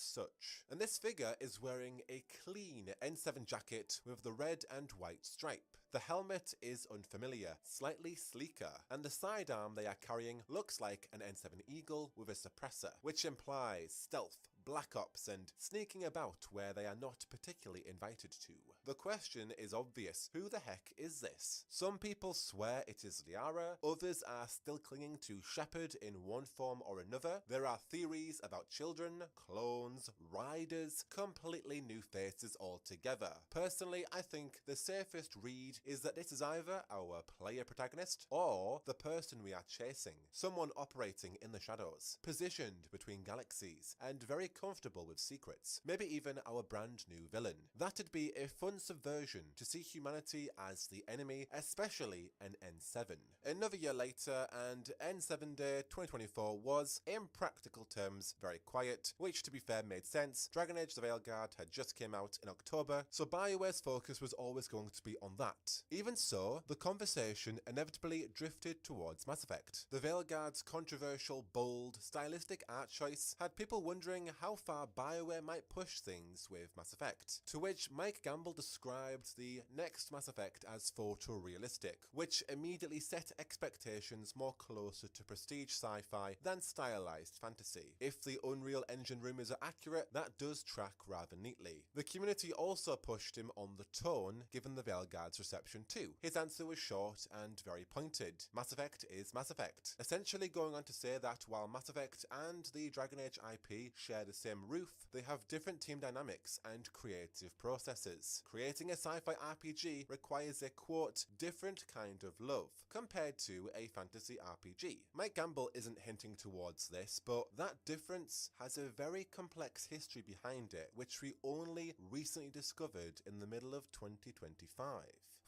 such. And this figure is wearing a clean N7 jacket with the red and white stripe. The helmet is unfamiliar, slightly sleeker, and the sidearm they are carrying looks like an N7 Eagle with a suppressor, which implies stealth, black ops, and sneaking about where they are not particularly invited to. The question is obvious: who the heck is this? Some people swear it is Liara, others are still clinging to Shepard in one form or another. There are theories about children, clones, riders, completely new faces altogether. Personally, I think the safest read is that this is either our player protagonist or the person we are chasing, someone operating in the shadows, positioned between galaxies, and very comfortable with secrets, maybe even our brand new villain. That'd be a fun subversion to see humanity as the enemy, especially an N7. Another year later, and N7 Day 2024 was, in practical terms, very quiet, which to be fair made sense. Dragon Age the Veilguard had just came out in October, so BioWare's focus was always going to be on that. Even so, the conversation inevitably drifted towards Mass Effect. The Veilguard's controversial, bold, stylistic art choice had people wondering how far BioWare might push things with Mass Effect, to which Mike Gamble described the next Mass Effect as photorealistic, which immediately set expectations more closer to prestige sci-fi than stylized fantasy. If the Unreal Engine rumors are accurate, that does track rather neatly. The community also pushed him on the tone given the Veilguard's reception too. His answer was short and very pointed. Mass Effect is Mass Effect, essentially going on to say that while Mass Effect and the Dragon Age IP share the same roof, they have different team dynamics and creative processes. Creating a sci-fi RPG requires a quote, different kind of love, compared to a fantasy RPG. Mike Gamble isn't hinting towards this, but that difference has a very complex history behind it, which we only recently discovered in the middle of 2025.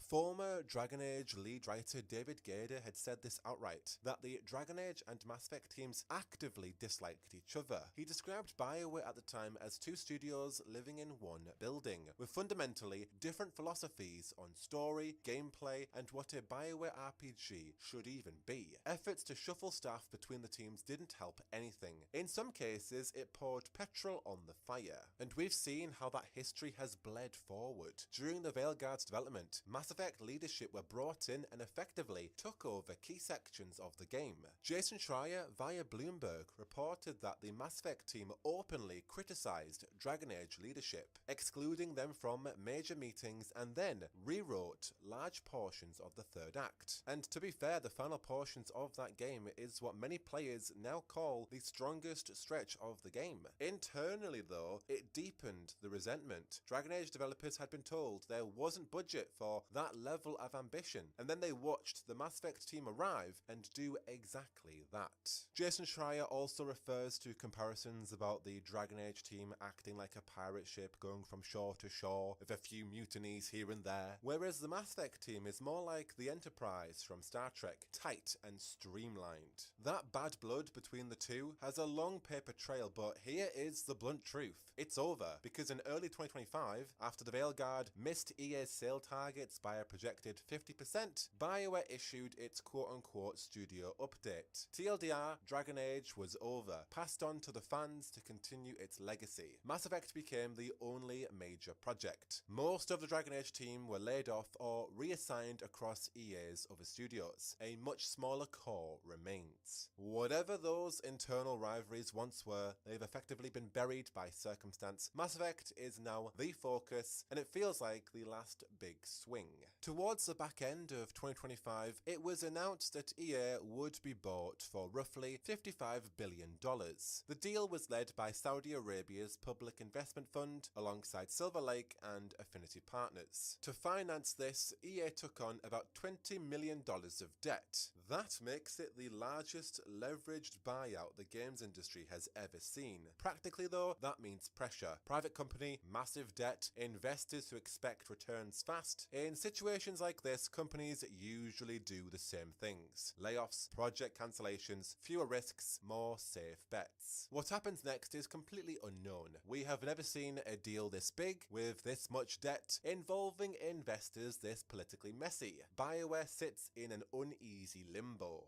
Former Dragon Age lead writer David Gaider had said this outright, that the Dragon Age and Mass Effect teams actively disliked each other. He described BioWare at the time as two studios living in one building, with fundamentally different philosophies on story, gameplay, and what a BioWare RPG should even be. Efforts to shuffle staff between the teams didn't help anything. In some cases, it poured petrol on the fire, and we've seen how that history has bled forward. During the Veilguard's development, Mass Effect leadership were brought in and effectively took over key sections of the game. Jason Schreier via Bloomberg reported that the Mass Effect team openly criticized Dragon Age leadership, excluding them from major meetings, and then rewrote large portions of the third act. And to be fair, the final portions of that game is what many players now call the strongest stretch of the game. Internally though, it deepened the resentment. Dragon Age developers had been told there wasn't budget for that level of ambition, and then they watched the Mass Effect team arrive and do exactly that. Jason Schreier also refers to comparisons about the Dragon Age team acting like a pirate ship going from shore to shore with a few mutinies here and there, whereas the Mass Effect team is more like the Enterprise from Star Trek, tight and streamlined. That bad blood between the two has a long paper trail, but here is the blunt truth. It's over, because in early 2025, after the Veilguard missed EA's sale targets by a projected 50%, BioWare issued its quote-unquote studio update. TLDR, Dragon Age was over, passed on to the fans to continue its legacy. Mass Effect became the only major project. Most of the Dragon Age team were laid off or reassigned across EA's other studios. A much smaller core remains. Whatever those internal rivalries once were, they've effectively been buried by circumstance. Mass Effect is now the focus, and it feels like the last big swing. Towards the back end of 2025, it was announced that EA would be bought for roughly $55 billion. The deal was led by Saudi Arabia's Public Investment Fund alongside Silver Lake and Affinity Partners. To finance this, EA took on about $20 million of debt. That makes it the largest leveraged buyout the games industry has ever seen. Practically though, that means pressure. Private company, massive debt, investors who expect returns fast. In situations like this, companies usually do the same things. Layoffs, project cancellations, fewer risks, more safe bets. What happens next is completely unknown. We have never seen a deal this big, with this much debt, involving investors this politically messy. BioWare sits in an uneasy limbo.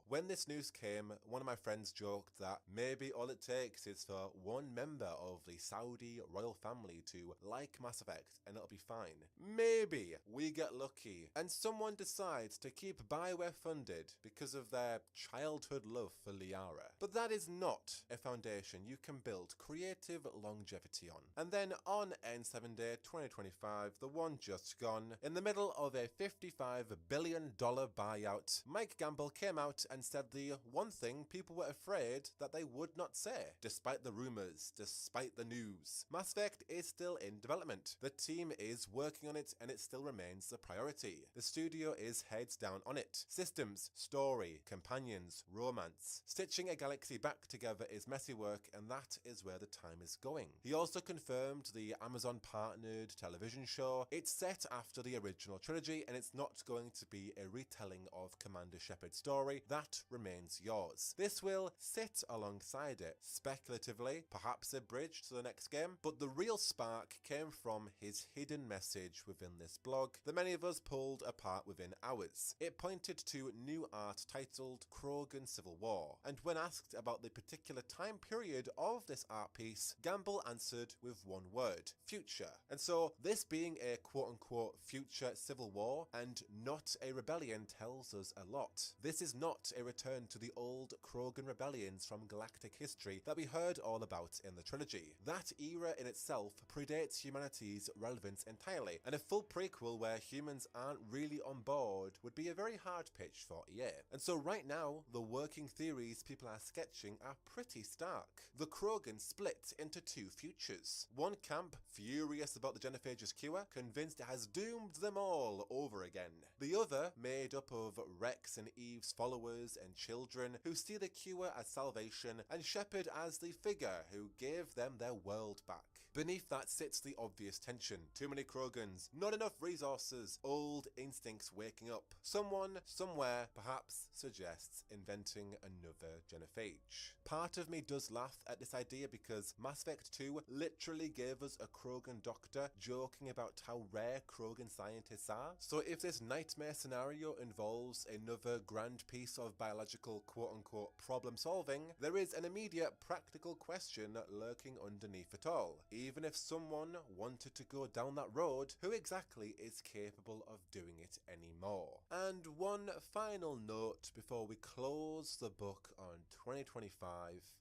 When this news came, one of my friends joked that maybe all it takes is for one member of the Saudi royal family to like Mass Effect and it'll be fine. Maybe we get lucky and someone decides to keep BioWare funded because of their childhood love for Liara. But that is not a foundation you can build creative longevity on. And then on N7 Day 2025, the one just gone, in the middle of a $55 billion buyout, Mike Gamble came out and said the one thing people were afraid that they would not say. Despite the rumors, despite the news, Mass Effect is still in development. The team is working on it and it still remains the priority. The studio is heads down on it. Systems, story, companions, romance. Stitching a galaxy back together is messy work and that is where the time is going. He also confirmed the Amazon partnered television show. It's set after the original trilogy and it's not going to be a retelling of Commander Shepard's story. That remains yours. This will sit alongside it, speculatively, perhaps a bridge to the next game, but the real spark came from his hidden message within this blog that many of us pulled apart within hours. It pointed to new art titled Krogan Civil War, and when asked about the particular time period of this art piece, Gamble answered with one word: future. And so this being a quote-unquote future civil war and not a rebellion tells us a lot. This is not a return to the old Krogan rebellions from galactic history that we heard all about in the trilogy. That era in itself predates humanity's relevance entirely, and a full prequel where humans aren't really on board would be a very hard pitch for EA. And so right now, the working theories people are sketching are pretty stark. The Krogan split into two futures. One camp, furious about the Genophage's cure, convinced it has doomed them all over again. The other, made up of Rex and Eve's followers and children, who see the cure as salvation and Shepard as the figure who gave them their world back. Beneath that sits the obvious tension. Too many Krogans, not enough resources, old instincts waking up. Someone, somewhere, perhaps suggests inventing another genophage. Part of me does laugh at this idea because Mass Effect 2 literally gave us a Krogan doctor joking about how rare Krogan scientists are. So if this nightmare scenario involves another grand piece of biological quote-unquote problem solving, there is an immediate practical question lurking underneath it all. Even if someone wanted to go down that road, who exactly is capable of doing it anymore? And one final note before we close the book on 2025.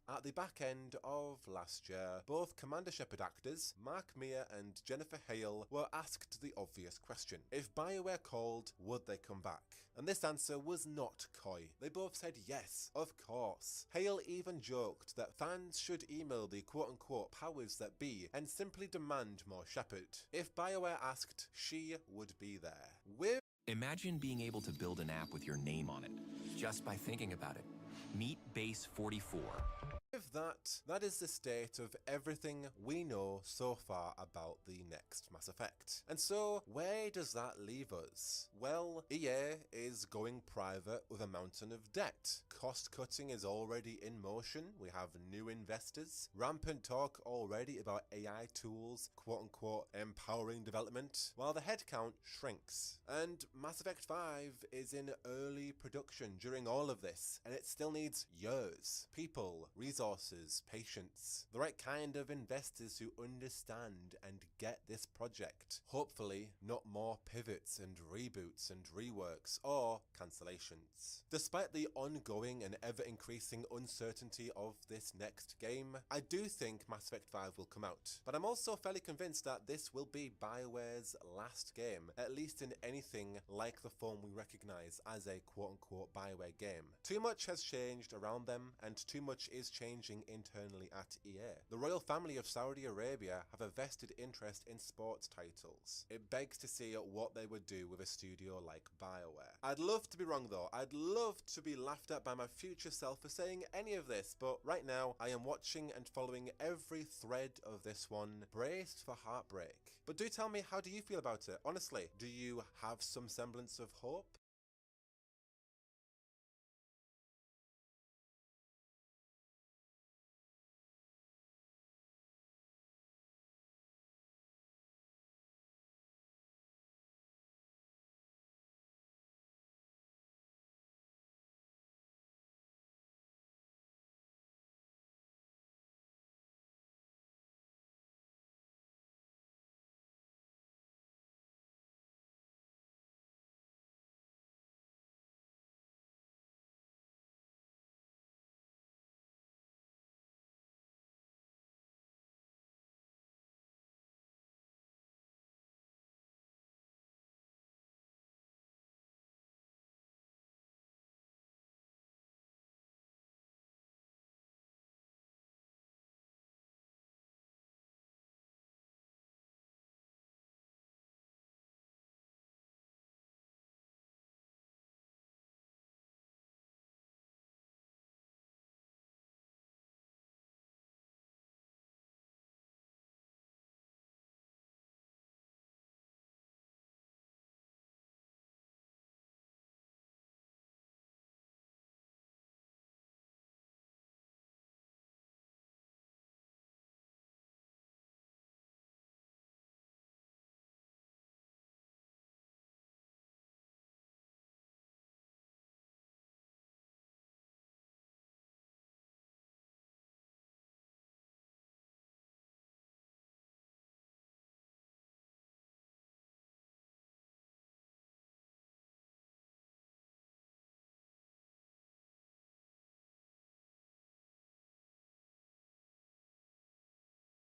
At the back end of last year, both Commander Shepard actors, Mark Meir and Jennifer Hale, were asked the obvious question. If BioWare called, would they come back? And this answer was not coy. They both said yes, of course. Hale even joked that fans should email the quote-unquote powers that be and simply demand more Shepard. If BioWare asked, she would be there. Imagine being able to build an app with your name on it, just by thinking about it. Meet Base 44. With that is the state of everything we know so far about the next Mass Effect. And so, where does that leave us? Well, EA is going private with a mountain of debt. Cost cutting is already in motion. We have new investors. Rampant talk already about AI tools, quote-unquote, empowering development, while the headcount shrinks. And Mass Effect 5 is in early production during all of this, and it still needs years, people, resources, patience, the right kind of investors who understand and get this project. Hopefully, not more pivots and reboots and reworks or cancellations. Despite the ongoing and ever-increasing uncertainty of this next game, I do think Mass Effect 5 will come out, but I'm also fairly convinced that this will be BioWare's last game, at least in anything like the form we recognize as a quote-unquote BioWare game. Too much has changed around them, and too much is changing changing internally at EA. The royal family of Saudi Arabia have a vested interest in sports titles. It begs to see what they would do with a studio like BioWare. I'd love to be wrong though. I'd love to be laughed at by my future self for saying any of this, but right now I am watching and following every thread of this one, braced for heartbreak. But do tell me, how do you feel about it? Honestly, do you have some semblance of hope?